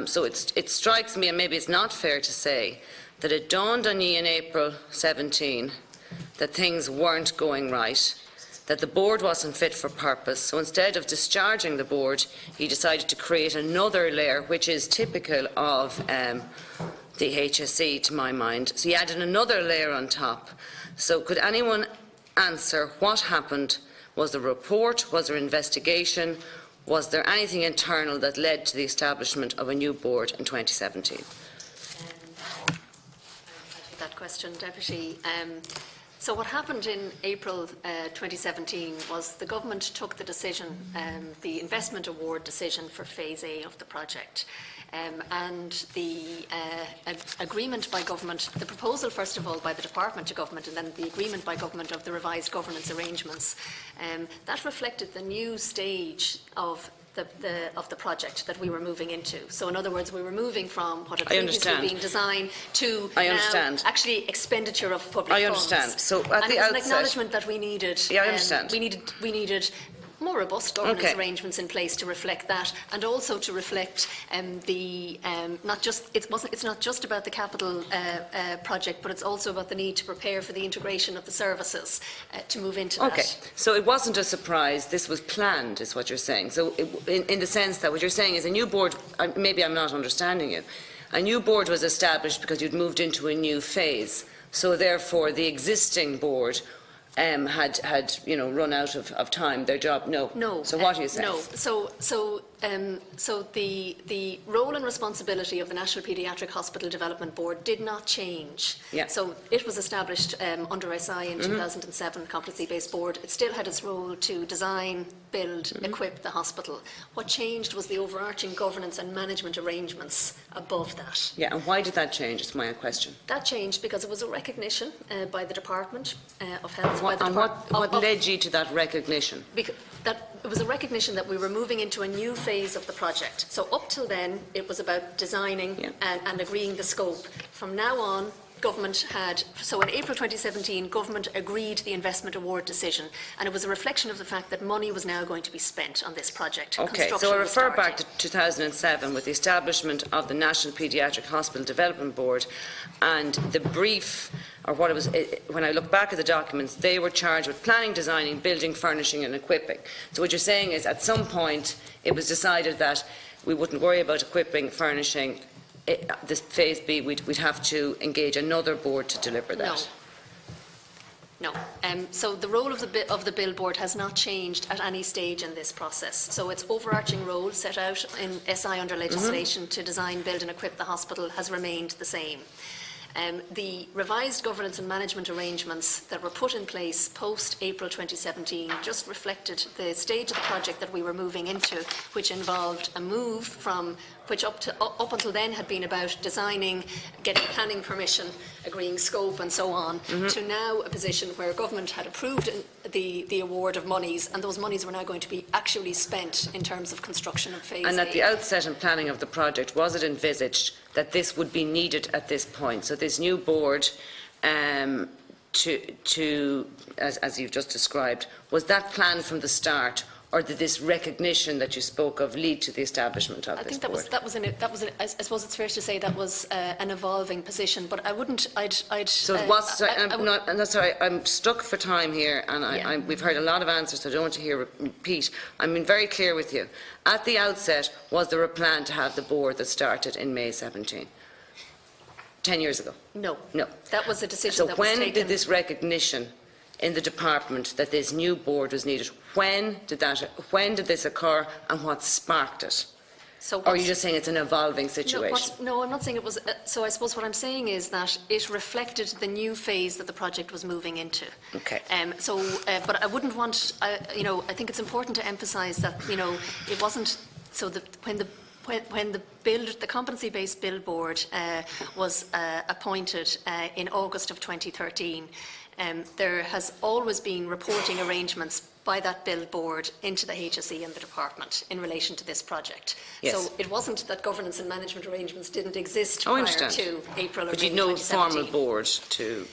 So it strikes me, and maybe it's not fair to say, that it dawned on you in April 17 that things weren't going right, that the board wasn't fit for purpose. So instead of discharging the board, he decided to create another layer, which is typical of the HSE, to my mind. So he added another layer on top. So could anyone answer what happened? Was there a report? Was there investigation? Was there anything internal that led to the establishment of a new board in 2017? I'll take that question, Deputy. So what happened in April 2017 was the government took the decision, the investment award decision for Phase A of the project. And the agreement by government, the proposal first of all by the Department to government, and then the agreement by government of the revised governance arrangements, that reflected the new stage of the project that we were moving into. So in other words, we were moving from what had previously been design to now actually expenditure of public funds. I understand. So at the outset, an acknowledgement that we needed. Yeah, I understand. We needed more robust governance arrangements in place to reflect that, and also to reflect it's not just about the capital project, but it's also about the need to prepare for the integration of the services to move into that. Okay, so it wasn't a surprise, this was planned, is what you're saying. So in the sense that what you're saying is a new board, maybe I'm not understanding you, a new board was established because you'd moved into a new phase, so therefore the existing board had run out of time, their job. No. So what are you saying? No. So the role and responsibility of the National Paediatric Hospital Development Board did not change. Yeah. So it was established under SI in 2007, competency-based board. It still had its role to design, build, equip the hospital. What changed was the overarching governance and management arrangements above that. Yeah, and why did that change? Is my question. That changed because it was a recognition by the Department of Health by the What led you to that recognition? It was a recognition that we were moving into a new phase of the project. So up till then, it was about designing and agreeing the scope. From now on, government had, so in April 2017, government agreed the investment award decision, and it was a reflection of the fact that money was now going to be spent on this project. Okay, so I refer back to 2007 with the establishment of the National Paediatric Hospital Development Board, and the brief, or what it was, when I look back at the documents, they were charged with planning, designing, building, furnishing and equipping. So what you're saying is, at some point, it was decided that we wouldn't worry about equipping, furnishing. This phase B, we'd have to engage another board to deliver that. No. So the role of the billboard has not changed at any stage in this process. So its overarching role set out in SI under legislation to design, build and equip the hospital has remained the same. The revised governance and management arrangements that were put in place post-April 2017 just reflected the stage of the project that we were moving into, which involved a move from which up until then had been about designing, getting planning permission, agreeing scope and so on, to now a position where government had approved the award of monies, and those monies were now going to be actually spent in terms of construction of phase And A. at the outset and planning of the project, was it envisaged that this would be needed at this point? So this new board, as you've just described, was that planned from the start, or did this recognition that you spoke of lead to the establishment of this board? I suppose it's fair to say that was an evolving position, but I wouldn't. So I'm stuck for time here, and we've heard a lot of answers, so I don't want to hear repeat. I'm being very clear with you. At the outset, was there a plan to have the board that started in May 17? 10 years ago? No. No. That was a decision so that was taken. So when did this recognition in the department that this new board was needed, when did this occur, and what sparked it? Or are you just saying it's an evolving situation? No, I'm not saying it was. So I suppose what I'm saying is that it reflected the new phase that the project was moving into. Okay. But I wouldn't want. I think it's important to emphasise that it wasn't. So when the competency-based bill board was appointed in August of 2013. There has always been reporting arrangements by that bill board into the HSE and the department in relation to this project. Yes. So it wasn't that governance and management arrangements didn't exist prior to April or May 2017. But you'd no formal board to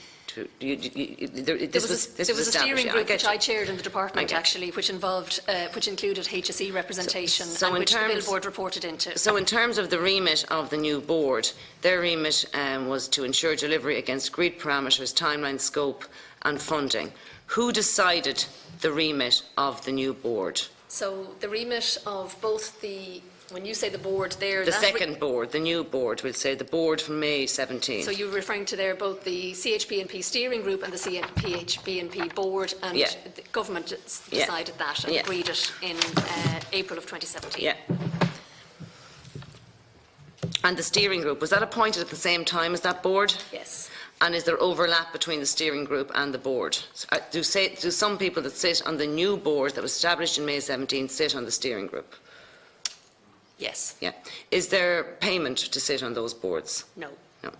There was a steering group which I chaired in the department actually, which included HSE representation, and which the bill board reported into. So in terms of the remit of the new board, their remit was to ensure delivery against agreed parameters, timeline, scope and funding. Who decided the remit of the new board? So the remit of both the, when you say the board there... The second board, the new board, we'll say the board from May 17. So you're referring to there both the CHP&P steering group and the CHP&P board, and the government decided that and agreed it in April of 2017. Yeah. And the steering group, was that appointed at the same time as that board? Yes. And is there overlap between the steering group and the board? Do some people that sit on the new board that was established in May 17 sit on the steering group? Yes. Yeah. Is there payment to sit on those boards? No. No.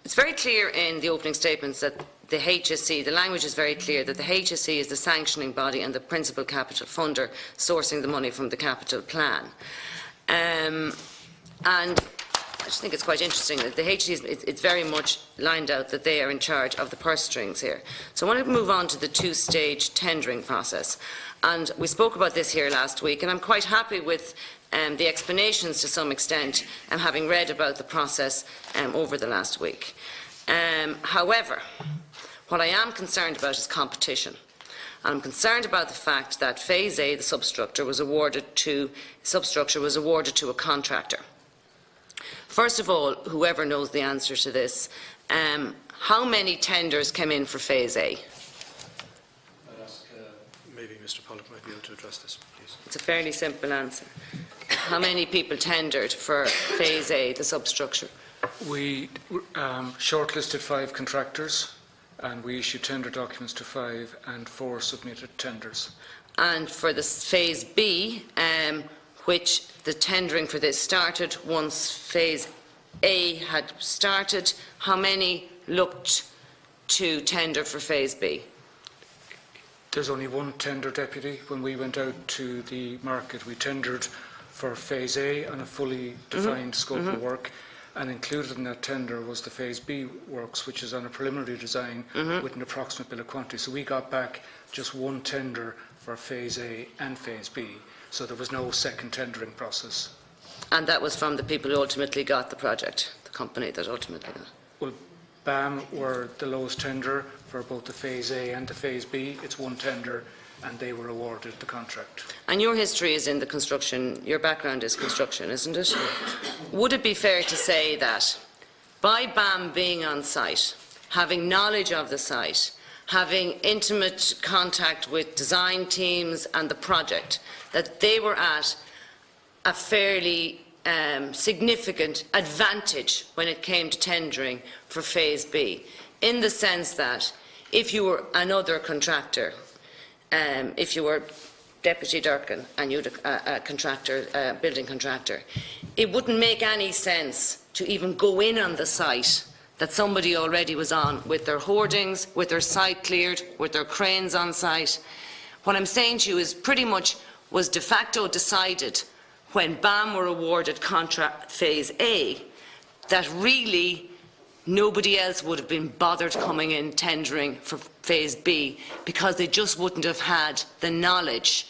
It's very clear in the opening statements that the HSE, the language is very clear that the HSE is the sanctioning body and the principal capital funder sourcing the money from the capital plan. And I just think it's quite interesting that the HSE, it's very much lined out that they are in charge of the purse strings here. So I want to move on to the two-stage tendering process. And we spoke about this here last week, and I'm quite happy with the explanations to some extent, having read about the process over the last week. However, what I am concerned about is competition. I'm concerned about the fact that Phase A, the substructure, was awarded to a contractor. First of all, whoever knows the answer to this, how many tenders came in for Phase A? I'd ask maybe Mr. Pollock might be able to address this, please. It's a fairly simple answer. How many people tendered for Phase A, the substructure? We shortlisted 5 contractors, and we issued tender documents to 5, and 4 submitted tenders. And for the Phase B, which the tendering for this started once Phase A had started, how many looked to tender for Phase B? There's only one tender, Deputy. When we went out to the market, we tendered for Phase A on a fully defined scope of work, and included in that tender was the Phase B works, which is on a preliminary design with an approximate bill of quantity. So we got back just one tender for Phase A and Phase B, so there was no second tendering process. And that was from the people who ultimately got the project, the company that ultimately got it? Well, BAM were the lowest tender for both the Phase A and the Phase B. It's one tender, and they were awarded the contract. And your history is in the construction, your background is construction, isn't it? Would it be fair to say that by BAM being on site, having knowledge of the site, having intimate contact with design teams and the project, that they were at a fairly significant advantage when it came to tendering for Phase B, in the sense that if you were another contractor, if you were Deputy Durkan and you had a contractor, building contractor, it wouldn't make any sense to even go in on the site that somebody already was on with their hoardings, with their site cleared, with their cranes on site. What I'm saying to you is pretty much was de facto decided when BAM were awarded contract Phase A that really nobody else would have been bothered coming in tendering for Phase B because they just wouldn't have had the knowledge,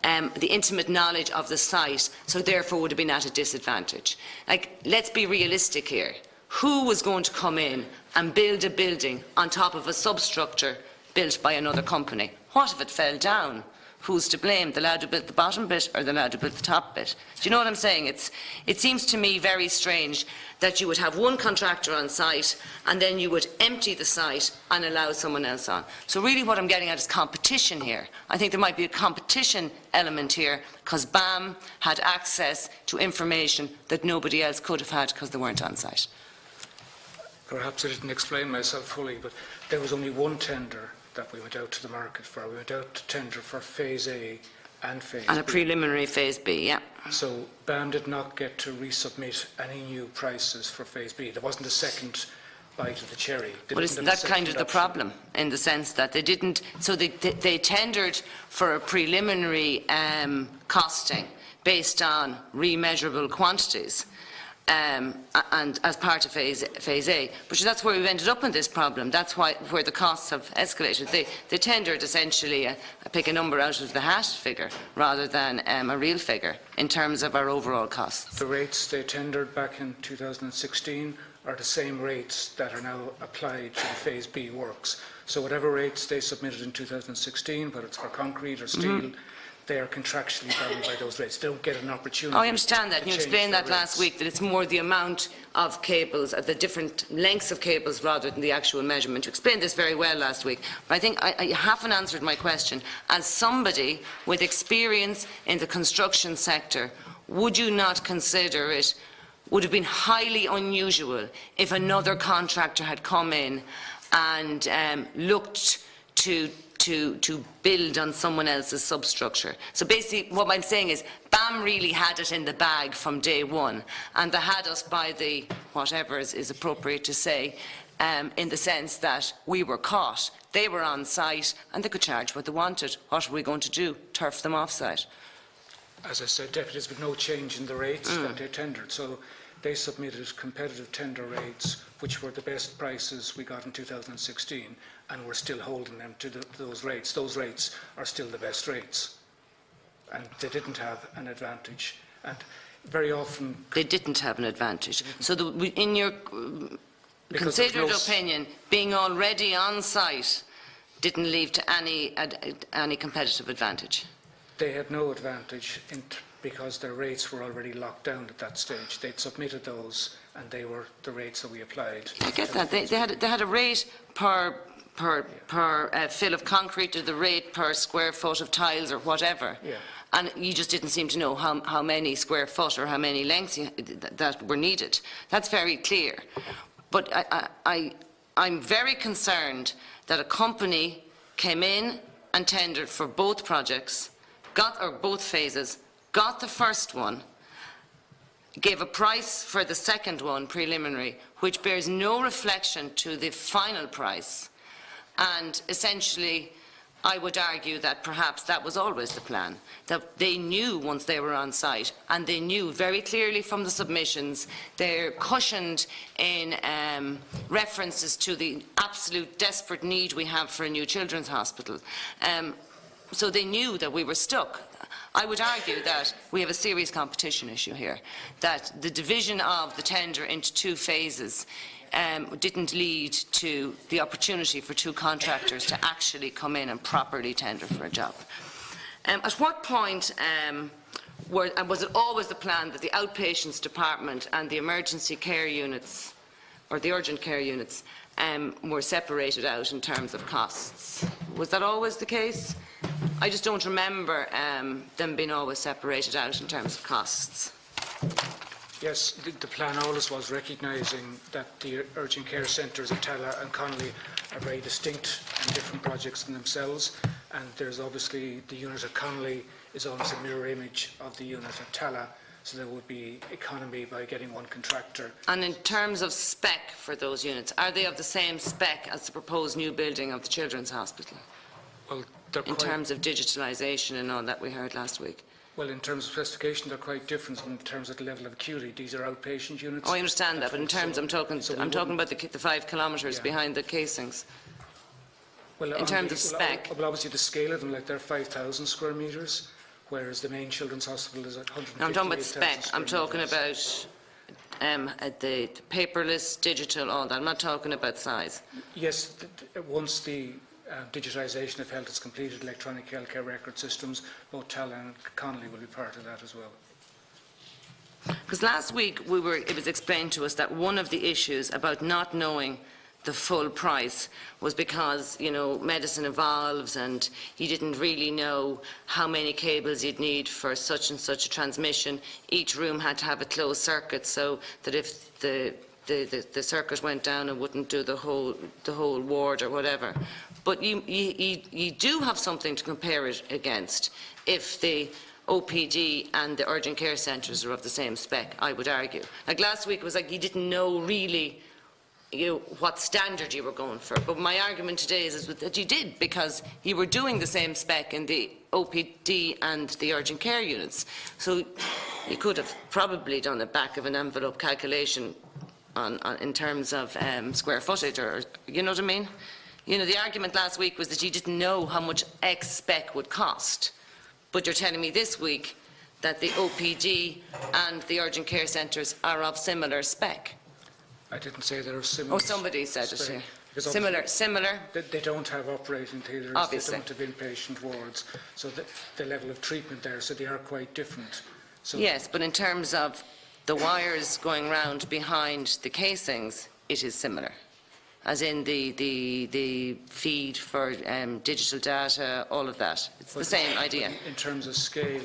the intimate knowledge of the site, so therefore would have been at a disadvantage. Like, let's be realistic here. Who was going to come in and build a building on top of a substructure built by another company? What if it fell down? Who's to blame? The lad who built the bottom bit or the lad who built the top bit? Do you know what I'm saying? It seems to me very strange that you would have one contractor on site and then you would empty the site and allow someone else on. So really what I'm getting at is competition here. I think there might be a competition element here because BAM had access to information that nobody else could have had because they weren't on site. Perhaps I didn't explain myself fully, but there was only one tender that we went out to the market for. We went out to tender for Phase A and Phase B. And a preliminary Phase B, yeah. So BAM did not get to resubmit any new prices for Phase B. There wasn't a second bite of the cherry. Well, isn't that kind of the problem, in the sense that they didn't, so they tendered for a preliminary costing based on remeasurable quantities, and as part of phase A. But that's where we've ended up in this problem. That's where the costs have escalated. They tendered essentially pick a number out of the hat figure rather than a real figure in terms of our overall costs. The rates they tendered back in 2016 are the same rates that are now applied to the Phase B works. So whatever rates they submitted in 2016, whether it's for concrete or steel, they are contractually bound by those rates. They don't get an opportunity. Oh, I understand that. You explained that last week, that it's more the amount of cables, the different lengths of cables rather than the actual measurement. You explained this very well last week. But I think you haven't answered my question. As somebody with experience in the construction sector, would you not consider it would have been highly unusual if another contractor had come in and looked to build on someone else's substructure? So basically what I'm saying is BAM really had it in the bag from day one, and they had us by the whatever is appropriate to say, in the sense that we were caught. They were on site and they could charge what they wanted. What are we going to do? Turf them off site? As I said, deputies, with no change in the rates that they tendered. So they submitted competitive tender rates, which were the best prices we got in 2016, and we're still holding them to those rates. Those rates are still the best rates. And they didn't have an advantage. And very often... They didn't have an advantage. So in your considered opinion, being already on site didn't lead to any competitive advantage? They had no advantage because their rates were already locked down at that stage. They'd submitted those, and they were the rates that we applied. I get that. They had a rate per fill of concrete, or the rate per square foot of tiles or whatever. Yeah. And you just didn't seem to know how many square foot or how many lengths that were needed. That's very clear. But I'm very concerned that a company came in and tendered for both projects, both phases, got the first one, gave a price for the second one, preliminary, which bears no reflection to the final price, And essentially, I would argue that perhaps that was always the plan, that they knew once they were on site, and they knew very clearly from the submissions, they're cushioned in references to the absolute desperate need we have for a new children's hospital. So they knew that we were stuck. I would argue that we have a serious competition issue here, that the division of the tender into 2 phases didn't lead to the opportunity for 2 contractors to actually come in and properly tender for a job. At what point was it always the plan that the outpatients department and the emergency care units, or the urgent care units, were separated out in terms of costs? Was that always the case? I just don't remember them being always separated out in terms of costs. Yes, the plan always was recognising that the urgent care centres at Tala and Connolly are very distinct and different projects in themselves, and there's obviously the unit at Connolly is almost a mirror image of the unit at Tala, so there would be economy by getting 1 contractor. And in terms of spec for those units, are they of the same spec as the proposed new building of the Children's Hospital? Well, in terms of digitalisation and all that we heard last week? Well, in terms of specification, they're quite different in terms of the level of acuity. These are outpatient units. Oh, I understand that, but in terms, I'm talking about the 5 kilometres behind the casings. Well, in terms of spec. Well, obviously the scale of them, like they're 5,000 square metres, whereas the main children's hospital is at 158,000. I'm talking about spec. I'm talking about the paperless, digital, all that. I'm not talking about size. Yes, once the digitisation of health is completed, electronic healthcare record systems, both Tala and Connolly will be part of that as well. Because last week it was explained to us that one of the issues about not knowing the full price was because, you know, medicine evolves and you didn't really know how many cables you'd need for such and such a transmission. Each room had to have a closed circuit so that if the circuit went down, it wouldn't do the whole ward or whatever. But you do have something to compare it against if the OPD and the urgent care centres are of the same spec, I would argue. Like last week, it was like you didn't know really, you know, what standard you were going for. But my argument today is that you did, because you were doing the same spec in the OPD and the urgent care units. So you could have probably done a back of an envelope calculation in terms of square footage, or you know what I mean? You know, the argument last week was that you didn't know how much X spec would cost. But you're telling me this week that the OPD and the urgent care centres are of similar spec. I didn't say they're similar. Oh, somebody said it here. Similar. They don't have operating theatres, obviously. They don't have inpatient wards, so the level of treatment there, so they are quite different. So yes, but in terms of the wires going round behind the casings, it is similar. As in the feed for digital data, all of that. It's the same idea. In terms of scale,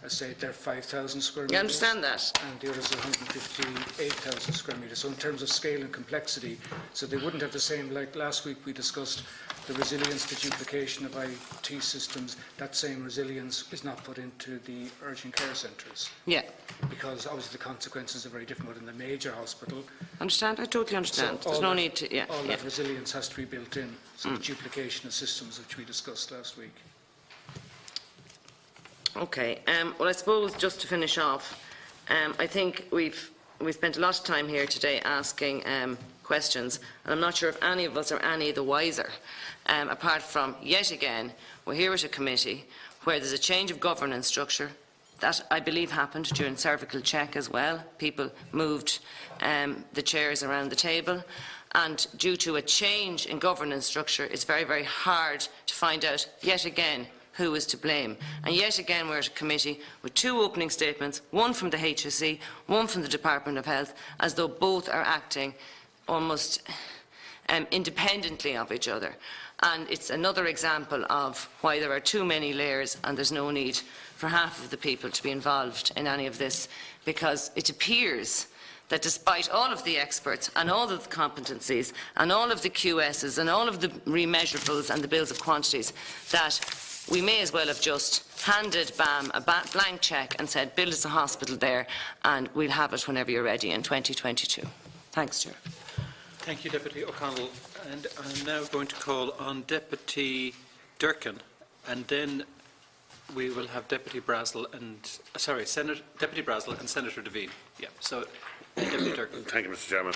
I say they're 5,000 square metres. You understand that? And the others are 158,000 square metres. So in terms of scale and complexity, so they wouldn't have the same, like last week we discussed the resilience, the duplication of IT systems. That same resilience is not put into the urgent care centres. Yeah. Because obviously the consequences are very different in the major hospital. Understand? I totally understand. So there's no need to, yeah. All that resilience has to be built in. So the duplication of systems, which we discussed last week. Okay. Well, I suppose just to finish off, I think we've spent a lot of time here today asking questions, and I'm not sure if any of us are any the wiser, apart from, yet again, we're here at a committee where there's a change of governance structure. That, I believe, happened during cervical check as well. People moved the chairs around the table, and due to a change in governance structure, it's very, very hard to find out, yet again, who is to blame. And yet again, we're at a committee with 2 opening statements, one from the HSE, one from the Department of Health, as though both are acting almost independently of each other. And it's another example of why there are too many layers and there's no need for half of the people to be involved in any of this, because it appears that despite all of the experts and all of the competencies and all of the QSs and all of the remeasurables and the bills of quantities, that we may as well have just handed BAM a blank cheque and said, build us a hospital there and we'll have it whenever you're ready in 2022. Thanks, Chair. Thank you, Deputy O'Connell. And I'm now going to call on Deputy Durkan, and then we will have Deputy Brazel and Deputy Brazel and Senator Devine. Yeah. So, Deputy Durkan. Thank you, Mr. Chairman.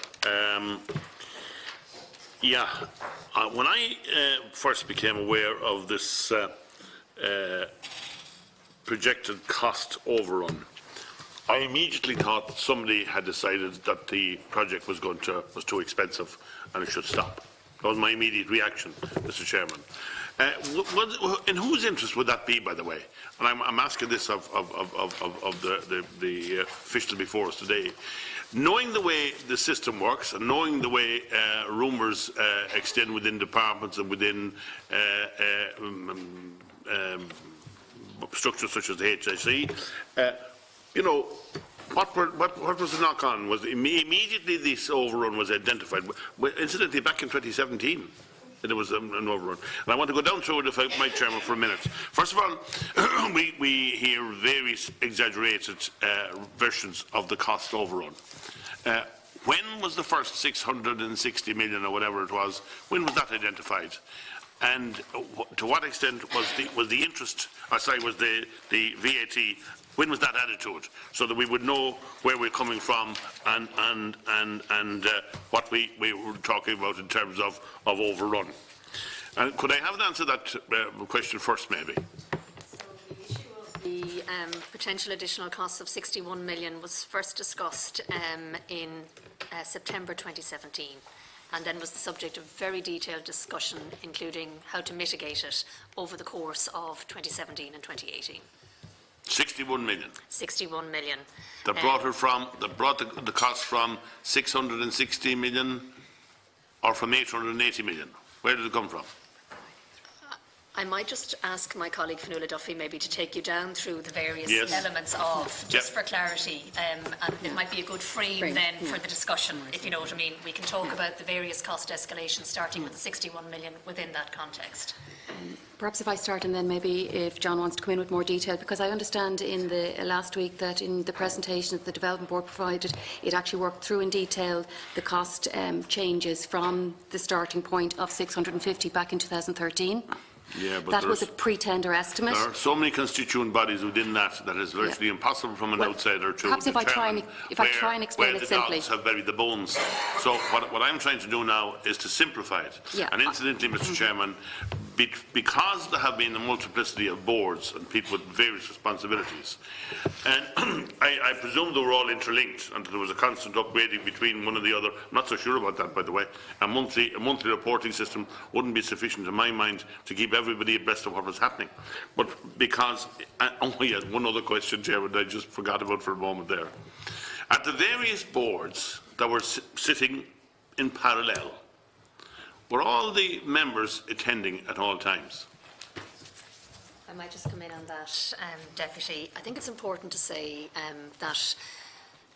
When I first became aware of this projected cost overrun, I immediately thought that somebody had decided that the project was too expensive and it should stop. That was my immediate reaction, Mr. Chairman. In whose interest would that be, by the way? And I'm asking this of the official before us today. Knowing the way the system works and knowing the way rumours extend within departments and within structures such as the HSE, you know, what was the knock-on? Was immediately this overrun was identified. Incidentally, back in 2017, there was an overrun. And I want to go down through it, if I might, Chairman, for a minute. First of all, we hear various exaggerated versions of the cost overrun. When was the first 660 million or whatever it was? When was that identified? And to what extent was the interest? Was the VAT? When was that added to it, so that we would know where we're coming from and what we were talking about in terms of overrun? And could I have an answer to that question first, maybe? The potential additional costs of 61 million was first discussed in September 2017, and then was the subject of very detailed discussion, including how to mitigate it over the course of 2017 and 2018. 61 million. 61 million. That brought the cost from 660 million, or from 880 million. Where did it come from? I might just ask my colleague Fionnuala Duffy maybe to take you down through the various elements of, just for clarity, and it might be a good frame then for the discussion, if you know what I mean. We can talk about the various cost escalations, starting with the 61 million within that context. Perhaps if I start, and then maybe if John wants to come in with more detail, because I understand in the last week that in the presentation that the Development Board provided, it actually worked through in detail the cost changes from the starting point of 650 back in 2013. Yeah, but that was a pre-tender estimate. There are so many constituent bodies within that it's virtually impossible from an outsider to perhaps if I try and explain it simply. Where the dogs have buried the bones. So what I'm trying to do now is to simplify it. Yeah. And incidentally, Mr. Chairman, because there have been a multiplicity of boards and people with various responsibilities, and I presume they were all interlinked and there was a constant upgrading between one and the other. I'm not so sure about that, by the way. A monthly reporting system wouldn't be sufficient, in my mind, to keep everybody abreast of what was happening. But because, yes, one other question, Chairman, I just forgot about for a moment there. At the various boards that were sitting in parallel, were all the members attending at all times? I might just come in on that, Deputy. I think it's important to say that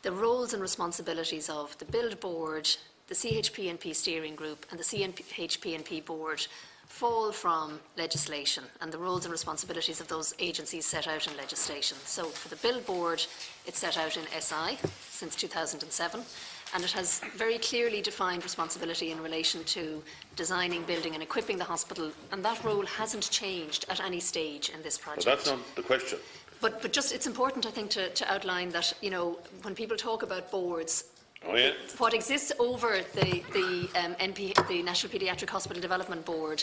the roles and responsibilities of the Build Board, the CHP&P Steering Group and the CHP&P Board fall from legislation, and the roles and responsibilities of those agencies set out in legislation. So for the Build Board, it's set out in SI since 2007. And it has very clearly defined responsibility in relation to designing, building and equipping the hospital, and that role hasn't changed at any stage in this project. But that's not the question. But just, it's important, I think, to outline that, you know, when people talk about boards, what exists over the National Paediatric Hospital Development Board,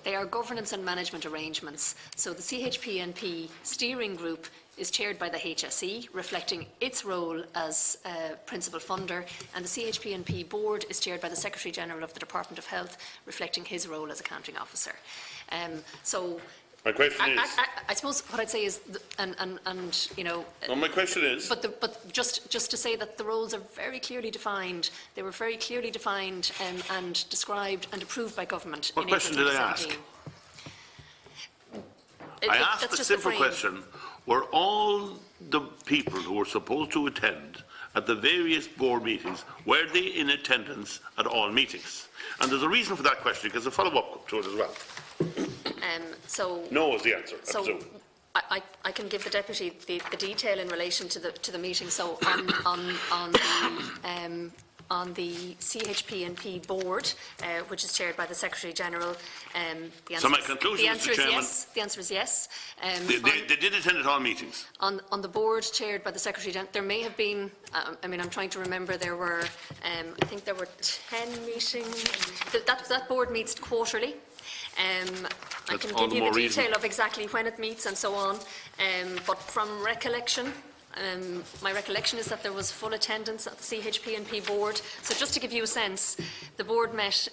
they are governance and management arrangements. So the CHP&P Steering Group is chaired by the HSE, reflecting its role as principal funder, and the CHP&P Board is chaired by the Secretary-General of the Department of Health, reflecting his role as accounting officer. So my question is, I suppose what I'd say is, you know. Well, my question is. But just to say that the roles are very clearly defined. They were very clearly defined and described and approved by government. What question did I ask? I asked a simple question. Were all the people who were supposed to attend at the various board meetings, were they in attendance at all meetings? And there's a reason for that question, because a follow-up to it as well. No is the answer. So I can give the deputy the detail in relation to the meeting. So on on the CHP&P board, which is chaired by the Secretary-General. So my conclusion, Mr. Chairman, yes. The answer is yes. They did attend at all meetings. On the board chaired by the Secretary-General, there may have been, I mean, I'm trying to remember, there were, I think there were 10 meetings. That board meets quarterly. I can give you the detail of exactly when it meets and so on, but from recollection, my recollection is that there was full attendance at the CHP&P board. So just to give you a sense, the board met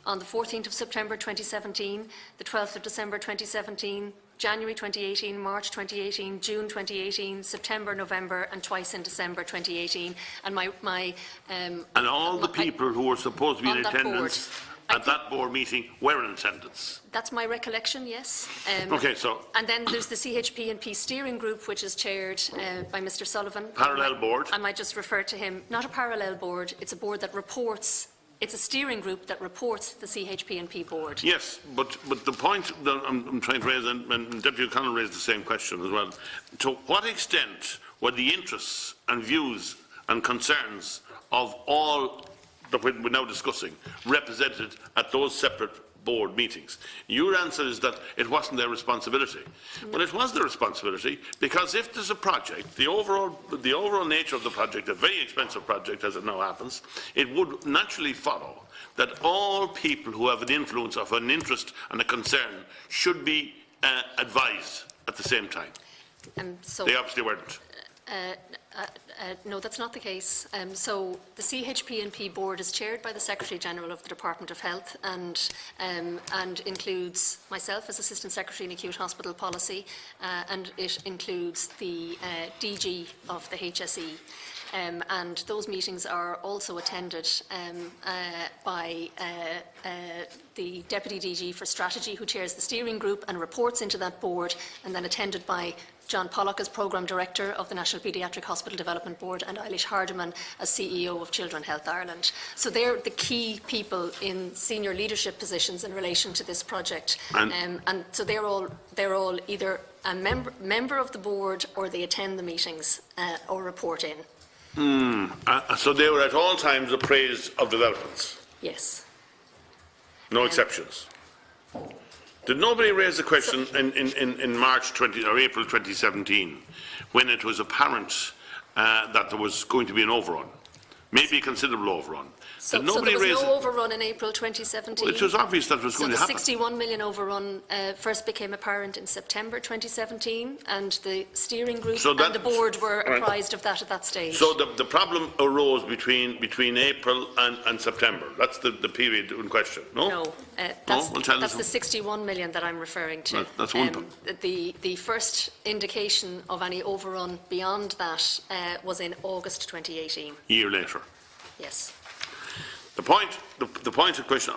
on the 14th of September 2017, the 12th of December 2017, January 2018, March 2018, June 2018, September, November, and twice in December 2018. And and all the people who were supposed to be in attendance at that board meeting were in attendance. That's my recollection, yes. Okay, so... And then there's the CHP&P steering group, which is chaired by Mr Sullivan. Parallel board? I might just refer to him. Not a parallel board, it's a board that reports, it's a steering group that reports the CHP&P board. Yes, but the point that I'm trying to raise, and Deputy O'Connell raised the same question as well, to what extent were the interests and views and concerns of all that we're now discussing represented at those separate board meetings? Your answer is that it wasn't their responsibility. Well, it was their responsibility, because if there's a project, the overall nature of the project, a very expensive project as it now happens, it would naturally follow that all people who have an influence of an interest and a concern should be advised at the same time. They obviously weren't. No, that's not the case. So the CHP&P board is chaired by the Secretary-General of the Department of Health and includes myself as Assistant Secretary in Acute Hospital Policy, and it includes the DG of the HSE. And those meetings are also attended by the Deputy DG for Strategy, who chairs the steering group and reports into that board, and then attended by John Pollock as Programme Director of the National Paediatric Hospital Development Board, and Eilish Hardiman as CEO of Children Health Ireland. So they're the key people in senior leadership positions in relation to this project. And so they're all either a member of the board, or they attend the meetings or report in. So they were at all times appraised of developments? Yes. No exceptions? Did nobody raise the question in March or April 2017, when it was apparent that there was going to be an overrun, maybe a considerable overrun? So there was no overrun in April 2017? Well, it was obvious that it was going to happen. So the 61 million overrun first became apparent in September 2017, and the steering group and the board were apprised of that at that stage. So the problem arose between April and September. That's the period in question, no? No, that's the 61 million that I'm referring to. That's one point. The first indication of any overrun beyond that was in August 2018. A year later? Yes. The point of question,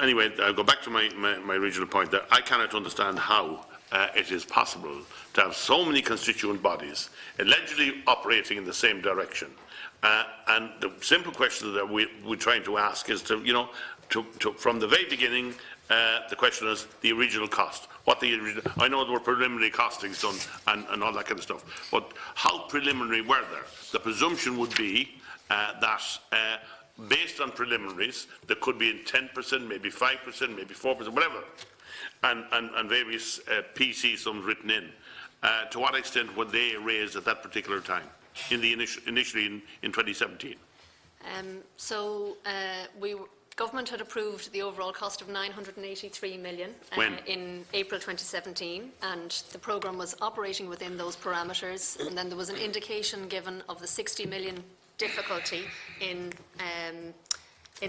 anyway, I'll go back to my original point that I cannot understand how it is possible to have so many constituent bodies allegedly operating in the same direction. And the simple question that we're trying to ask is from the very beginning, the question is the original cost. I know there were preliminary costings done and all that kind of stuff, but how preliminary were there? The presumption would be that based on preliminaries, there could be in 10%, maybe 5%, maybe 4%, whatever, and various PC sums written in. To what extent were they raised at that particular time, initially in 2017? Government had approved the overall cost of 983 million in April 2017, and the programme was operating within those parameters. And then there was an indication given of the 60 million difficulty in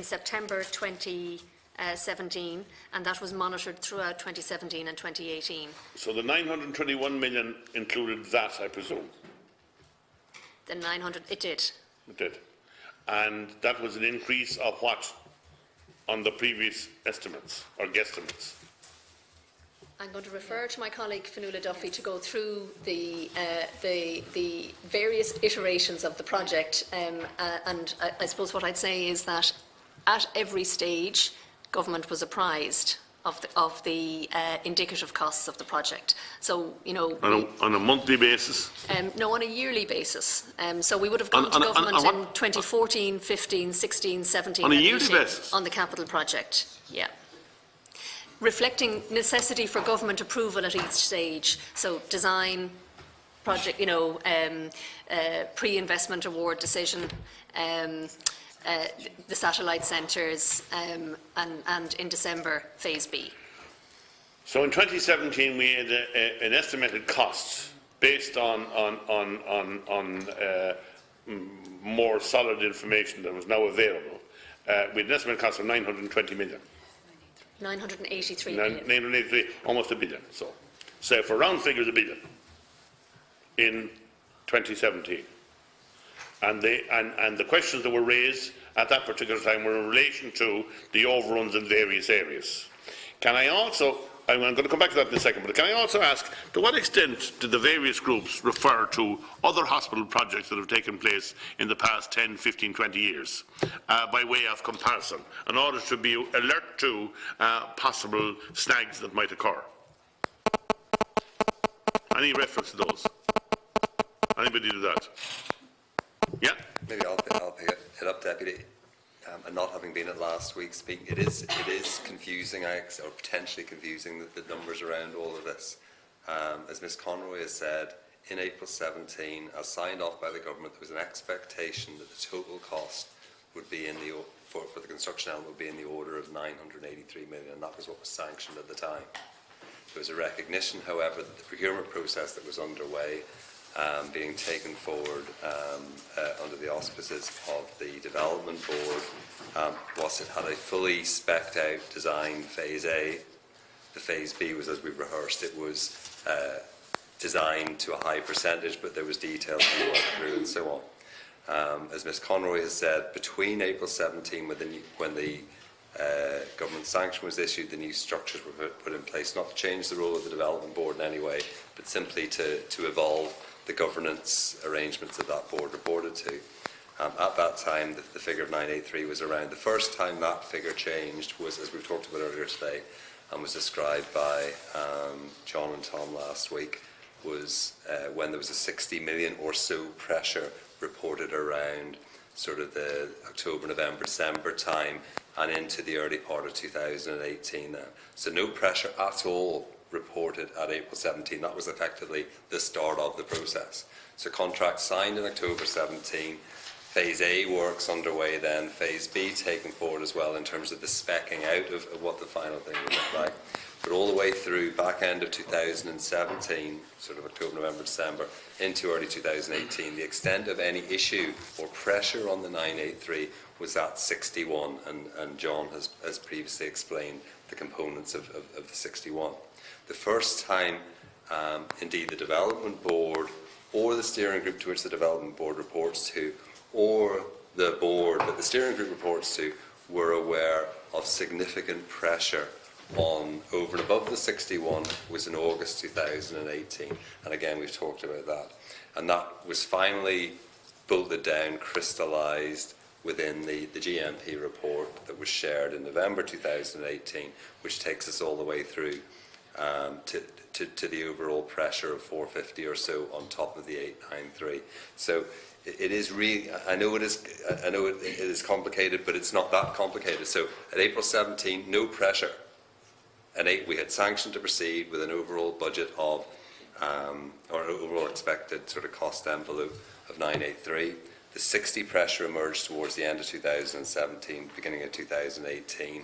September 2017, and that was monitored throughout 2017 and 2018. So the 921 million included that, I presume? The 900, it did. It did. And that was an increase of what on the previous estimates or guesstimates? I'm going to refer to my colleague Fionnuala Duffy to go through the various iterations of the project, and I suppose what I'd say is that at every stage, government was apprised of the indicative costs of the project. So, you know... On a monthly basis? No, on a yearly basis. So we would have gone to government in 2014, 15, 16, 17... On a yearly basis? On the capital project, yeah. Reflecting necessity for government approval at each stage. So design, project, you know, pre-investment award decision, the satellite centres, and in December, Phase B. So in 2017, we had an estimated cost based on more solid information that was now available. We had an estimated cost of 920 million. 983 million. 983, almost $1 billion. So for round figures, $1 billion in 2017. And the questions that were raised at that particular time were in relation to the overruns in various areas. Can I also, I'm going to come back to that in a second, but can I also ask, to what extent did the various groups refer to other hospital projects that have taken place in the past 10, 15, 20 years by way of comparison, in order to be alert to possible snags that might occur? Any reference to those? Anybody do that? Yeah. Maybe I'll pick it up, Deputy. And not having been at last week's speaking, it is confusing, or potentially confusing, the numbers around all of this. As Ms Conroy has said, in April 17, as signed off by the government, there was an expectation that the total cost would be for the construction element would be in the order of 983 million, and that was what was sanctioned at the time. There was a recognition, however, that the procurement process that was underway, being taken forward under the auspices of the Development Board, whilst it had a fully spec'd out design Phase A, the Phase B was, as we've rehearsed, it was designed to a high percentage, but there was detail to be worked through and so on. As Ms Conroy has said, between April 17, when the government sanction was issued, the new structures were put in place, not to change the role of the Development Board in any way, but simply to evolve the governance arrangements that that board reported to. At that time, the figure of 983 was around. The first time that figure changed was, as we've talked about earlier today, and was described by John and Tom last week, was when there was a 60 million or so pressure reported around sort of the October, November, December time and into the early part of 2018 then. So no pressure at all reported at April 17. That was effectively the start of the process. So contracts signed in October 17, Phase A works underway then, Phase B taken forward as well in terms of the speccing out of what the final thing would look like. But all the way through back end of 2017, sort of October, November, December, into early 2018, the extent of any issue or pressure on the 983 was at 61, and John has previously explained the components of the 61. The first time, indeed, the Development Board or the steering group to which the Development Board reports to, or the board that the steering group reports to, were aware of significant pressure on over and above the 61 was in August 2018. And again, we've talked about that. And that was finally bolted down, crystallised within the GMP report that was shared in November 2018, which takes us all the way through to the overall pressure of 450 or so on top of the 893. So it is really, I know it is complicated, but it's not that complicated. So at April 17, no pressure. At 8, we had sanctioned to proceed with an overall budget of, or overall expected sort of cost envelope of 983. The 60 pressure emerged towards the end of 2017, beginning of 2018.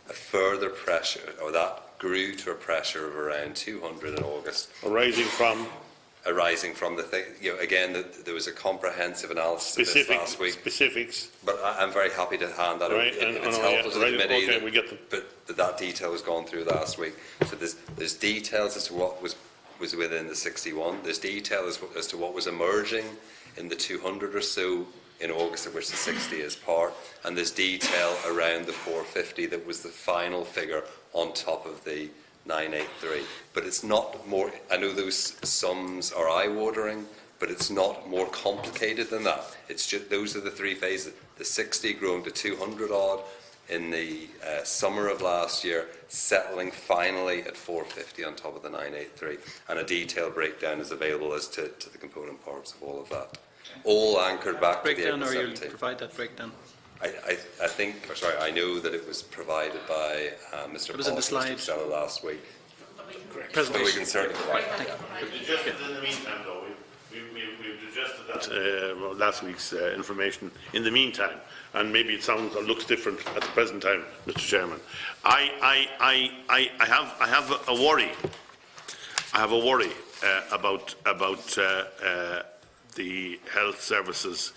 A further pressure, or that grew to a pressure of around 200 in August. Arising from the thing, again, there was a comprehensive analysis of this last week. Specifics. But I'm very happy to hand that over. If it's helpful to the committee, okay, we get them. But that detail was gone through last week. So there's details as to what was within the 61. There's detail as to what was emerging in the 200 or so in August, of which the 60 is part. And there's detail around the 450 that was the final figure on top of the 983, but it's not more. I know those sums are eye-watering, but it's not more complicated than that. It's just those are the three phases: the 60 growing to 200 odd in the summer of last year, settling finally at 450 on top of the 983, and a detailed breakdown is available as to the component parts of all of that. All anchored back to the April 17th. Or you'll provide that breakdown? I think, sorry, I know that it was provided by Mr. It was in the slide. Mr. last week. Presentation. So we can certainly provide that. In the meantime, though, we've adjusted that last week's information in the meantime, and maybe it sounds or looks different at the present time, Mr. Chairman. I have a worry. I have a worry about the health services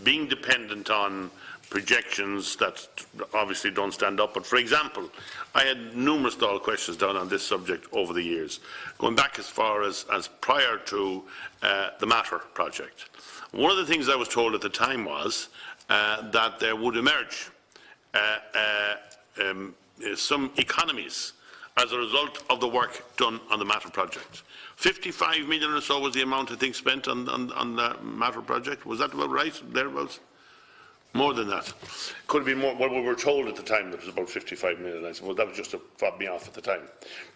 being dependent on projections that obviously don't stand up. But for example, I had numerous Dáil questions down on this subject over the years, going back as far as prior to the Matter project. One of the things I was told at the time was that there would emerge some economies as a result of the work done on the Matter project. 55 million or so was the amount, I think, spent on the Matter project. Was that about right? Thereabouts? More than that. Could have been more. Well, we were told at the time that it was about 55 million. I suppose that was just to fob me off at the time.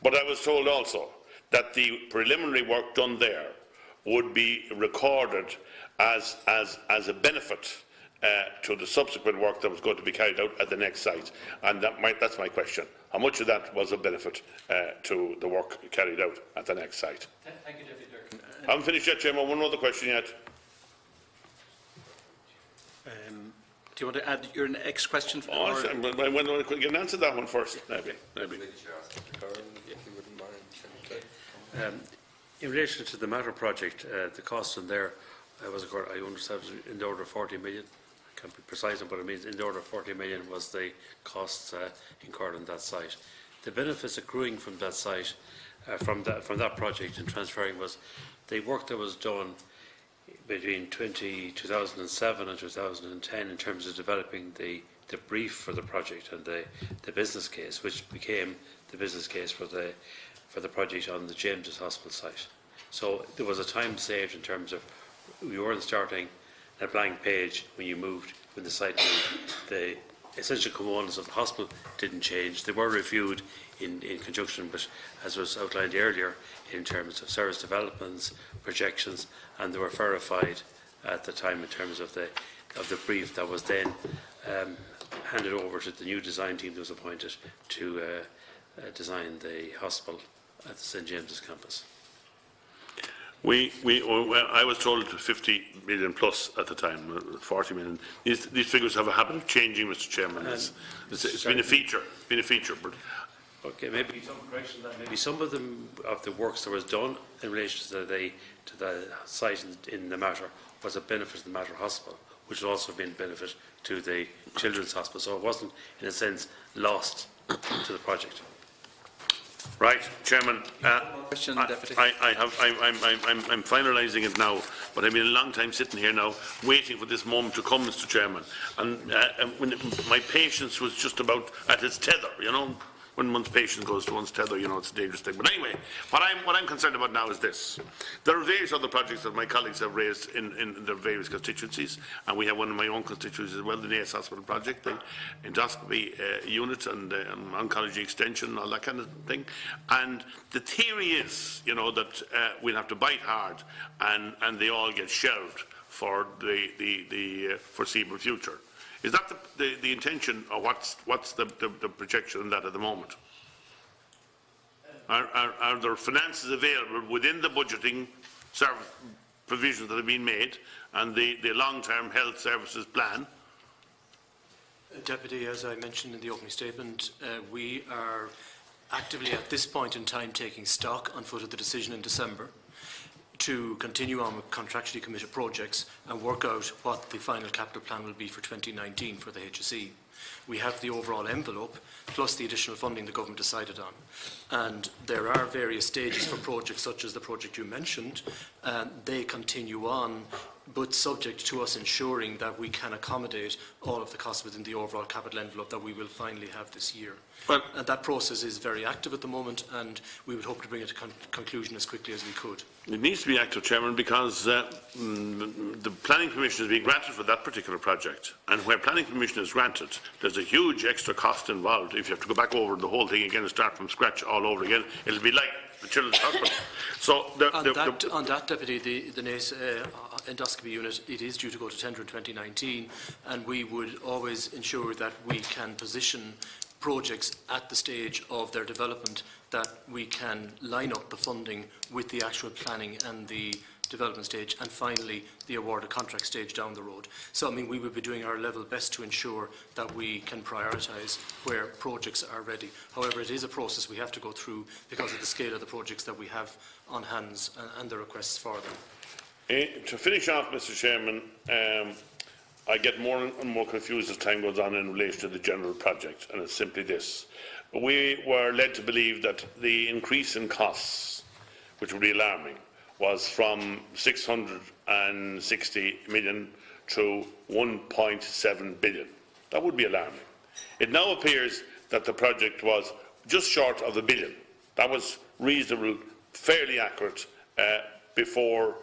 But I was told also that the preliminary work done there would be recorded as a benefit to the subsequent work that was going to be carried out at the next site. And that's my question. How much of that was a benefit to the work carried out at the next site? Thank you, Deputy Durkan. I haven't finished yet, Chairman. One other question yet. Do you want to add your next question? I can answer that one first, maybe. In relation to the Matter project, the cost in there, I understand was in the order of 40 million. I can't be precise on what it means. In the order of 40 million was the costs incurred on that site. The benefits accruing from that site, from that project and transferring, was the work that was done between 2007 and 2010 in terms of developing the brief for the project and the business case, which became the business case for the project on the James's Hospital site. So there was a time saved in terms of we weren't starting a blank page when the site moved. The essential components of the hospital didn't change. They were reviewed in conjunction with, as was outlined earlier, in terms of service developments, projections, and they were verified at the time in terms of the brief that was then handed over to the new design team that was appointed to design the hospital at the St James's campus. I was told 50 million plus at the time, 40 million. These figures have a habit of changing, Mr. Chairman. It's been a feature. But okay, maybe some correction that maybe some of the works that was done in relation to the site in the Matter was a benefit to the Matter Hospital, which would also have been a benefit to the Children's Hospital. So it wasn't, in a sense, lost to the project. Right, Chairman. Question, Deputy. I'm finalising it now, but I've been a long time sitting here now, waiting for this moment to come, Mr. Chairman. And when my patience was just about at its tether, you know. When one's patience goes to one's tether, you know, it's a dangerous thing. But anyway, what I'm concerned about now is this. There are various other projects that my colleagues have raised in their various constituencies, and we have one in my own constituency as well, the NAS Hospital project, the endoscopy unit and oncology extension, all that kind of thing. And the theory is, you know, that we'll have to bite hard and they all get shelved for the foreseeable future. Is that the intention, or what's the projection on that at the moment? Are there finances available within the budgeting service provisions that have been made and the long-term health services plan? Deputy, as I mentioned in the opening statement, we are actively at this point in time taking stock on foot of the decision in December to continue on with contractually committed projects and work out what the final capital plan will be for 2019 for the HSE. We have the overall envelope plus the additional funding the government decided on. And there are various stages for projects such as the project you mentioned, and they continue on but subject to us ensuring that we can accommodate all of the costs within the overall capital envelope that we will finally have this year. Well, and that process is very active at the moment, and we would hope to bring it to conclusion as quickly as we could. it needs to be active, Chairman, because the planning permission is being granted for that particular project. And where planning permission is granted, there's a huge extra cost involved. If you have to go back over the whole thing again and start from scratch all over again, it'll be like the Children's Hospital. So on that, Deputy, the NACE endoscopy unit, it is due to go to tender in 2019, and we would always ensure that we can position projects at the stage of their development, that we can line up the funding with the actual planning and the development stage, and finally the award of contract stage down the road. So, I mean, we will be doing our level best to ensure that we can prioritise where projects are ready. However, it is a process we have to go through because of the scale of the projects that we have on hands and the requests for them. To finish off, Mr. Chairman, I get more and more confused as time goes on in relation to the general project, and it's simply this. We were led to believe that the increase in costs, which would be alarming, was from 660 million to 1.7 billion. That would be alarming. It now appears that the project was just short of $1 billion. That was reasonable, fairly accurate before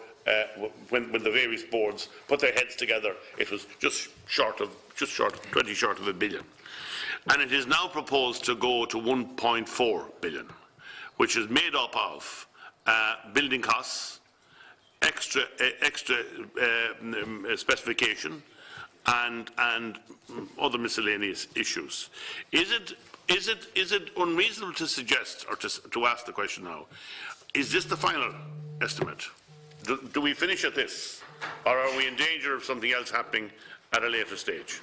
when the various boards put their heads together. It was just 20 short of $1 billion. And it is now proposed to go to 1.4 billion, which is made up of building costs, extra specification, and other miscellaneous issues. Is it unreasonable to suggest, or to ask the question now, is this the final estimate? Do we finish at this, or are we in danger of something else happening at a later stage?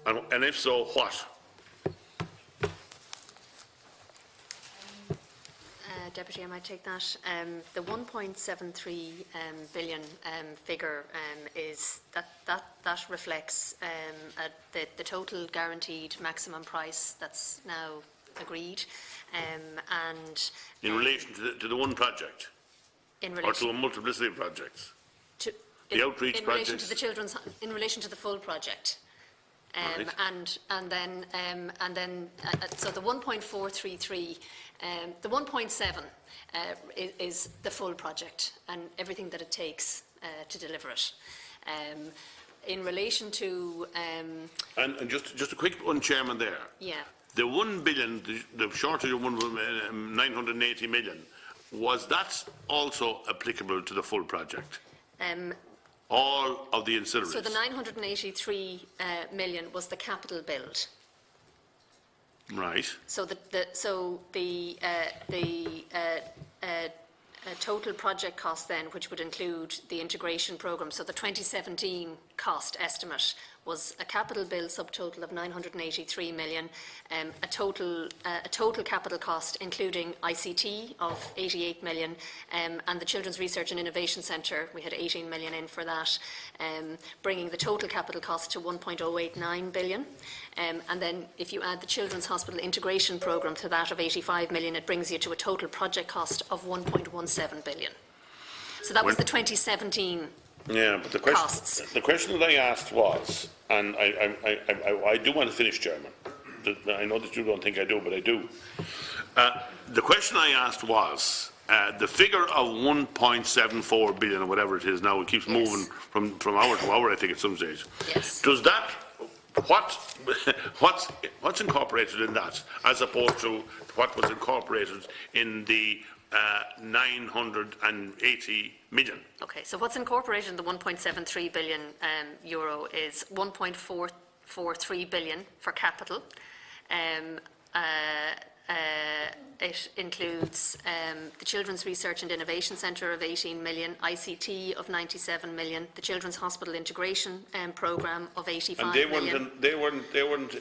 And if so, what? Deputy, I might take that. The 1.73 billion figure is that reflects the total guaranteed maximum price that's now agreed, and in relation to the one project, or to a multiplicity of projects, the outreach projects, relation to the children's, in relation to the full project. Right. And then so the 1.433, the 1.7 is the full project and everything that it takes to deliver it. In relation to and just a quick one, Chairman, there. Yeah. The 1 billion, the shortage of 980 million, was that also applicable to the full project? All of the ancillaries. So the 983 million was the capital build. Right. So the total project cost then, which would include the integration programme, so the 2017 cost estimate was a capital bill subtotal of 983 million, a total capital cost including ICT of 88 million, and the Children's Research and Innovation Centre, we had 18 million in for that, bringing the total capital cost to 1.089 billion. And then if you add the Children's Hospital Integration Programme to that of 85 million, it brings you to a total project cost of 1.17 billion. So that was the 2017 yeah, but the question that I asked was, and I do want to finish, Chairman. I know that you don't think I do, but I do. The question I asked was, the figure of 1.74 billion or whatever it is now, it keeps moving from hour to hour, I think, at some stage. Yes. Does that, what's incorporated in that, as opposed to what was incorporated in the 980 million? Okay, so what's incorporated in the 1.73 billion euro is 1.443 billion for capital. It includes the Children's Research and Innovation Centre of 18 million, ICT of 97 million, the Children's Hospital Integration Programme of 85 million. And they weren't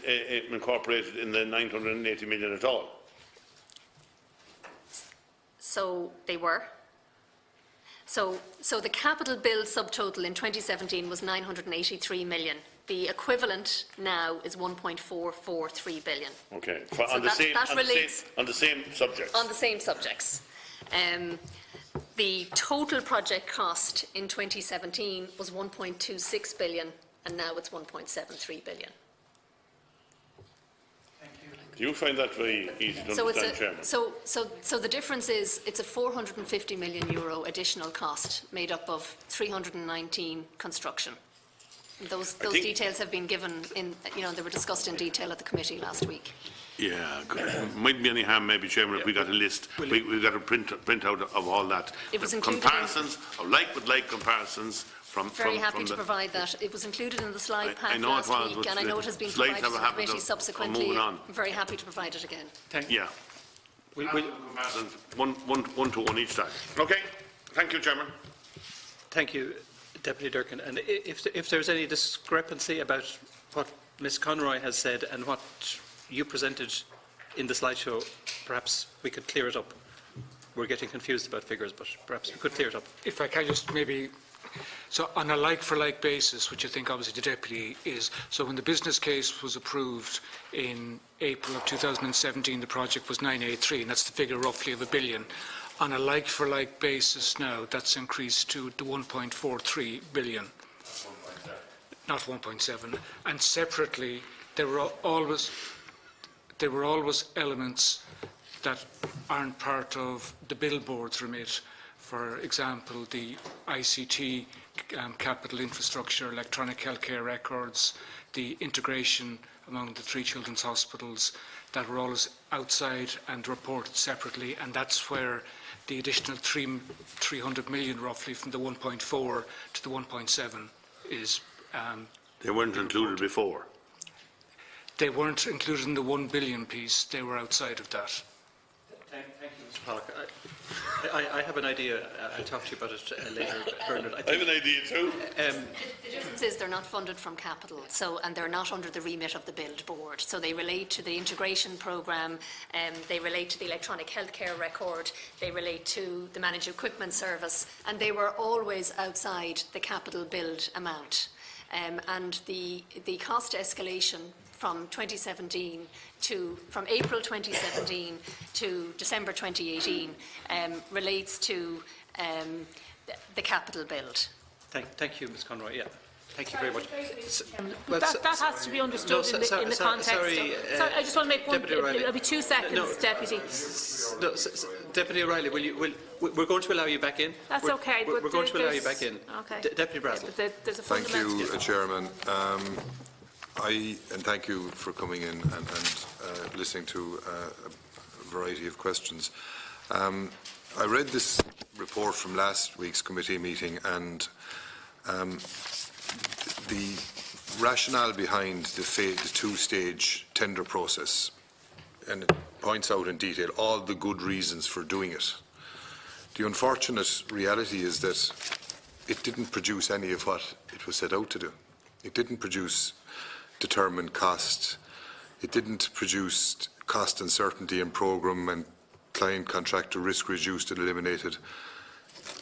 incorporated in the 980 million at all? So they were. So the capital bill subtotal in 2017 was 983 million. The equivalent now is 1.443 billion. Okay. So on the same subjects. On the same subjects. The total project cost in 2017 was 1.26 billion, and now it's 1.73 billion. Do you find that very easy to So understand, Chairman? So the difference is it's a 450 million euro additional cost made up of 319 construction. Those details have been given in, they were discussed in detail at the committee last week. Yeah, good. Mightn't be any harm, maybe, Chairman, if we got a list. We've got a print out of all that. It was The included comparisons of like with like comparisons from Very happy from to provide that. It was included in the slide I pack know it last was, week, but and I know it has been slides provided to have a the habit committee of subsequently. moving on. I'm very happy to provide it again. Yeah. One to one each time. Okay. Thank you, Chairman. Thank you, Deputy Durkan. And if there's any discrepancy about what Ms Conroy has said and what you presented in the slideshow, perhaps we could clear it up. We're getting confused about figures, but perhaps we could clear it up. If I can just maybe, so on a like-for-like basis, which I think obviously the Deputy is, so when the business case was approved in April of 2017, the project was 983, and that's the figure roughly of £1 billion. On a like-for-like basis now, that's increased to the 1.43 billion, not 1.7. And separately, there were always elements that aren't part of the billboard's remit. For example, the ICT capital infrastructure, electronic healthcare records, the integration among the 3 children's hospitals that were always outside and reported separately, and that's where the additional 300 million roughly from the 1.4 to the 1.7 is. They weren't included before. They weren't included in the 1 billion piece. They were outside of that. Thank you, Mr. Pollock. I have an idea. I'll talk to you about it later, Bernard. I have an idea too. The difference is they're not funded from capital, and they're not under the remit of the Build Board. So they relate to the integration programme, they relate to the electronic healthcare record, they relate to the managed equipment service, and they were always outside the capital build amount. And the cost escalation from 2017 from April 2017 to December 2018 relates to the capital build. Thank you, Ms Conroy. Yeah. Thank you very much. That has to be understood in the context. Sorry, I just want to make one. It'll be 2 seconds, Deputy. No, Deputy O'Reilly, we're going to allow you back in. That's okay. We're going to allow you back in. Okay. Deputy Brazel. There's a Thank you, fundamental. Chairman. And thank you for coming in and listening to a variety of questions. I read this report from last week's committee meeting, and the rationale behind the two-stage tender process, and it points out in detail all the good reasons for doing it. The unfortunate reality is that it didn't produce any of what it was set out to do. It didn't produce determined cost. It didn't produce cost uncertainty in programme and client contractor risk reduced and eliminated.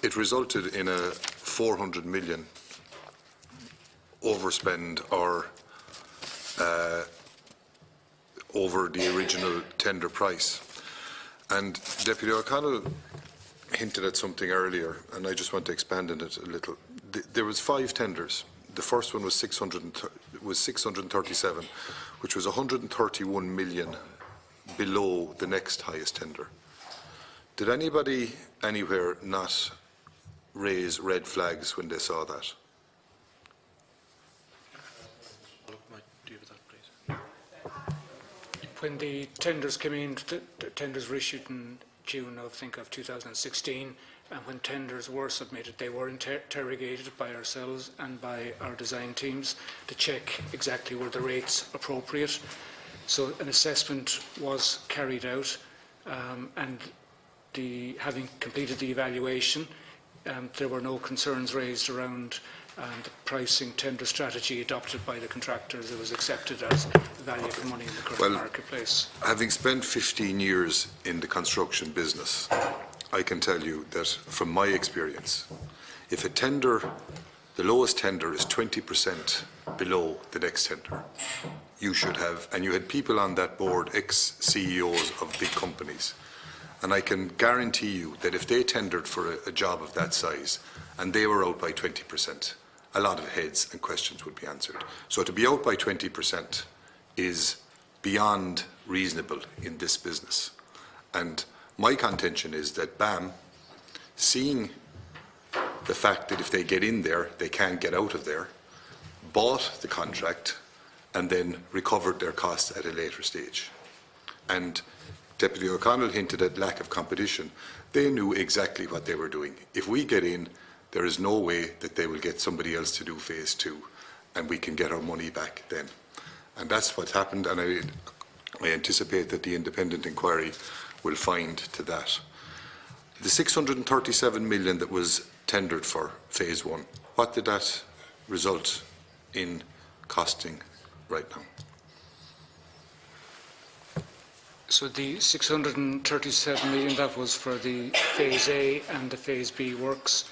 It resulted in a 400 million overspend or over the original tender price. And Deputy O'Connell hinted at something earlier, and I just want to expand on it a little. There was 5 tenders. The first one was 637, which was 131 million below the next highest tender. Did anybody anywhere not raise red flags when they saw that? When the tenders came in, the tenders were issued in June of 2016, and when tenders were submitted, they were interrogated by ourselves and by our design teams to check exactly were the rates appropriate. So an assessment was carried out, and having completed the evaluation, there were no concerns raised around the pricing tender strategy adopted by the contractors. It was accepted as value for money in the current marketplace. Having spent 15 years in the construction business, I can tell you that from my experience, if a tender, the lowest tender is 20% below the next tender, you should have, and you had people on that board, ex-CEOs of big companies, And I can guarantee you that if they tendered for a job of that size and they were out by 20%, a lot of heads and questions would be answered. So to be out by 20% is beyond reasonable in this business. And my contention is that BAM, seeing the fact that if they get in there, they can't get out of there, bought the contract and then recovered their costs at a later stage. And Deputy O'Connell hinted at lack of competition. They knew exactly what they were doing. If we get in, there is no way that they will get somebody else to do phase 2, and we can get our money back then. And that's what's happened, and I anticipate that the independent inquiry will find to that. The 637 million that was tendered for phase 1, what did that result in costing right now? So the 637 million, that was for the phase A and the phase B works,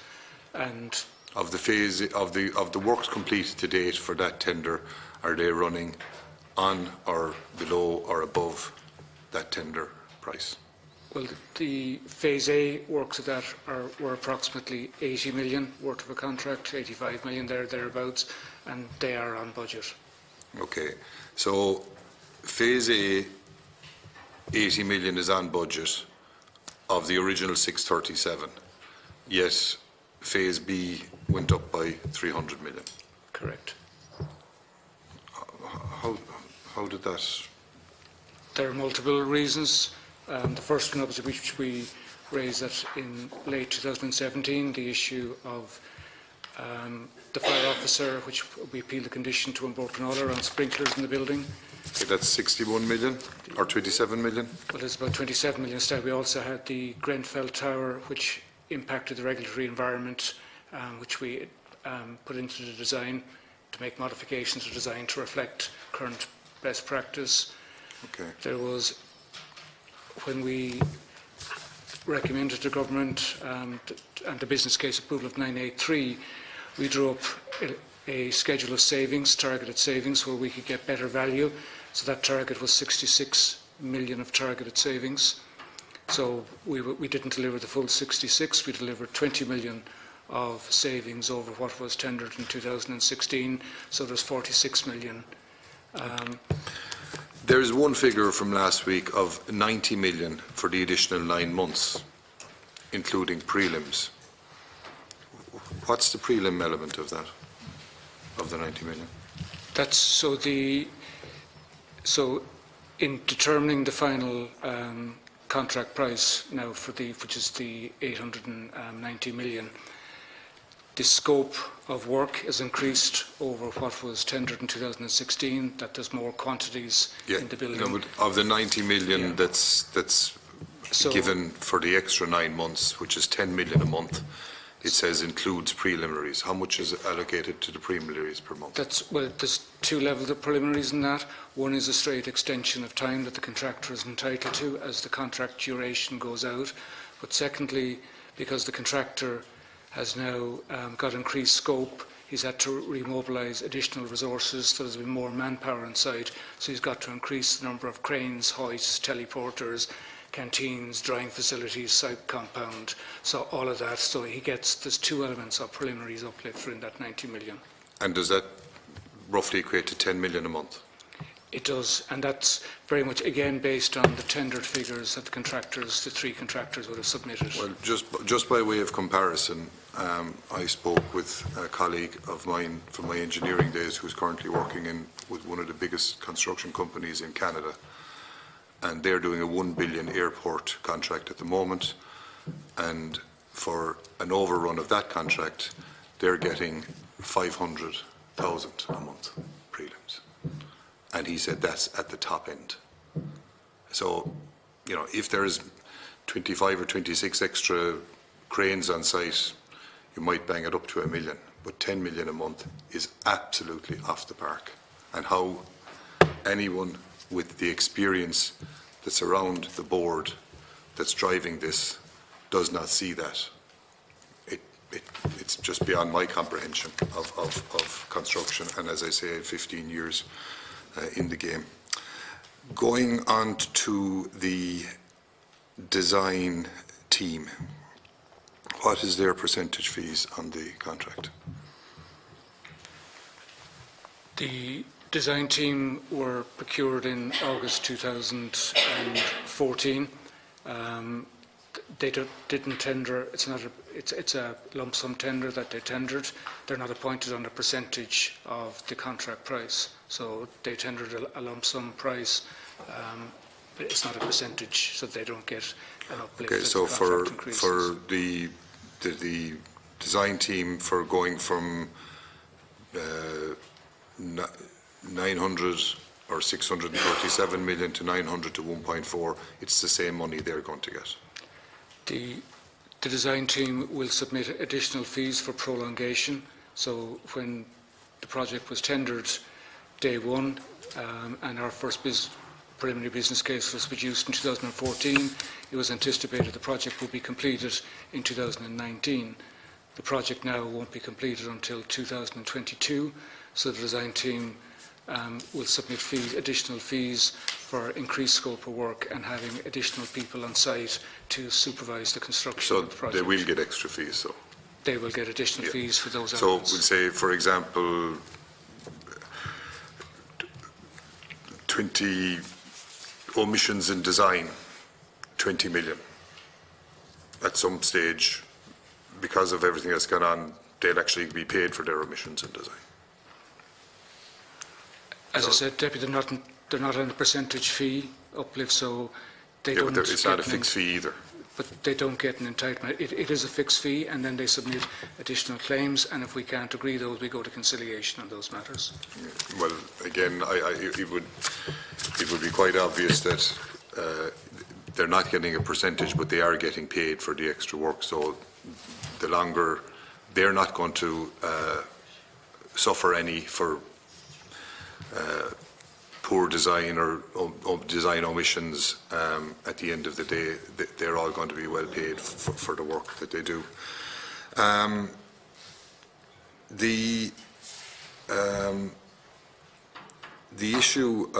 and of the works completed to date for that tender, are they running on or below or above that tender price? well, the phase A works of that were approximately 80 million worth of a contract, 85 million thereabouts, and they are on budget. Okay, so phase A, 80 million is on budget of the original 637, yet phase B went up by 300 million. Correct. How did that? There are multiple reasons. The first one, obviously, which we raised that in late 2017, the issue of the fire officer, which we appealed the condition to Unbroken Order on sprinklers in the building. Okay, that's 61 million or 27 million? Well, it's about 27 million instead. We also had the Grenfell Tower, which impacted the regulatory environment, which we put into the design to make modifications to design to reflect current best practice. Okay. There was, when we recommended to government and the business case approval of 983, we drew up a schedule of savings, targeted savings, where we could get better value. So that target was 66 million of targeted savings. So we didn't deliver the full 66, we delivered 20 million of savings over what was tendered in 2016, so there's 46 million. There's one figure from last week of 90 million for the additional 9 months, including prelims. What's the prelim element of that, of the 90 million? That's so in determining the final contract price now for which is the 890 million, the scope of work is increased over what was tendered in 2016, that there's more quantities in the building. No, but of the 90 million that's given for the extra 9 months, which is 10 million a month, it says includes preliminaries. How much is allocated to the preliminaries per month? Well, there's 2 levels of preliminaries in that. One is a straight extension of time that the contractor is entitled to as the contract duration goes out. But secondly, because the contractor has now got increased scope, he's had to remobilise additional resources, so there's been more manpower on site. So he's got to increase the number of cranes, hoists, teleporters, canteens, drying facilities, site compound, so all of that. So there's 2 elements of preliminaries uplift in that 90 million. And does that roughly equate to 10 million a month? It does, and that's very much, again, based on the tendered figures that the 3 contractors would have submitted. Well, just by way of comparison, I spoke with a colleague of mine from my engineering days who's currently working with one of the biggest construction companies in Canada, and they're doing a 1 billion airport contract at the moment, and for an overrun of that contract, they're getting 500,000 a month prelims. And he said that's at the top end. So, you know, if there's 25 or 26 extra cranes on site, you might bang it up to 1 million. But 10 million a month is absolutely off the park. And how anyone with the experience that's around the board that's driving this does not see that, it's just beyond my comprehension of construction. And as I say, 15 years in the game. Going on to the design team, what is their percentage fees on the contract? The design team were procured in August 2014. They didn't tender. It's a lump sum tender that they tendered. They're not appointed on a percentage of the contract price. So they tendered a lump sum price, but it's not a percentage, so they don't get an uplift. Okay, so as the contract increases. for the design team, for going from 900 or 637 million to 900 to 1.4, it's the same money they're going to get. The design team will submit additional fees for prolongation. So when the project was tendered day one, and our first preliminary business case was produced in 2014, it was anticipated the project would be completed in 2019. The project now won't be completed until 2022, so the design team will submit additional fees for increased scope of work and having additional people on site to supervise the construction of the project. So they will get extra fees, so? They will get additional fees for those elements. So we'll say, for example, 20 omissions in design, 20 million. At some stage, because of everything that's gone on, they'll actually be paid for their omissions in design. As I said, Deputy, they're not on a percentage fee uplift, so they don't. But it's not a fixed fee either. But they don't get an entitlement. It is a fixed fee, and then they submit additional claims, and if we can't agree those, we go to conciliation on those matters. Well, again, it would be quite obvious that they're not getting a percentage, but they are getting paid for the extra work. So the longer, they're not going to suffer any for poor design or design omissions. At the end of the day, they're all going to be well paid for the work that they do. The issue,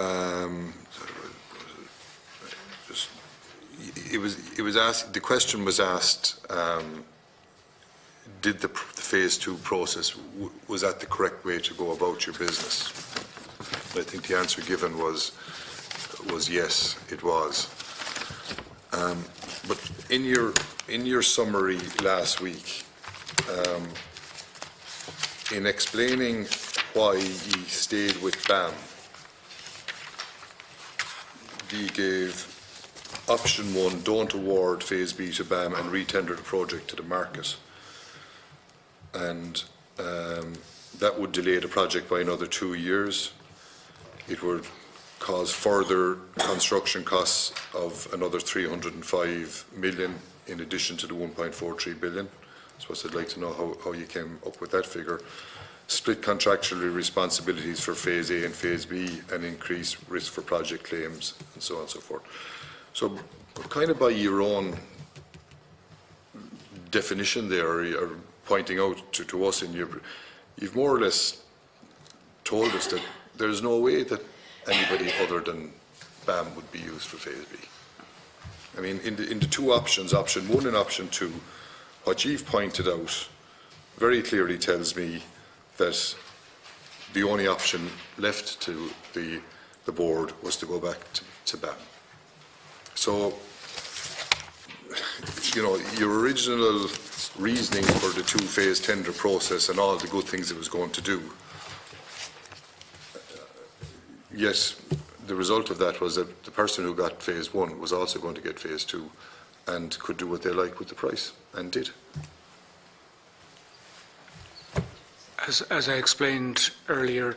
it was asked. The question was asked: did the phase 2 process, was that the correct way to go about your business? I think the answer given was yes, it was. But in your summary last week, in explaining why you stayed with BAM, you gave option 1: don't award phase B to BAM and re-tender the project to the market, and that would delay the project by another 2 years. It would cause further construction costs of another 305 million in addition to the 1.43 billion. So I'd like to know how you came up with that figure. Split contractual responsibilities for phase A and phase B, and increased risk for project claims, and so on and so forth. So kind of by your own definition there, or pointing out to us, you've more or less told us that there's no way that anybody other than BAM would be used for phase B. I mean, in the two options, option 1 and option 2, what you've pointed out very clearly tells me that the only option left to the board was to go back to BAM. So, you know, your original reasoning for the 2-phase tender process and all the good things it was going to do, yes, the result of that was that the person who got phase 1 was also going to get phase 2 and could do what they like with the price, and did. As I explained earlier,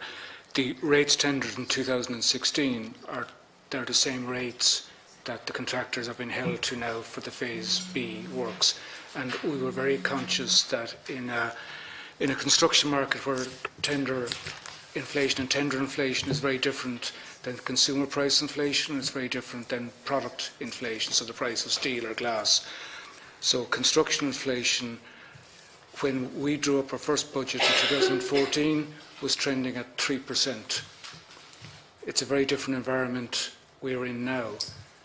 the rates tendered in 2016 they're the same rates that the contractors have been held to now for the phase B works, and we were very conscious that in a construction market where tender inflation is very different than consumer price inflation, it's very different than product inflation, so the price of steel or glass. So construction inflation, when we drew up our first budget in 2014, was trending at 3%. It's a very different environment we're in now.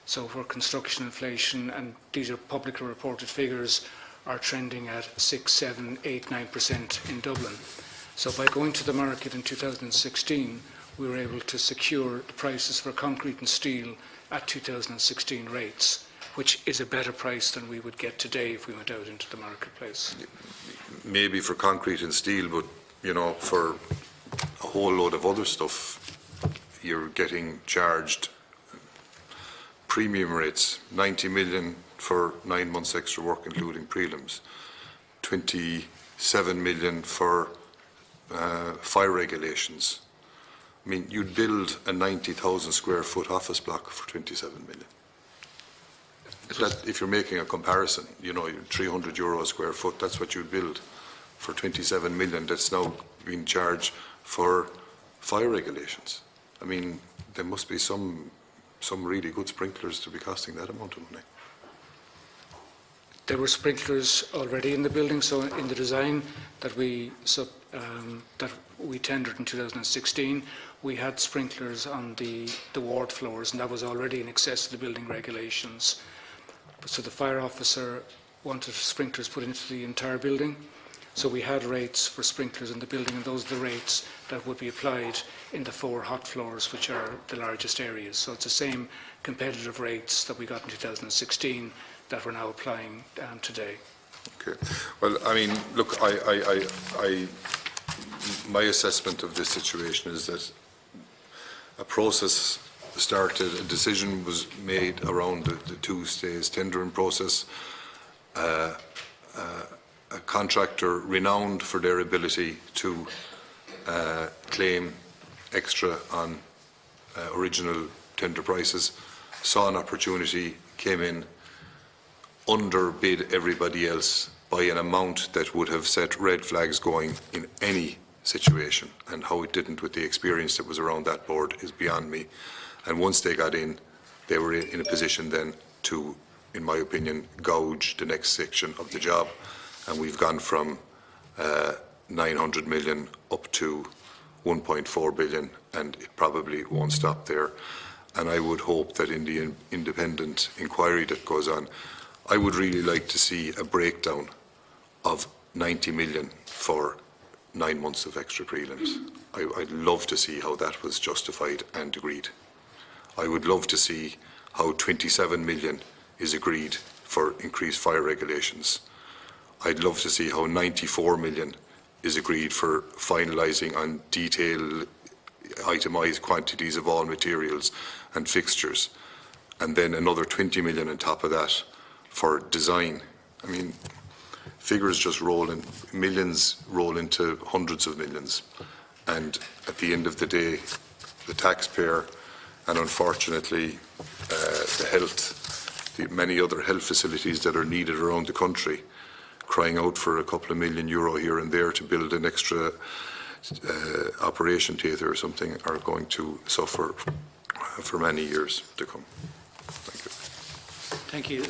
So where construction inflation, and these are publicly reported figures, are trending at 6, 7, 8, 9% in Dublin. So by going to the market in 2016, we were able to secure the prices for concrete and steel at 2016 rates, which is a better price than we would get today if we went out into the marketplace. Maybe for concrete and steel, but, you know, for a whole load of other stuff, you're getting charged premium rates, 90 million for 9 months extra work, including prelims, 27 million for fire regulations. I mean, you'd build a 90,000 square foot office block for 27 million. If you're making a comparison, you know, €300 a square foot, that's what you'd build for 27 million. That's now being charged for fire regulations. I mean, there must be some really good sprinklers to be costing that amount of money. There were sprinklers already in the building, so in the design that we tendered in 2016, we had sprinklers on the ward floors, and that was already in excess of the building regulations. So the fire officer wanted sprinklers put into the entire building. So we had rates for sprinklers in the building, and those are the rates that would be applied in the 4 hot floors, which are the largest areas. So it's the same competitive rates that we got in 2016 that we're now applying today. Okay. Well, I mean, look, my assessment of this situation is that a process started, a decision was made around the 2-stage tendering process. A contractor renowned for their ability to claim extra on original tender prices saw an opportunity, came in, underbid everybody else by an amount that would have set red flags going in any situation, and how it didn't with the experience that was around that board is beyond me. And once they got in, they were in a position then to, in my opinion, gouge the next section of the job. And we've gone from 900 million up to 1.4 billion, and it probably won't stop there. And I would hope that in the independent inquiry that goes on, I would really like to see a breakdown of 90 million for 9 months of extra prelims. I'd love to see how that was justified and agreed. I would love to see how 27 million is agreed for increased fire regulations. I'd love to see how 94 million is agreed for finalising on detailed, itemised quantities of all materials and fixtures, and then another 20 million on top of that for design. I mean, figures just roll in, millions roll into hundreds of millions, and at the end of the day, the taxpayer and unfortunately the many other health facilities that are needed around the country, crying out for a couple of €1 million here and there to build an extra operation theatre or something, are going to suffer for many years to come. Thank you. Thank you,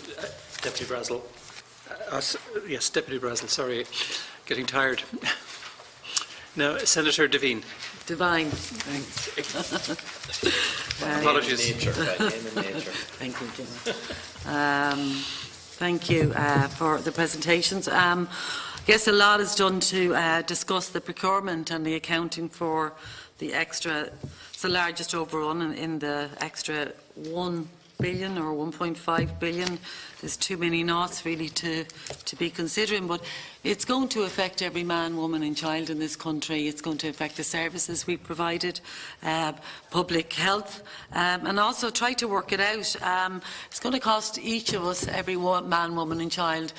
Deputy Brazel. Yes, Deputy Brazel, sorry, getting tired. Now, Senator Devine. Divine. Apologies. Thank you, Jim. Thank you for the presentations. I guess a lot is done to discuss the procurement and the accounting for the extra. It's the largest overrun in the extra 1 billion or 1.5 billion. There's too many knots really to be considering, but it's going to affect every man, woman and child in this country. It's going to affect the services we provided, public health, and also try to work it out. It's going to cost each of us, every man, woman and child,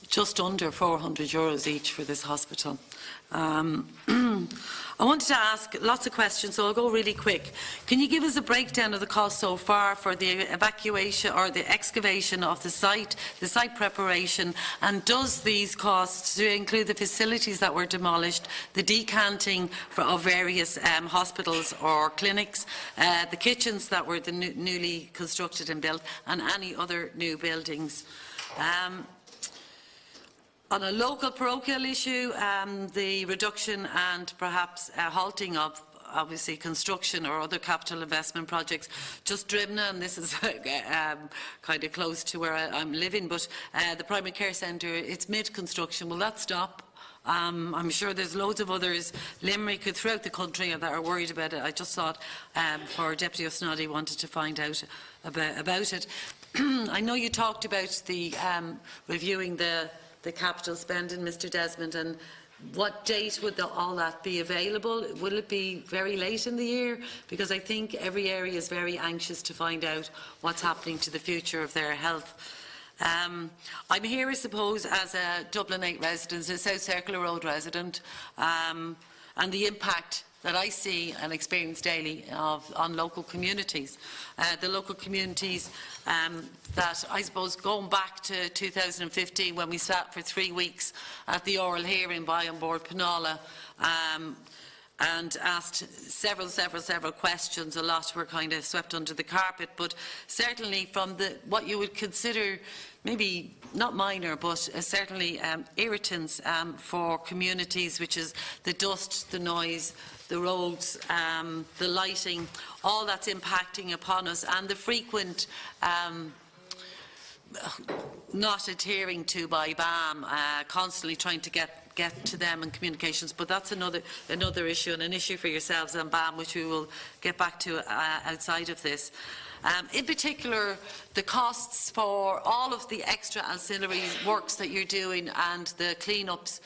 just under €400 each for this hospital. I wanted to ask lots of questions, so I'll go really quick. Can you give us a breakdown of the cost so far for the evacuation or the excavation of the site preparation, and does these costs include the facilities that were demolished, the decanting of various hospitals or clinics, the kitchens that were the newly constructed and built, and any other new buildings? On a local parochial issue, the reduction and perhaps halting of obviously construction or other capital investment projects. Just Drimna, and this is kind of close to where I'm living, but the primary care centre, it's mid-construction. Will that stop? I'm sure there's loads of others, Limerick, throughout the country that are worried about it. I just thought for Deputy O'Snoddy wanted to find out about it. I know you talked about the reviewing the capital spending, Mr Desmond, and what date would all that be available? Will it be very late in the year? Because I think every area is very anxious to find out what's happening to the future of their health. I'm here, I suppose, as a Dublin 8 resident, a South Circular Road resident, and the impact that I see and experience daily on local communities. The local communities that, I suppose, going back to 2015 when we sat for 3 weeks at the oral hearing by on board Penala, and asked several questions. A lot were kind of swept under the carpet, but certainly from what you would consider maybe not minor, but certainly irritants for communities, which is the dust, the noise, the roads, the lighting, all that's impacting upon us, and the frequent not adhering to by BAM, constantly trying to get to them in communications. But that's another issue, and an issue for yourselves and BAM, which we will get back to outside of this. In particular, the costs for all of the extra ancillary works that you're doing and the clean-ups,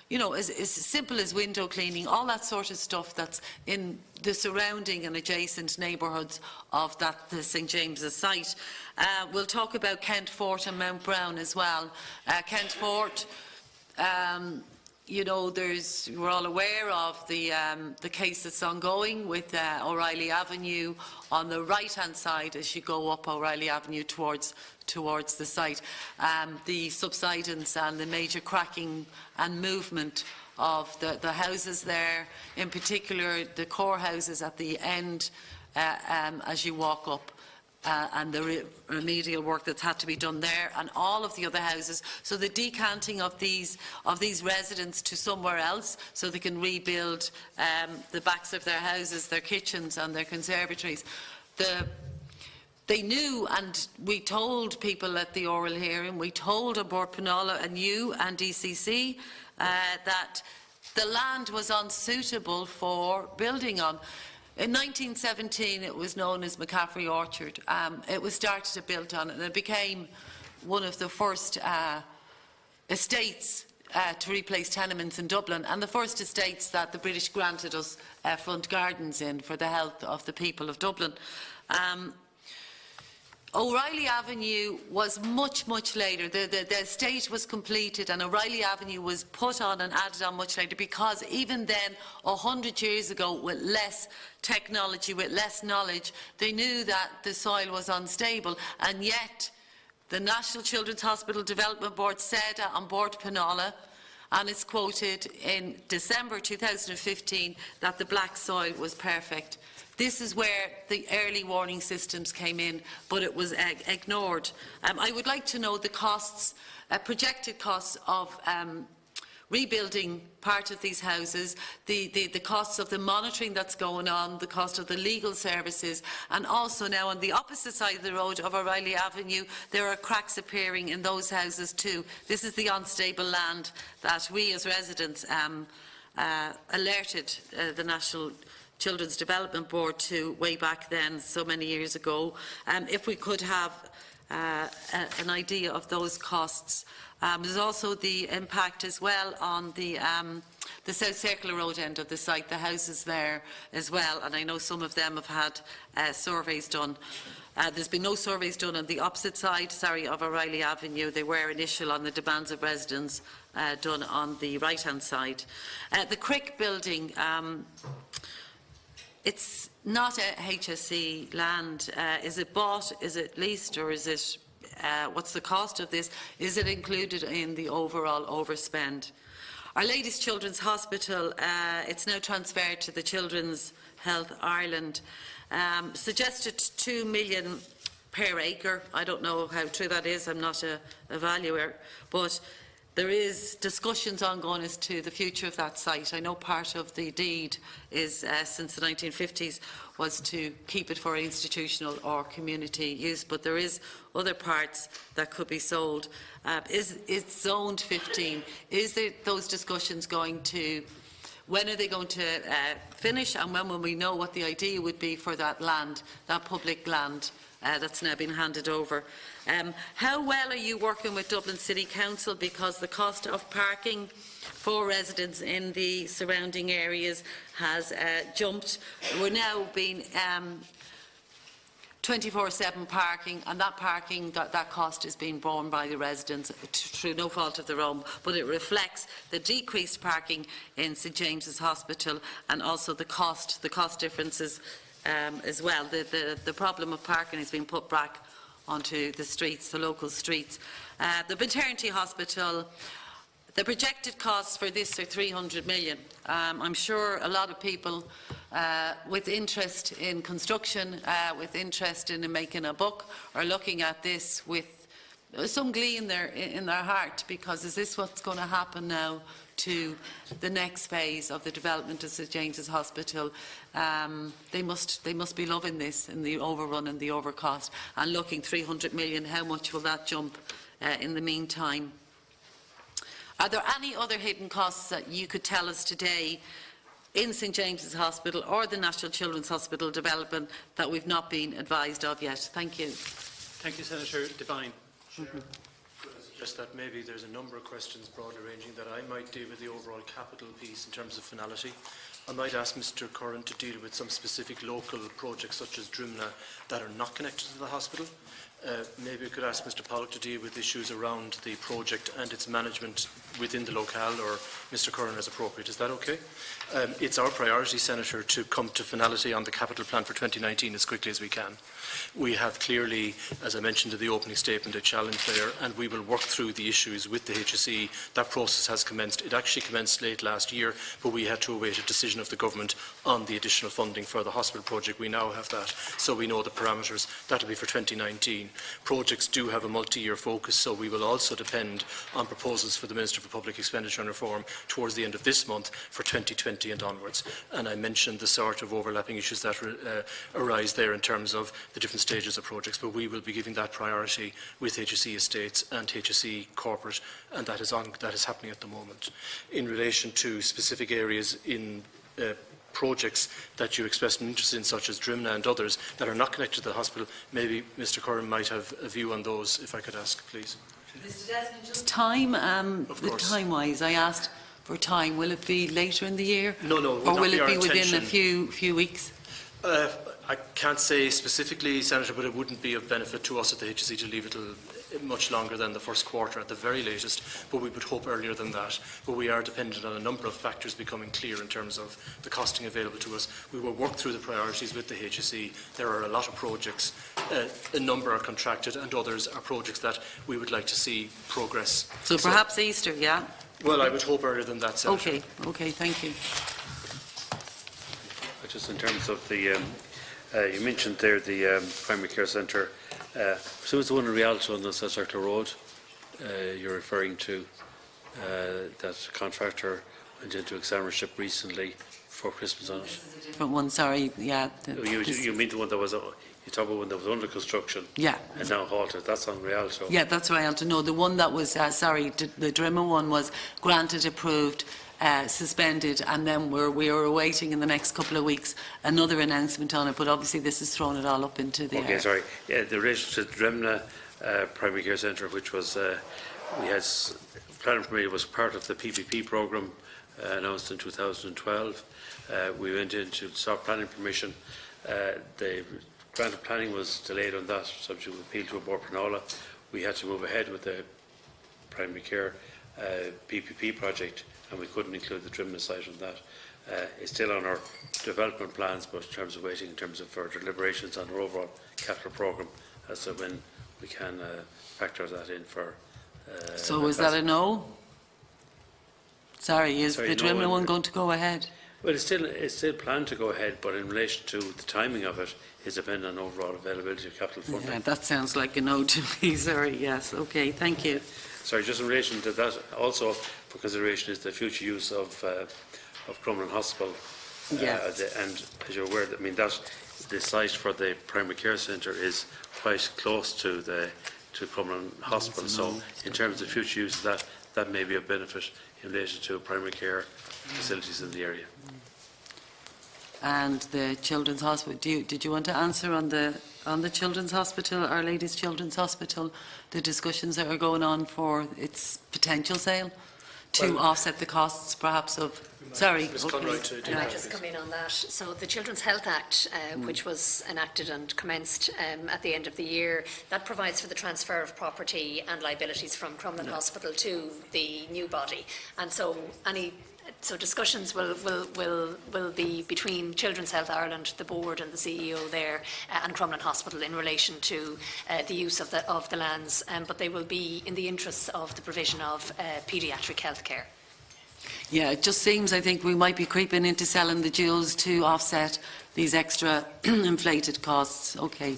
you know, as simple as window cleaning, all that sort of stuff that's in the surrounding and adjacent neighbourhoods of the St James's site. We'll talk about Kent Fort and Mount Brown as well. Kent Fort, you know, we're all aware of the case that's ongoing with O'Reilly Avenue on the right-hand side as you go up O'Reilly Avenue towards the site. The subsidence and the major cracking and movement of the houses there, in particular the core houses at the end as you walk up. And the remedial work that's had to be done there, and all of the other houses. So the decanting of these residents to somewhere else, so they can rebuild the backs of their houses, their kitchens, and their conservatories. They knew, and we told people at the oral hearing, we told aboard Penala and you and DCC that the land was unsuitable for building on. In 1917, it was known as McCaffrey Orchard. It was started to build on it, and it became one of the first estates to replace tenements in Dublin, and the first estates that the British granted us front gardens in for the health of the people of Dublin. O'Reilly Avenue was much later. The estate was completed and O'Reilly Avenue was put on and added on much later, because even then, 100 years ago, with less technology, with less knowledge, they knew that the soil was unstable, and yet the National Children's Hospital Development Board said on board Penala, and it's quoted in December 2015, that the black soil was perfect. This is where the early warning systems came in, but it was ignored. I would like to know the costs, projected costs of rebuilding part of these houses, the costs of the monitoring that's going on, the cost of the legal services, and also now on the opposite side of the road of O'Reilly Avenue, there are cracks appearing in those houses too. This is the unstable land that we as residents alerted the National Children's Development Board to way back then, so many years ago. If we could have an idea of those costs. There's also the impact as well on the South Circular Road end of the site, the houses there as well, and I know some of them have had surveys done. There's been no surveys done on the opposite side, of O'Reilly Avenue. They were initial on the demands of residents, done on the right-hand side. The Crick building, it's not a HSE land. Is it bought, is it leased, or is it, what's the cost of this? Is it included in the overall overspend? Our Lady's Children's Hospital, it's now transferred to the Children's Health Ireland. Suggested 2 million per acre. I don't know how true that is, I'm not a valuer, but there is discussions ongoing as to the future of that site. I know part of the deed is, since the 1950s, was to keep it for institutional or community use, but there is other parts that could be sold. It's zoned 15. Is there those discussions going to, when are they going to finish, and when will we know what the idea would be for that land, that public land that's now been handed over? How well are you working with Dublin City Council, because the cost of parking for residents in the surrounding areas has jumped? We're now being 24/7 parking, and that parking, that cost is being borne by the residents through no fault of their own, but it reflects the decreased parking in St James's Hospital and also the cost differences as well. The problem of parking is being put back onto the streets, the local streets. The maternity hospital, the projected costs for this are 300 million. I'm sure a lot of people with interest in construction, with interest in making a buck, are looking at this with some glee in their heart, because is this what's going to happen now to the next phase of the development of St James's Hospital? They must be loving this, and the overrun and the overcost, and looking 300 million, how much will that jump in the meantime? Are there any other hidden costs that you could tell us today in St James's Hospital or the National Children's Hospital development that we've not been advised of yet? Thank you. Thank you, Senator Devine. Just that maybe there's a number of questions broadly ranging that I might deal with the overall capital piece in terms of finality. I might ask Mr Curran to deal with some specific local projects such as Drimna that are not connected to the hospital. Maybe we could ask Mr Pollock to deal with issues around the project and its management within the locale, or Mr Curran as appropriate. Is that okay? It's our priority, Senator, to come to finality on the capital plan for 2019 as quickly as we can. We have clearly, as I mentioned in the opening statement, a challenge there, and we will work through the issues with the HSE. That process has commenced. It actually commenced late last year, but we had to await a decision of the government on the additional funding for the hospital project. We now have that, so we know the parameters. That will be for 2019. Projects do have a multi-year focus, so we will also depend on proposals for the Minister for Public Expenditure and Reform towards the end of this month for 2020 and onwards. And I mentioned the sort of overlapping issues that arise there in terms of the different stages of projects, but we will be giving that priority with HSE Estates and HSE Corporate, and that is happening at the moment. In relation to specific areas in projects that you expressed an interest in, such as Drimna and others that are not connected to the hospital, maybe Mr Curran might have a view on those, if I could ask, please. Mr Desmond, just time, time-wise, I asked for time. Will it be later in the year? No, or will it be within a few weeks? I can't say specifically, Senator, but it wouldn't be of benefit to us at the HSE to leave it much longer than the first quarter at the very latest, but we would hope earlier than that. But we are dependent on a number of factors becoming clear in terms of the costing available to us. We will work through the priorities with the HSE. There are a lot of projects, a number are contracted, and others are projects that we would like to see progress. So perhaps Easter, yeah? Well, I would hope earlier than that, Senator. Okay, thank you. Just in terms of the, you mentioned there the primary care centre. So it's the one in Rialto on the South Circular Road you're referring to. That contractor went into examinership recently for Christmas on it. Different one, sorry, yeah. You mean the one that was, you talk about one that was under construction? Yeah. And now halted. That's on Rialto. Yeah, that's Rialto. No, the one that was, the Drimma one was granted, approved, suspended, and then we are awaiting in the next couple of weeks another announcement on it, but obviously this has thrown it all up into the air. Okay, sorry. Yeah, the relation to Drimna Primary Care Centre, which was, we had planning permit, was part of the PPP programme announced in 2012. We went into start planning permission. The grant of planning was delayed on that, subject to appeal to a board Prinola. We had to move ahead with the primary care PPP project, and we couldn't include the Drimna site on that. It's still on our development plans, but in terms of waiting, in terms of further deliberations on our overall capital programme, as to when we can factor that in for. So is that a no? Sorry, is the Drimna one going to go ahead? Well, it's still planned to go ahead, but in relation to the timing of it is dependent on overall availability of capital funding. Yeah, that sounds like a no to me, sorry, yes, okay, thank you. Sorry, just in relation to that, also for consideration is the future use of Crumlin Hospital. Yes. And as you're aware, I mean, that the site for the primary care centre is quite close to Crumlin Hospital. So in terms of future use of that, that may be of benefit in relation to primary care facilities in the area. And the Children's Hospital, did you want to answer on the Children's Hospital, Our Lady's Children's Hospital, the discussions that are going on for its potential sale to offset the costs perhaps of... Sorry. Can I just come in on that? So the Children's Health Act, which was enacted and commenced at the end of the year, that provides for the transfer of property and liabilities from Crumlin Hospital to the new body. And so discussions will be between Children's Health Ireland, the board and the CEO there, and Crumlin Hospital in relation to the use of the lands, but they will be in the interests of the provision of paediatric health care. Yeah, it just seems, I think, we might be creeping into selling the jewels to offset these extra inflated costs. Okay.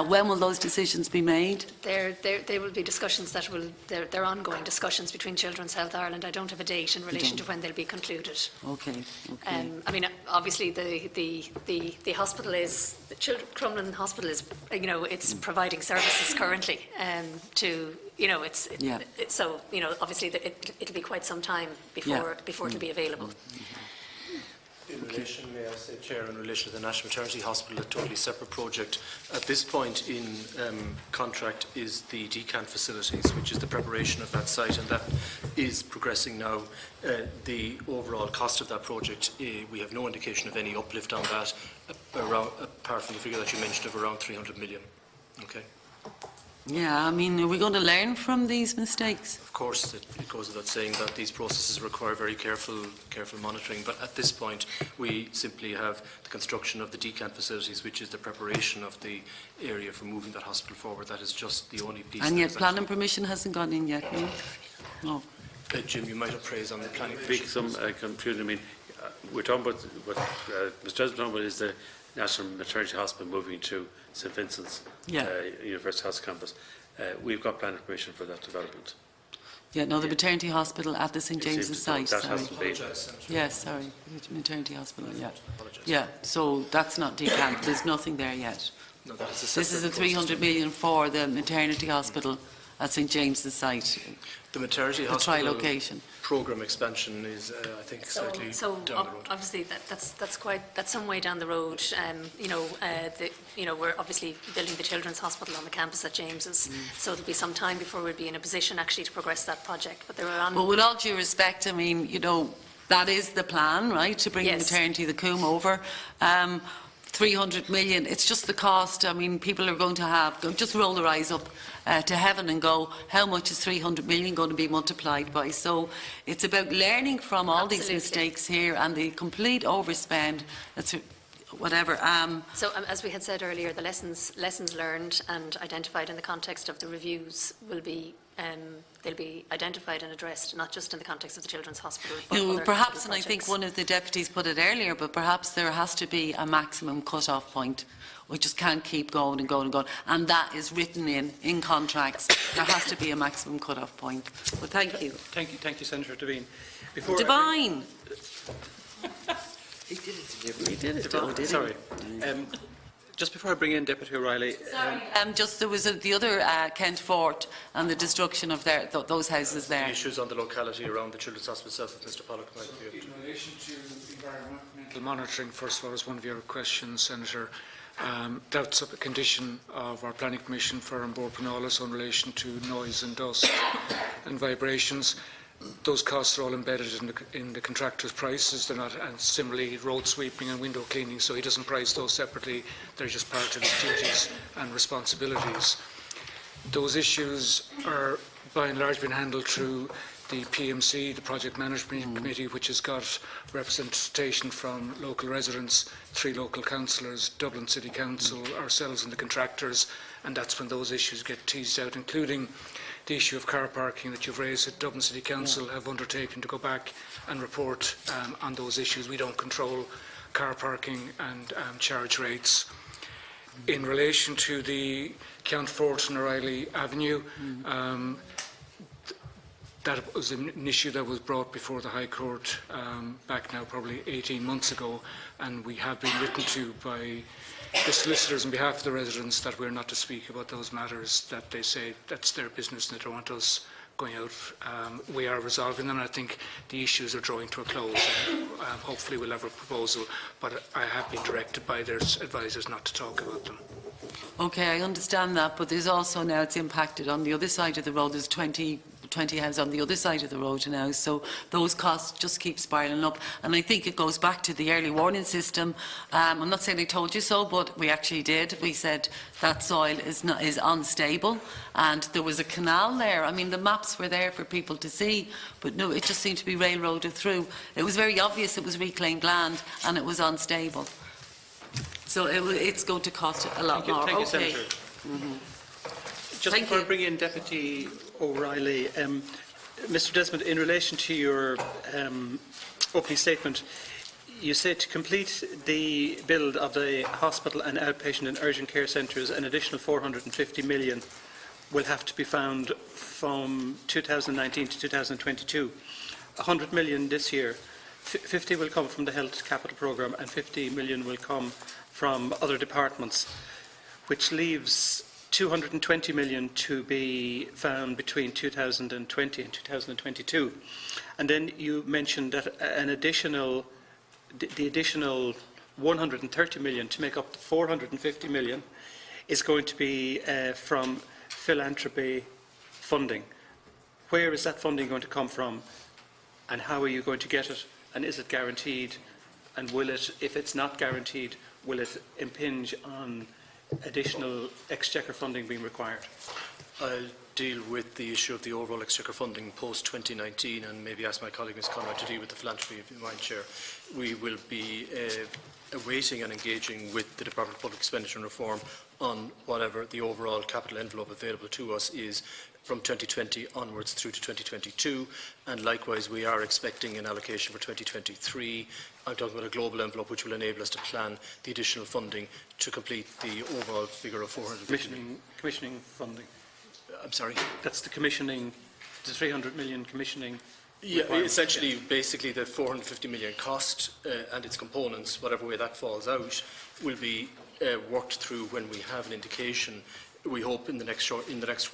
When will those decisions be made? There will be discussions they're ongoing discussions between Children's Health Ireland. I don't have a date in relation to when they'll be concluded. Okay. I mean, obviously the hospital is, Crumlin Hospital is, it's providing services currently to, so, obviously it'll be quite some time before it'll be available. In relation, may I say, Chair, in relation to the National Maternity Hospital, a totally separate project. At this point in contract is the decant facilities, which is the preparation of that site, and that is progressing now. The overall cost of that project, we have no indication of any uplift on that, apart from the figure that you mentioned of around 300 million. Okay. Yeah, I mean, are we going to learn from these mistakes? Of course, it goes without saying that these processes require very careful monitoring, but at this point we simply have the construction of the decant facilities, which is the preparation of the area for moving that hospital forward. That is just the only piece. And yet planning permission hasn't gone in yet, no? No. Jim, you might have praise on the planning permission. Some confusion. I mean, we're talking about what Mr. President talking about is the National Maternity Hospital moving to St Vincent's University House campus. We've got planning permission for that development. Yeah, no, the maternity hospital at the St James's site. That hasn't been. Yes, sorry, maternity hospital. Yeah, yeah. So that's not decamped. There's nothing there yet. No, that is this is a 300 million for the maternity hospital at St James's site. The maternity hospital tri-location programme expansion is, I think, slightly down the road. Obviously, that's some way down the road. We're obviously building the children's hospital on the campus at James's, so there'll be some time before we'll be in a position actually to progress that project. But there are. Well, with all due respect, I mean, that is the plan, right? To bring maternity, the COOM over. 300 million, it's just the cost. I mean, people are going to just roll their eyes up to heaven and go, how much is 300 million going to be multiplied by? So it's about learning from all these mistakes here and the complete overspend. That's whatever. So as we had said earlier, the lessons learned and identified in the context of the reviews will be they'll be identified and addressed, not just in the context of the Children's Hospital, but perhaps, and I think one of the deputies put it earlier, but perhaps there has to be a maximum cut-off point. We just can't keep going and going and going, and that is written in contracts. There has to be a maximum cut-off point. Well, thank you. Thank you, Senator Devine. Devine. He did it. Sorry. Just before I bring in Deputy O'Reilly... Sorry, there was the other Kent Fort and the destruction of those houses there. The issues on the locality around the Children's Hospital itself, if Mr Pollock might be able to... In relation to environmental monitoring, first of all, is one of your questions, Senator. That's a condition of our planning permission for Bord Pleanála in relation to noise and dust and vibrations. Those costs are all embedded in the contractor's prices. They're not, and similarly road sweeping and window cleaning, so he doesn't price those separately. They're just part of his duties and responsibilities. Those issues are by and large been handled through the PMC, the Project Management Committee, which has got representation from local residents, 3 local councillors, Dublin City Council, ourselves and the contractors, and that's when those issues get teased out, including the issue of car parking that you've raised at Dublin City Council have undertaken to go back and report on those issues. We don't control car parking and charge rates. In relation to the Countfort and O'Reilly Avenue, that was an issue that was brought before the High Court back now probably 18 months ago, and we have been written to by the solicitors on behalf of the residents that we're not to speak about those matters, that they say that's their business and they don't want us going out. We are resolving them, and I think the issues are drawing to a close. Hopefully we'll have a proposal, but I have been directed by their advisors not to talk about them. Okay, I understand that, but there's also now it's impacted on the other side of the road. There's 20 houses on the other side of the road now, so those costs just keep spiralling up. And I think it goes back to the early warning system. I'm not saying I told you so, but we actually did. We said that soil is unstable, and there was a canal there. I mean, the maps were there for people to see, but no, it just seemed to be railroaded through. It was very obvious it was reclaimed land, and it was unstable. So it's going to cost a lot more. Thank you, okay. Senator. Just before I bring in Deputy O'Reilly, Mr. Desmond, in relation to your opening statement, you said to complete the build of the hospital and outpatient and urgent care centres, an additional 450 million will have to be found from 2019 to 2022. 100 million this year. 50 will come from the Health Capital Programme and 50 million will come from other departments, which leaves 220 million to be found between 2020 and 2022. And then you mentioned that the additional 130 million to make up the 450 million is going to be from philanthropy funding. Where is that funding going to come from, and how are you going to get it, and is it guaranteed, and will it, if it's not guaranteed, will it impinge on additional exchequer funding being required? I'll deal with the issue of the overall exchequer funding post-2019 and maybe ask my colleague Ms Conroy to deal with the philanthropy, if you mind, Chair. We will be awaiting and engaging with the Department of Public Expenditure and Reform on whatever the overall capital envelope available to us is from 2020 onwards through to 2022, and likewise we are expecting an allocation for 2023. I'm talking about a global envelope which will enable us to plan the additional funding to complete the overall figure of 450 million. Commissioning funding. I'm sorry? That's the commissioning, the 300 million commissioning. Yeah, essentially, basically the 450 million cost and its components, whatever way that falls out, will be worked through when we have an indication, we hope in the next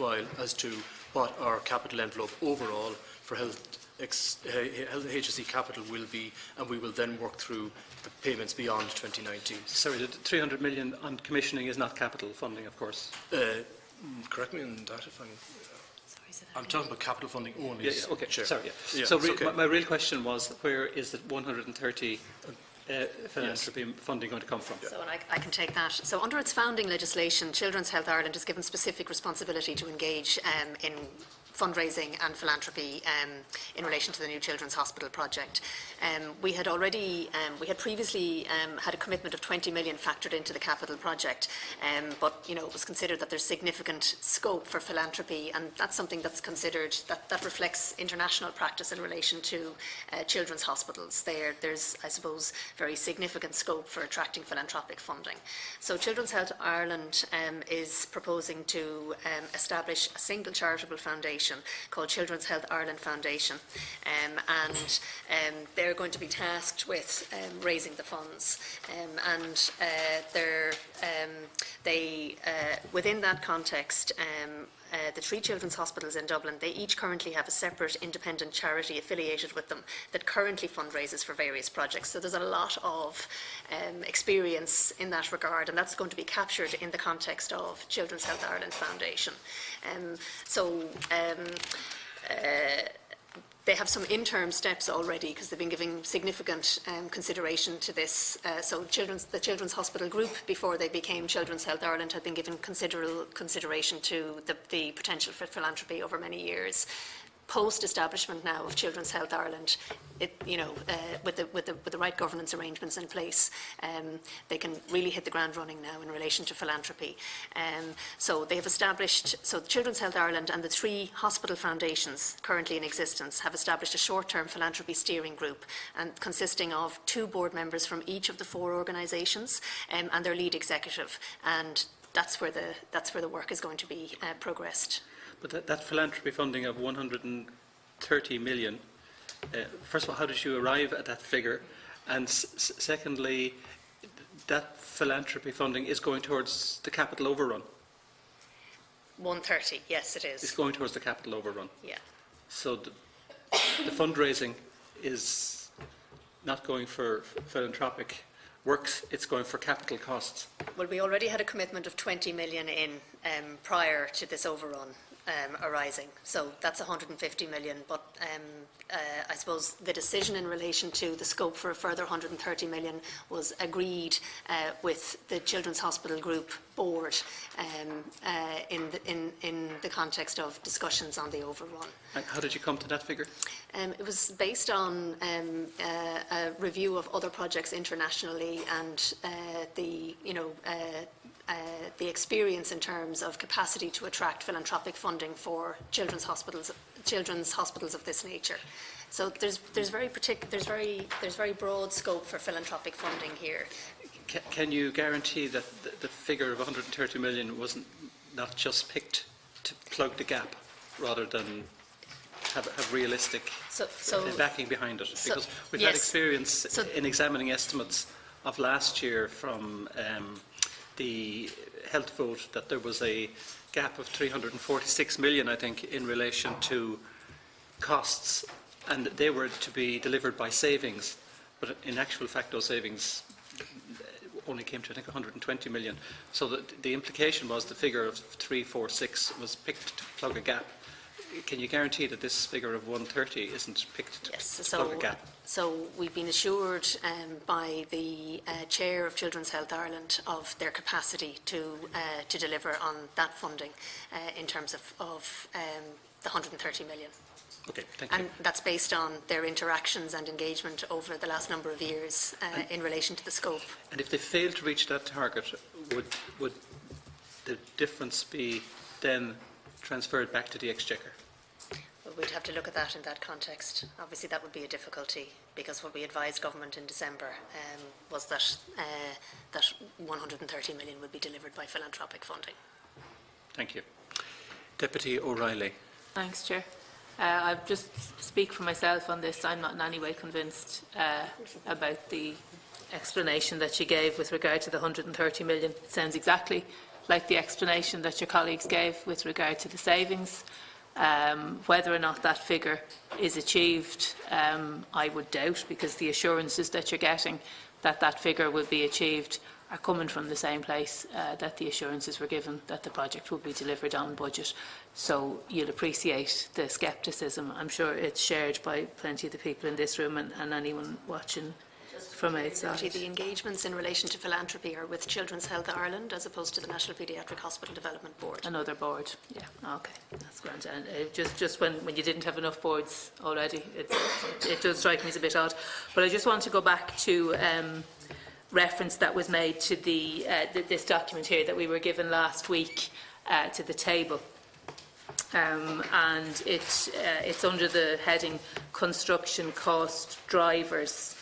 while, as to what our capital envelope overall for health HSE capital will be, and we will then work through the payments beyond 2019. Sorry, the 300 million on commissioning is not capital funding, of course. Correct me on that if I'm talking about capital funding only. Yeah, okay, Chair. sorry. Yeah. Yeah, so okay. my real question was, where is the 130 philanthropy funding going to come from? So and I can take that. So under its founding legislation, Children's Health Ireland is given specific responsibility to engage in fundraising and philanthropy in relation to the new Children's Hospital project. We had previously had a commitment of 20 million factored into the capital project, but it was considered that there's significant scope for philanthropy, and that's something that's considered, that reflects international practice in relation to children's hospitals. There's, I suppose, very significant scope for attracting philanthropic funding. So Children's Health Ireland is proposing to establish a single charitable foundation called Children's Health Ireland Foundation, and they're going to be tasked with raising the funds, and within that context, the three children's hospitals in Dublin, they each currently have a separate independent charity affiliated with them that currently fundraises for various projects. So there's a lot of experience in that regard, and that's going to be captured in the context of Children's Health Ireland Foundation. They have some interim steps already because they've been giving significant consideration to this. So the Children's Hospital Group, before they became Children's Health Ireland, had been given considerable consideration to the potential for philanthropy over many years. post-establishment now of Children's Health Ireland, with the right governance arrangements in place, they can really hit the ground running now in relation to philanthropy. So they have established, so Children's Health Ireland and the 3 hospital foundations currently in existence have established a short-term philanthropy steering group, and consisting of 2 board members from each of the 4 organisations and their lead executive, and that's where the work is going to be progressed. But that philanthropy funding of 130 million, first of all, how did you arrive at that figure? And secondly, that philanthropy funding is going towards the capital overrun. 130, yes, it is. It's going towards the capital overrun. Yeah. So the fundraising is not going for philanthropic works, it's going for capital costs. Well, we already had a commitment of 20 million in prior to this overrun arising, so that's 150 million, but I suppose the decision in relation to the scope for a further 130 million was agreed with the Children's Hospital Group Board in the context of discussions on the overrun. And how did you come to that figure? It was based on a review of other projects internationally and the experience in terms of capacity to attract philanthropic funding for children's hospitals of this nature. So there's very broad scope for philanthropic funding here. Can you guarantee that the figure of 130 million wasn't not just picked to plug the gap, rather than have realistic backing behind it? Because we've had experience in examining estimates of last year from the health vote that there was a gap of 346 million, I think, in relation to costs, and they were to be delivered by savings, but in actual fact those savings only came to, I think, 120 million. So the implication was the figure of 346 was picked to plug a gap. Can you guarantee that this figure of 130 isn't picked to plug a gap? So we've been assured by the Chair of Children's Health Ireland of their capacity to deliver on that funding in terms of the 130 million. Okay, thank you. And that's based on their interactions and engagement over the last number of years in relation to the scope. And if they fail to reach that target, would the difference be then transferred back to the Exchequer? Well, we'd have to look at that in that context. Obviously that would be a difficulty, because what we advised government in December was that 130 million would be delivered by philanthropic funding. Thank you. Deputy O'Reilly. Thanks, Chair. I'll just speak for myself on this. I'm not in any way convinced about the explanation that you gave with regard to the 130 million. It sounds exactly like the explanation that your colleagues gave with regard to the savings. Whether or not that figure is achieved, I would doubt, because the assurances that you're getting that that figure will be achieved are coming from the same place that the assurances were given that the project will be delivered on budget. So you'll appreciate the scepticism. I'm sure it's shared by plenty of the people in this room and anyone watching from outside. The engagements in relation to philanthropy are with Children's Health Ireland as opposed to the National Paediatric Hospital Development Board. Another board, yeah, okay, that's grand. And just when you didn't have enough boards already, it does strike me as a bit odd. But I just want to go back to reference that was made to this document here that we were given last week to the table. And it's under the heading Construction Cost Drivers,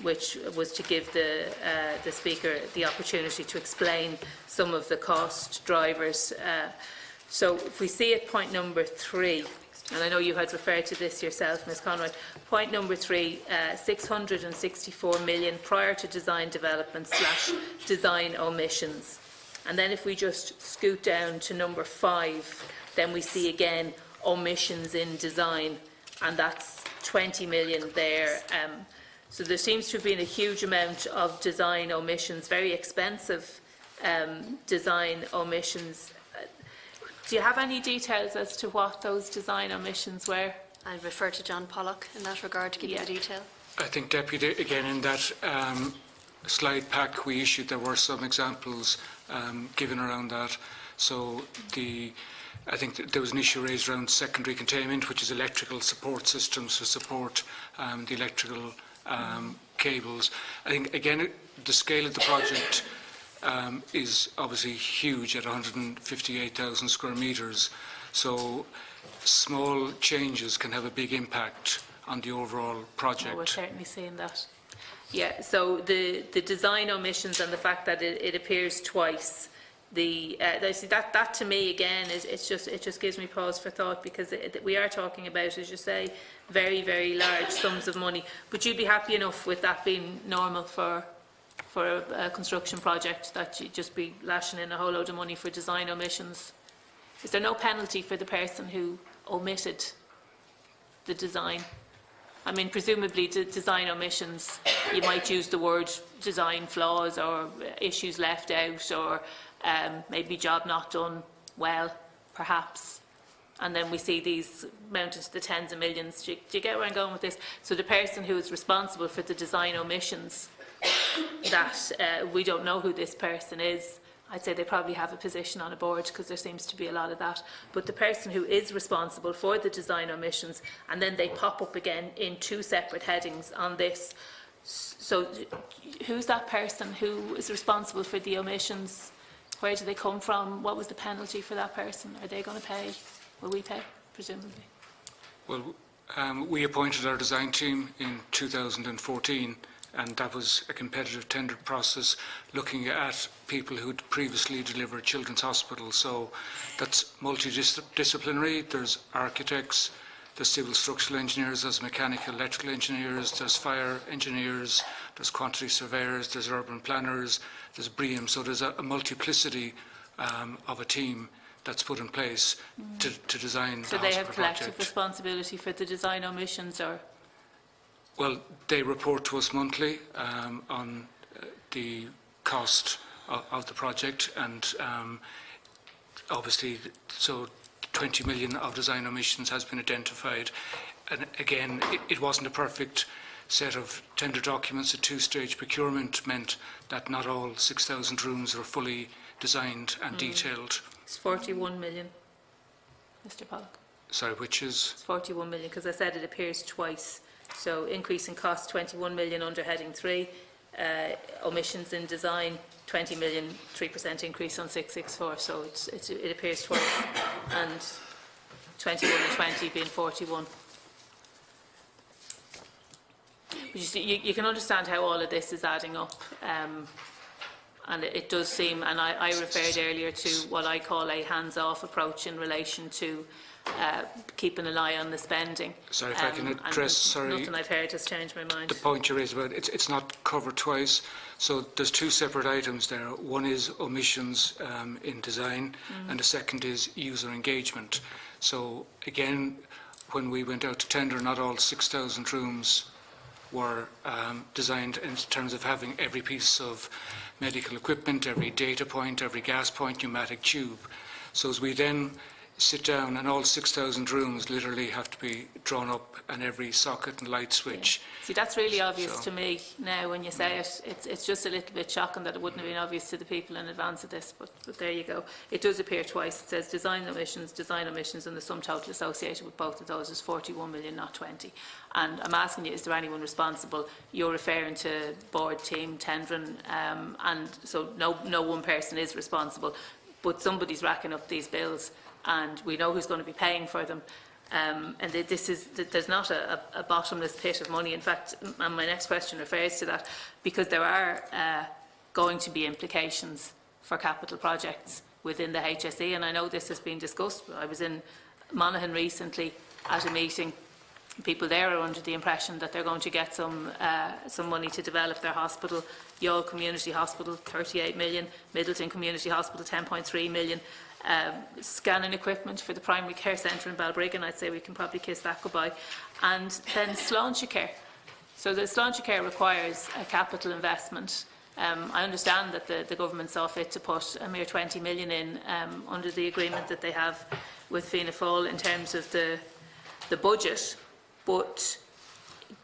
which was to give the Speaker the opportunity to explain some of the cost drivers. So if we see at point number 3, and I know you had referred to this yourself, Ms Conroy, point number 3, 664 million prior to design development / design omissions. And then if we just scoot down to number 5, then we see again omissions in design, and that's 20 million there. So there seems to have been a huge amount of design omissions, very expensive design omissions. Do you have any details as to what those design omissions were? I refer to John Pollock in that regard to give you the detail. I think, Deputy, again in that slide pack we issued, there were some examples given around that. So the I think that there was an issue raised around secondary containment, which is electrical support systems to support the electrical cables. I think, again, the scale of the project is obviously huge at 158,000 square metres. So small changes can have a big impact on the overall project. We're certainly seeing that. Yeah, so the design omissions and the fact that it appears twice, that to me again it just gives me pause for thought, because we are talking about, as you say, very, very large sums of money. But you'd be happy enough with that being normal for a construction project, that you'd just be lashing in a whole load of money for design omissions? Is there no penalty for the person who omitted the design? I mean, presumably design omissions, you might use the word design flaws or issues left out, or maybe job not done well, perhaps. And then we see these mounted to the tens of millions. Do you get where I'm going with this? So the person who is responsible for the design omissions, that we don't know who this person is. I'd say they probably have a position on a board, because there seems to be a lot of that. But the person who is responsible for the design omissions, and then they pop up again in two separate headings on this. So who's that person who is responsible for the omissions? Where do they come from? What was the penalty for that person? Are they going to pay? Will we pay, presumably? Well, we appointed our design team in 2014, and that was a competitive tender process looking at people who'd previously delivered children's hospitals. So that's multidisciplinary. There's architects, there's civil structural engineers, there's mechanical electrical engineers, there's fire engineers, there's quantity surveyors, there's urban planners, there's BREEAM. So there's a multiplicity of a team that's put in place to design the hospital project. So they have collective responsibility for the design omissions, or? Well, they report to us monthly on the cost of the project, and obviously, so 20 million of design omissions has been identified. And again, it wasn't a perfect set of tender documents. A two-stage procurement meant that not all 6,000 rooms were fully designed and detailed. It's 41 million, Mr. Pollock. Sorry, which is? It's 41 million, because I said it appears twice. So increase in cost, 21 million under heading 3. Omissions in design, 20 million, 3% increase on 664. So it appears twice. And 21 and 20 being 41. But you see, you can understand how all of this is adding up. And it does seem, and I referred earlier to what I call a hands-off approach in relation to keeping an eye on the spending. Sorry, if I can address, nothing I've heard has changed my mind. The point you raised about it's not covered twice. So there's two separate items there. One is omissions in design, and the second is user engagement. So again, when we went out to tender, not all 6,000 rooms were designed in terms of having every piece of medical equipment, every data point, every gas point, pneumatic tube. So as we then sit down, and all 6,000 rooms literally have to be drawn up, and every socket and light switch. Yeah. See, that's really obvious to me now when you say it. It's just a little bit shocking that it wouldn't have been obvious to the people in advance of this, but there you go. It does appear twice. It says design omissions, and the sum total associated with both of those is 41 million, not 20. And I'm asking you, is there anyone responsible? You're referring to board, team, tendering, and so no one person is responsible, but somebody's racking up these bills, and we know who's going to be paying for them. And there's not a bottomless pit of money. In fact, and my next question refers to that, because there are going to be implications for capital projects within the HSE, and I know this has been discussed. I was in Monaghan recently at a meeting. People there are under the impression that they're going to get some money to develop their hospital. Youghal Community Hospital, 38 million. Middleton Community Hospital, 10.3 million. Scanning equipment for the primary care centre in Balbriggan, I'd say we can probably kiss that goodbye. And then Sláintecare. So the Sláintecare requires a capital investment. I understand that the government saw fit to put a mere 20 million in under the agreement that they have with Fianna Fáil in terms of the budget. But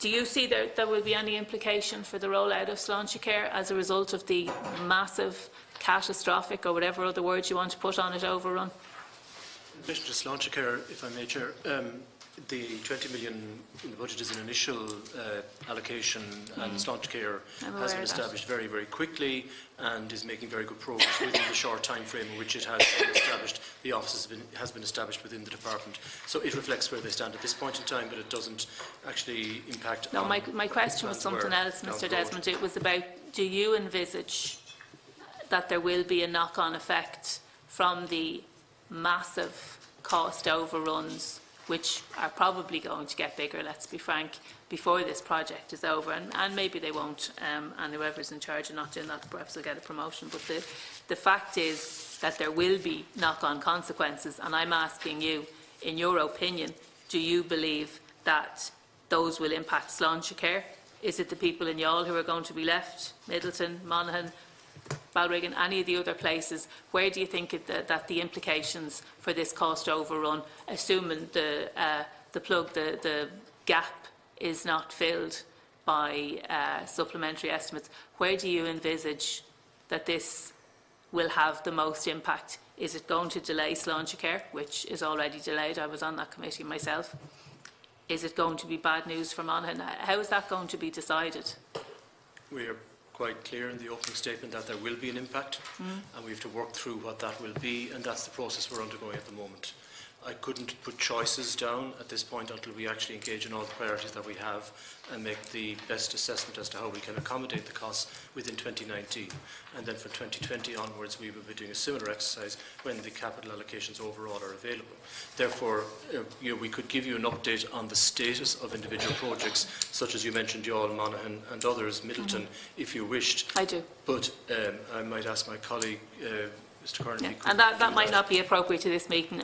do you see there will be any implication for the rollout of Sláintecare as a result of the massive, catastrophic, or whatever other words you want to put on it, overrun? In relation to Sláintecare, if I may, Chair, the 20 million in the budget is an initial allocation, and Sláintecare has been established very, very quickly and is making very good progress within the short time frame in which it has been established. The office has been established within the department. So it reflects where they stand at this point in time, but it doesn't actually impact. No, my question was something else, Mr. Desmond. It was about, do you envisage that there will be a knock-on effect from the massive cost overruns, which are probably going to get bigger, let's be frank, before this project is over, and maybe they won't, and whoever's in charge of not doing that perhaps will get a promotion, but the fact is that there will be knock-on consequences, and I'm asking you, in your opinion, do you believe that those will impact Sláintecare? Is it the people in Youghal who are going to be left, Middleton, Monaghan, Balrigan, any of the other places? Where do you think that the implications for this cost overrun, assuming the gap is not filled by supplementary estimates, where do you envisage that this will have the most impact? Is it going to delay Sláintecare, which is already delayed? I was on that committee myself. Is it going to be bad news for Monaghan? How is that going to be decided? We are quite clear in the opening statement that there will be an impact, and we have to work through what that will be, and that's the process we're undergoing at the moment. I couldn't put choices down at this point until we actually engage in all the priorities that we have and make the best assessment as to how we can accommodate the costs within 2019. And then from 2020 onwards, we will be doing a similar exercise when the capital allocations overall are available. Therefore, we could give you an update on the status of individual projects, such as you mentioned, Youghal, Monaghan and others, Middleton, if you wished. I do. But I might ask my colleague, Mr. Cornell, and that might not be appropriate to this meeting.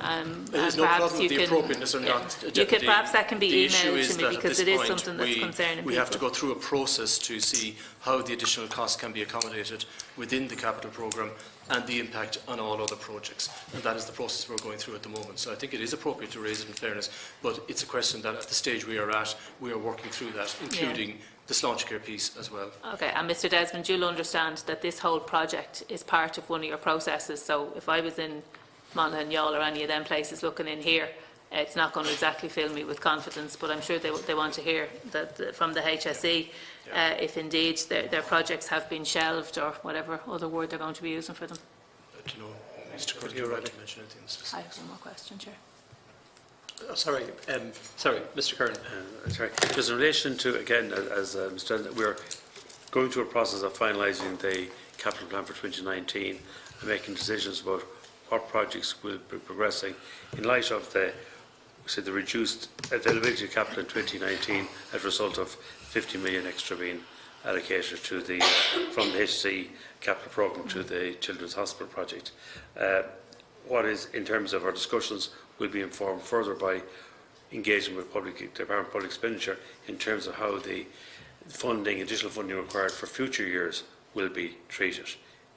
There's no problem with the appropriateness or not. Perhaps that can be emailed to me, because it is point, something that's concerning people. We have to go through a process to see how the additional costs can be accommodated within the capital programme and the impact on all other projects. And that is the process we're going through at the moment. So I think it is appropriate to raise it in fairness, but it's a question that at the stage we are at, we are working through that, including the Sláintecare piece as well. Okay, and Mr. Desmond, you'll understand that this whole project is part of one of your processes. So if I was in Monaghan, Youghal or any of them places looking in here, it's not going to exactly fill me with confidence, but I'm sure they want to hear that from the HSE if indeed their projects have been shelved or whatever other word they're going to be using for them. Do you know, Mr. Curtin, you're right to mention anything specific? I have one more question, Chair. Oh, sorry, Mr. Curran. Sorry, just in relation to, again, as Mr. Donnelly, we're going through a process of finalising the capital plan for 2019 and making decisions about what projects will be progressing in light of the reduced availability of capital in 2019 as a result of 50 million extra being allocated to the from the HC capital programme to the Children's Hospital project. What is, in terms of our discussions, will be informed further by engaging with Department of Public Expenditure in terms of how the additional funding required for future years will be treated.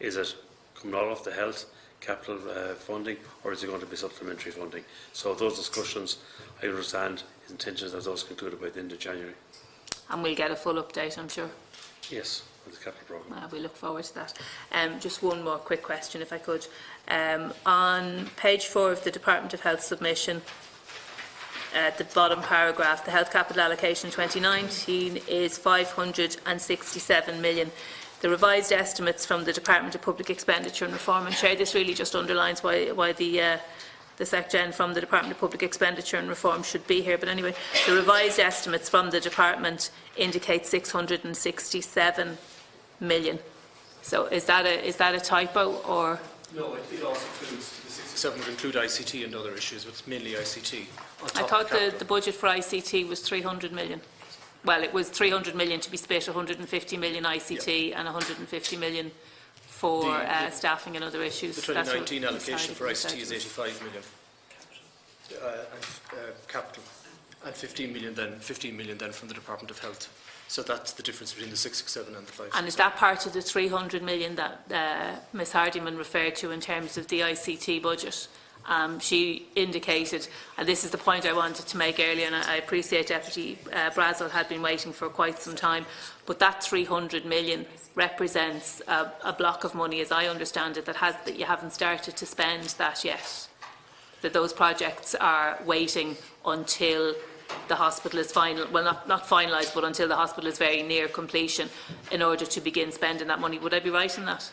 Is it coming all off the health capital funding, or is it going to be supplementary funding? So those discussions, I understand, his intentions are those concluded by the end of January. And we'll get a full update, I'm sure. Yes, with the capital programme. We look forward to that. Just one more quick question, if I could. On page 4 of the Department of Health submission, at the bottom paragraph, the health capital allocation 2019 is 567 million. The revised estimates from the Department of Public Expenditure and Reform, and Chair, this really just underlines why the SecGen from the Department of Public Expenditure and Reform should be here. But anyway, the revised estimates from the department indicate 667 million. So is that a typo, or? No, it also includes, the 67 would include ICT and other issues, but it's mainly ICT. I thought the budget for ICT was 300 million. Well, it was 300 million to be split, 150 million ICT and 150 million for staffing and other issues. The 2019 allocation for ICT is 85 million. Capital. And 15 million then from the Department of Health. So that's the difference between the 667 and the 567. And is that part of the 300 million that Ms Hardiman referred to in terms of the ICT budget? She indicated, and this is the point I wanted to make earlier, and I appreciate Deputy Brazel had been waiting for quite some time, but that 300 million represents a block of money, as I understand it, that you haven't started to spend that yet. that those projects are waiting until the hospital is final, well, not finalised, but until the hospital is very near completion in order to begin spending that money. Would I be right in that?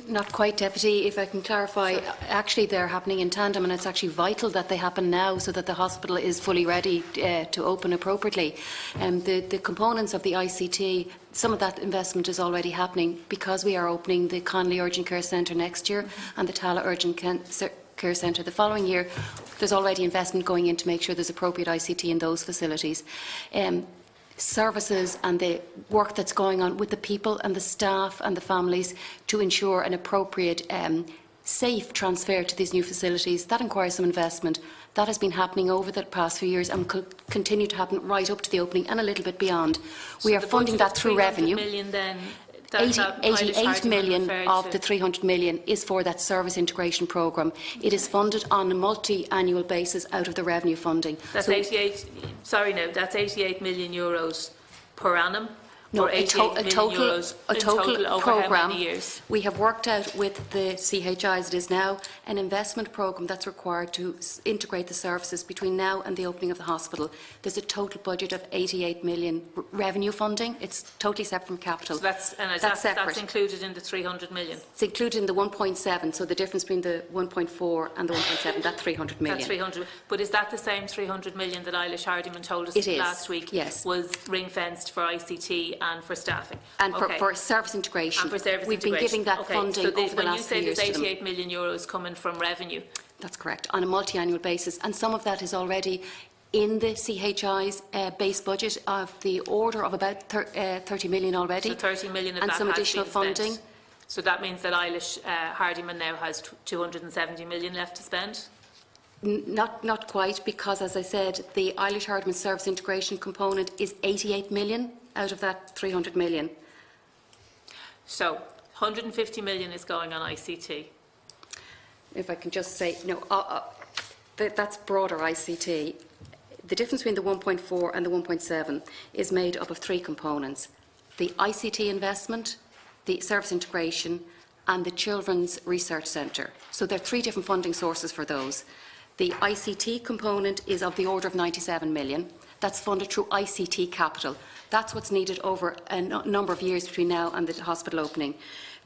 Not quite, Deputy. If I can clarify, actually they're happening in tandem, and it's actually vital that they happen now so that the hospital is fully ready to open appropriately. The components of the ICT, some of that investment is already happening because we are opening the Connolly Urgent Care Centre next year and the Tala Urgent Care Centre the following year. There's already investment going in to make sure there's appropriate ICT in those facilities. Services and the work that's going on with the people and the staff and the families to ensure an appropriate, safe transfer to these new facilities. That requires some investment. That has been happening over the past few years and will continue to happen right up to the opening and a little bit beyond. We are funding that through revenue. Million then, 88 million of the 300 million is for that service integration programme. It is funded on a multi-annual basis out of the revenue funding. That's so, 88. Sorry, no, that's 88 million euros per annum. No, or 88 million a total over programme. how many years? We have worked out with the CHI, as it is now, an investment programme that's required to integrate the services between now and the opening of the hospital. There's a total budget of 88 million revenue funding. It's totally separate from capital. So that's separate. That's included in the 300 million? It's included in the 1.7, so the difference between the 1.4 and the 1.7, that's 300 million. That's 300. But is that the same 300 million that Eilish Hardyman told us last week yes. was ring-fenced for ICT and for staffing? And for service integration. And for service We've integration. been giving that funding over the last few years. When you say there's 88 million euros coming from revenue? That's correct, on a multi-annual basis. And some of that is already in the CHI's base budget of the order of about 30 million already. So 30 million of and that some has additional been funding. Spent. So that means that Eilish Hardyman now has 270 million left to spend? Not quite, because, as I said, the Eilish Hardyman service integration component is 88 million out of that 300 million. So 150 million is going on ICT. If I can just say, no, that's broader ICT. The difference between the 1.4 and the 1.7 is made up of three components: the ICT investment, the service integration, and the Children's Research Centre. So there are three different funding sources for those. The ICT component is of the order of 97 million. That's funded through ICT capital. That's what's needed over a number of years between now and the hospital opening.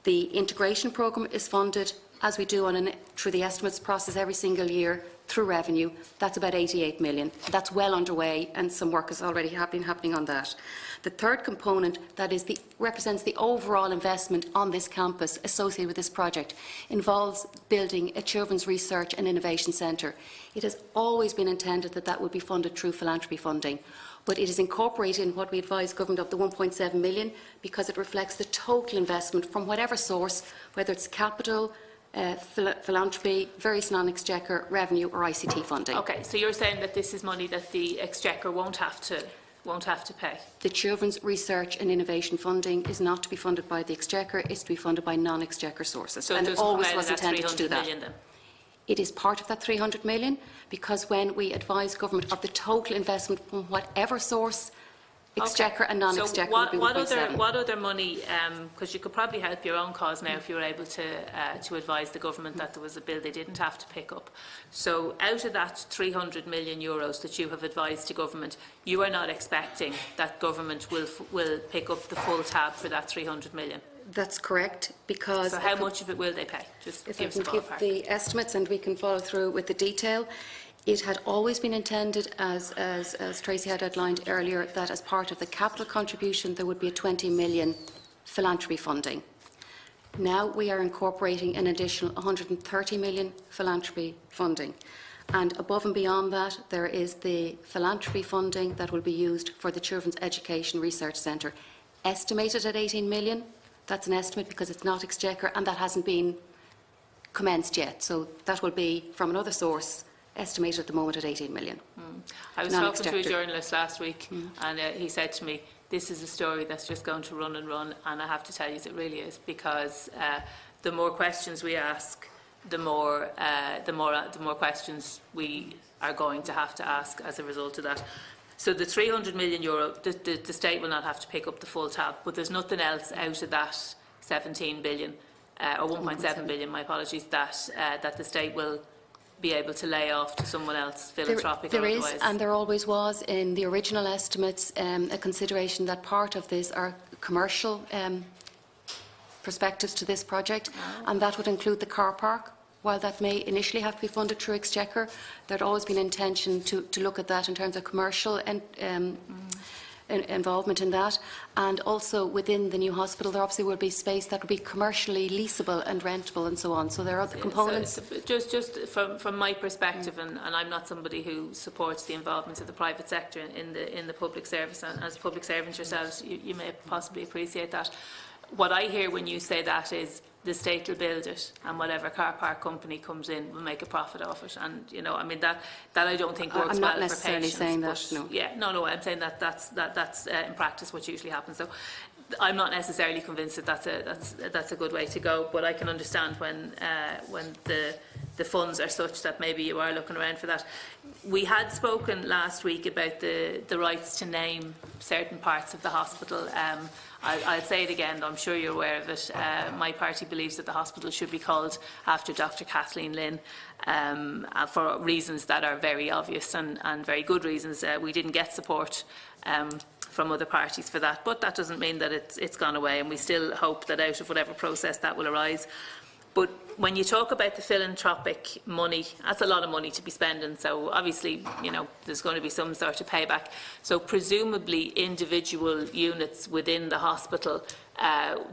The integration programme is funded, as we do through the estimates process every single year, through revenue. That's about 88 million. That's well underway, and some work is already happening on that. The third component, that is represents the overall investment on this campus associated with this project, involves building a Children's Research and Innovation Centre. It has always been intended that that would be funded through philanthropy funding, but it is incorporated in what we advise government of the 1.7 million because it reflects the total investment from whatever source, whether it's capital, philanthropy, various non-exchequer revenue or ICT funding. Okay, so you're saying that this is money that the exchequer won't have to pay? The Children's Research and Innovation funding is not to be funded by the exchequer; it's to be funded by non-exchequer sources, so and it always was that intended to do that. Million, then? It is part of that 300 million because when we advise government of the total investment from whatever source, exchequer and non-exchequer, so would be 1.7. what other money, because you could probably help your own cause now if you were able to advise the government that there was a bill they didn't have to pick up. So out of that 300 million euros that you have advised to government, you are not expecting that government will pick up the full tab for that 300 million? That's correct, because... So how much of it will they pay? Just if I can give the estimates and we can follow through with the detail. It had always been intended, as Tracy had outlined earlier, that as part of the capital contribution there would be a 20 million philanthropy funding. Now we are incorporating an additional 130 million philanthropy funding. And above and beyond that, there is the philanthropy funding that will be used for the Children's Education Research Centre, estimated at 18 million. That's an estimate because it's not exchequer and that hasn't been commenced yet. So that will be from another source, estimated at the moment at 18 million. I was talking to a journalist last week and he said to me, this is a story that's just going to run and run, and I have to tell you it really is, because the more questions we ask, the more questions we are going to have to ask as a result of that. So the 300 million euro, the state will not have to pick up the full tab, but there's nothing else out of that 17 billion, or 1.7 billion, my apologies, that the state will be able to lay off to someone else, philanthropic or There is, otherwise? and there always was in the original estimates, a consideration that part of this are commercial perspectives to this project, and that would include the car park. While that may initially have to be funded through Exchequer, there'd always been intention to look at that in terms of commercial involvement in that, and also within the new hospital there obviously will be space that will be commercially leasable and rentable and so on. So there are other components. So just from my perspective, and I'm not somebody who supports the involvement of the private sector in the public service, and as public servants yourselves, you may possibly appreciate that. What I hear when you say that is the state will build it, and whatever car park company comes in will make a profit off it. And I mean that I don't think works I'm well not necessarily for patients. saying that. No. Yeah, no. I'm saying that's in practice what usually happens. So I'm not necessarily convinced that that's a good way to go. But I can understand when the funds are such that maybe you are looking around for that. We had spoken last week about the rights to name certain parts of the hospital. I'll say it again, I'm sure you're aware of it. My party believes that the hospital should be called after Dr. Kathleen Lynn for reasons that are very obvious and very good reasons. We didn't get support from other parties for that, but that doesn't mean that it's gone away, and we still hope that out of whatever process that will arise. But when you talk about the philanthropic money, that's a lot of money to be spending. So obviously, there's going to be some sort of payback. So presumably, individual units within the hospital,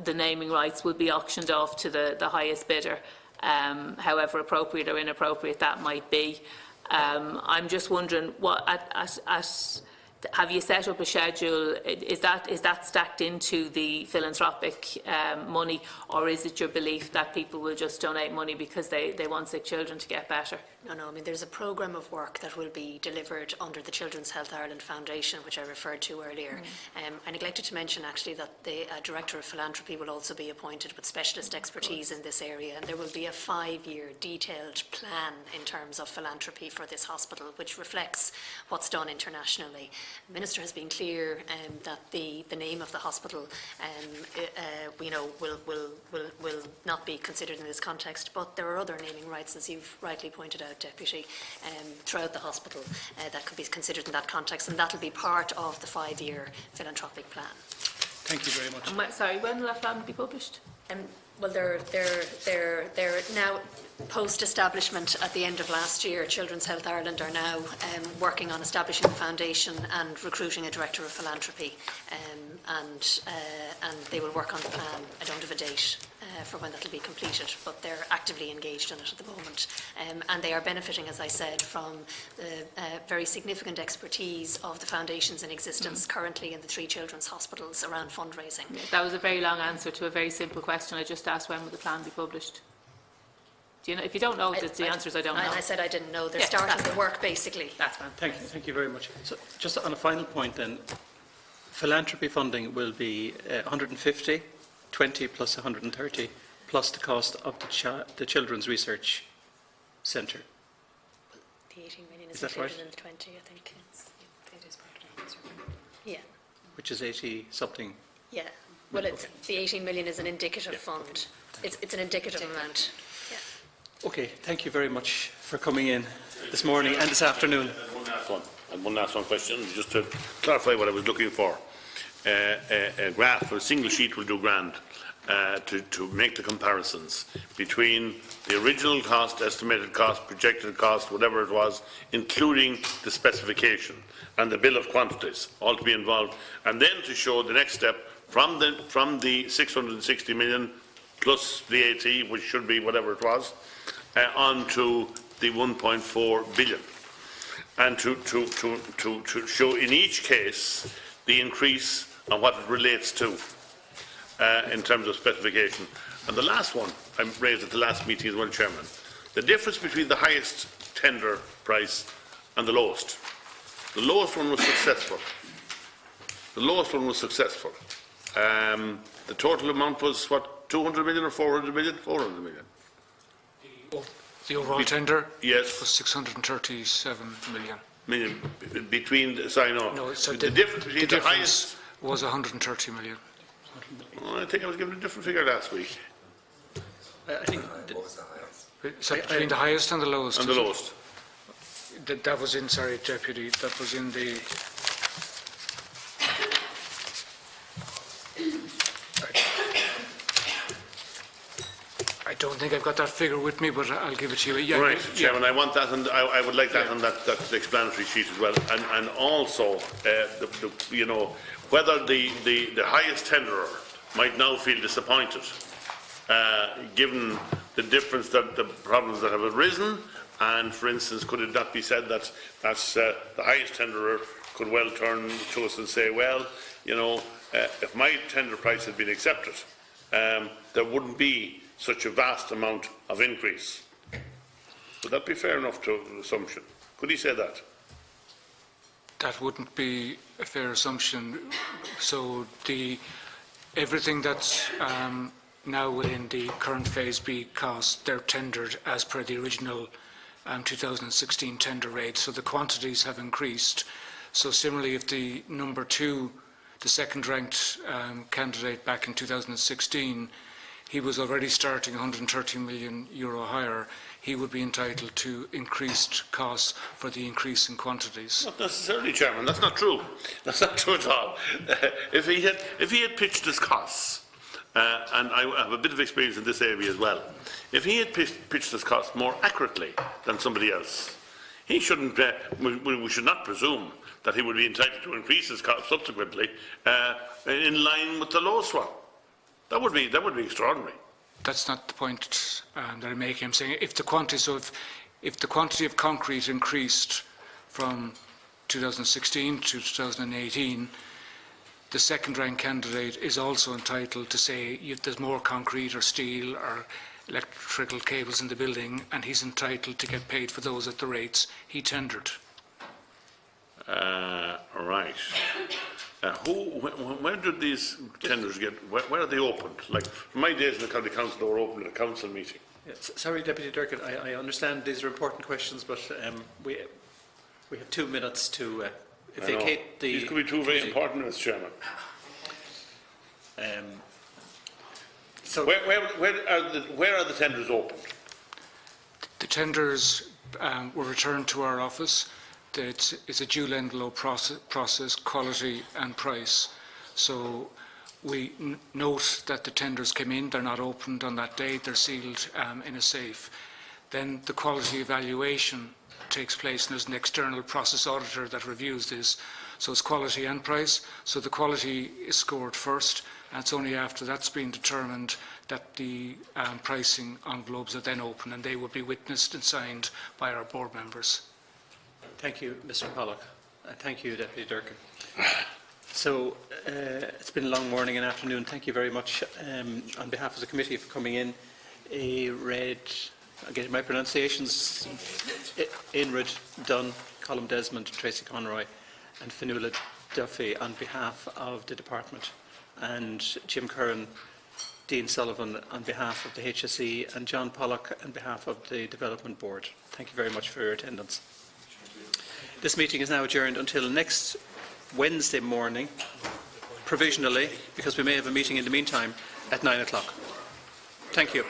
the naming rights will be auctioned off to the highest bidder, however appropriate or inappropriate that might be. I'm just wondering, what have you set up a schedule? Is that stacked into the philanthropic money, or is it your belief that people will just donate money because they want sick children to get better? No. I mean, there's a programme of work that will be delivered under the Children's Health Ireland Foundation, which I referred to earlier. I neglected to mention actually that the Director of Philanthropy will also be appointed with specialist expertise in this area, and there will be a 5-year detailed plan in terms of philanthropy for this hospital, which reflects what's done internationally. The Minister has been clear that the name of the hospital will not be considered in this context, but there are other naming rights, as you've rightly pointed out, Deputy, throughout the hospital that could be considered in that context, and that will be part of the 5-year philanthropic plan. Thank you very much. And sorry, when will that plan be published? Well, they're now post-establishment at the end of last year. Children's Health Ireland are now working on establishing a foundation and recruiting a Director of Philanthropy, and they will work on the plan. I don't have a date for when that will be completed, but they're actively engaged in it at the moment, and they are benefiting, as I said, from the very significant expertise of the foundations in existence currently in the 3 children's hospitals around fundraising. Yeah, that was a very long answer to a very simple question. I just asked when will the plan be published. Do you know? If you don't know, the answer is I don't know. I said I didn't know. They're starting the work, basically. That's fine. Thank you very much. So, just on a final point then, philanthropy funding will be 150, 20 plus 130, plus the cost of the Children's Research Centre. The 18 million is that included right? in the 20, I think. It is part of the answer. Yeah. Which is 80 something. Yeah. Well, the 18 million is an indicative fund. It's an indicative amount. Yeah. Okay, thank you very much for coming in this morning and this afternoon. One last question, just to clarify what I was looking for. A graph or a single sheet will do grand to make the comparisons between the original cost, estimated cost, projected cost, whatever it was, including the specification and the bill of quantities, all to be involved, and then to show the next step from the 660 million plus VAT, which should be whatever it was, on to the 1.4 billion, and to show in each case the increase on what it relates to in terms of specification. And the last one I raised at the last meeting as well, Chairman, the difference between the highest tender price and the lowest. The lowest one was successful. The lowest one was successful. The total amount was, what, 200 million or 400 million? 400 million. The overall tender? Yes. Was 637 million. Between, sorry, no. No, so the difference between the highest was 130 million. I think I was given a different figure last week. I think So between the highest and the lowest? And the lowest. That was in, sorry, Deputy, that was in the... I don't think I've got that figure with me, but I'll give it to you. Yeah, right, Chairman, I want that, and I would like that on that explanatory sheet as well. And also, you know, whether the highest tenderer might now feel disappointed, given the difference, that the problems that have arisen, and, for instance, could it not be said that the highest tenderer could well turn to us and say, well, you know, if my tender price had been accepted, there wouldn't be such a vast amount of increase. Would that be fair enough to assumption? Could he say that? That wouldn't be a fair assumption. So everything that's now within the current Phase B costs, they're tendered as per the original 2016 tender rate. So the quantities have increased. So similarly, if the number 2, the second-ranked candidate back in 2016, he was already starting €130 million higher, he would be entitled to increased costs for the increase in quantities. Not necessarily, Chairman. That's not true. That's not true at all. If he had pitched his costs, and I have a bit of experience in this area as well, if he had pitched his costs more accurately than somebody else, he shouldn't. We should not presume that he would be entitled to increase his costs subsequently in line with the lowest one. That would be extraordinary. That's not the point that I'm making. I'm saying if the quantity of concrete increased from 2016 to 2018, the second-rank candidate is also entitled to say if there's more concrete or steel or electrical cables in the building, and he's entitled to get paid for those at the rates he tendered. Right. Where did these tenders get? Where are they opened? Like from my days in the county council, they were opened at a council meeting. Yes, sorry, Deputy Durkan, I understand these are important questions, but we have 2 minutes to vacate the. These could be 2 very important minutes, Chairman. So where are the tenders opened? The tenders were returned to our office. It's a dual envelope process, quality and price. So we note that the tenders came in, they're not opened on that date, they're sealed in a safe. Then the quality evaluation takes place, and there's an external process auditor that reviews this. So it's quality and price. So the quality is scored first, and it's only after that's been determined that the pricing envelopes are then open, and they will be witnessed and signed by our board members. Thank you, Mr. Pollock. Thank you, Deputy Durkan. So it's been a long morning and afternoon. Thank you very much on behalf of the committee for coming in. Again, my pronunciations: Aenrid, Dunn, Colm Desmond, Tracy Conroy, and Fionnuala Duffy on behalf of the department, and Jim Curran, Dean Sullivan on behalf of the HSE, and John Pollock on behalf of the Development Board. Thank you very much for your attendance. This meeting is now adjourned until next Wednesday morning, provisionally, because we may have a meeting in the meantime, at 9 o'clock. Thank you.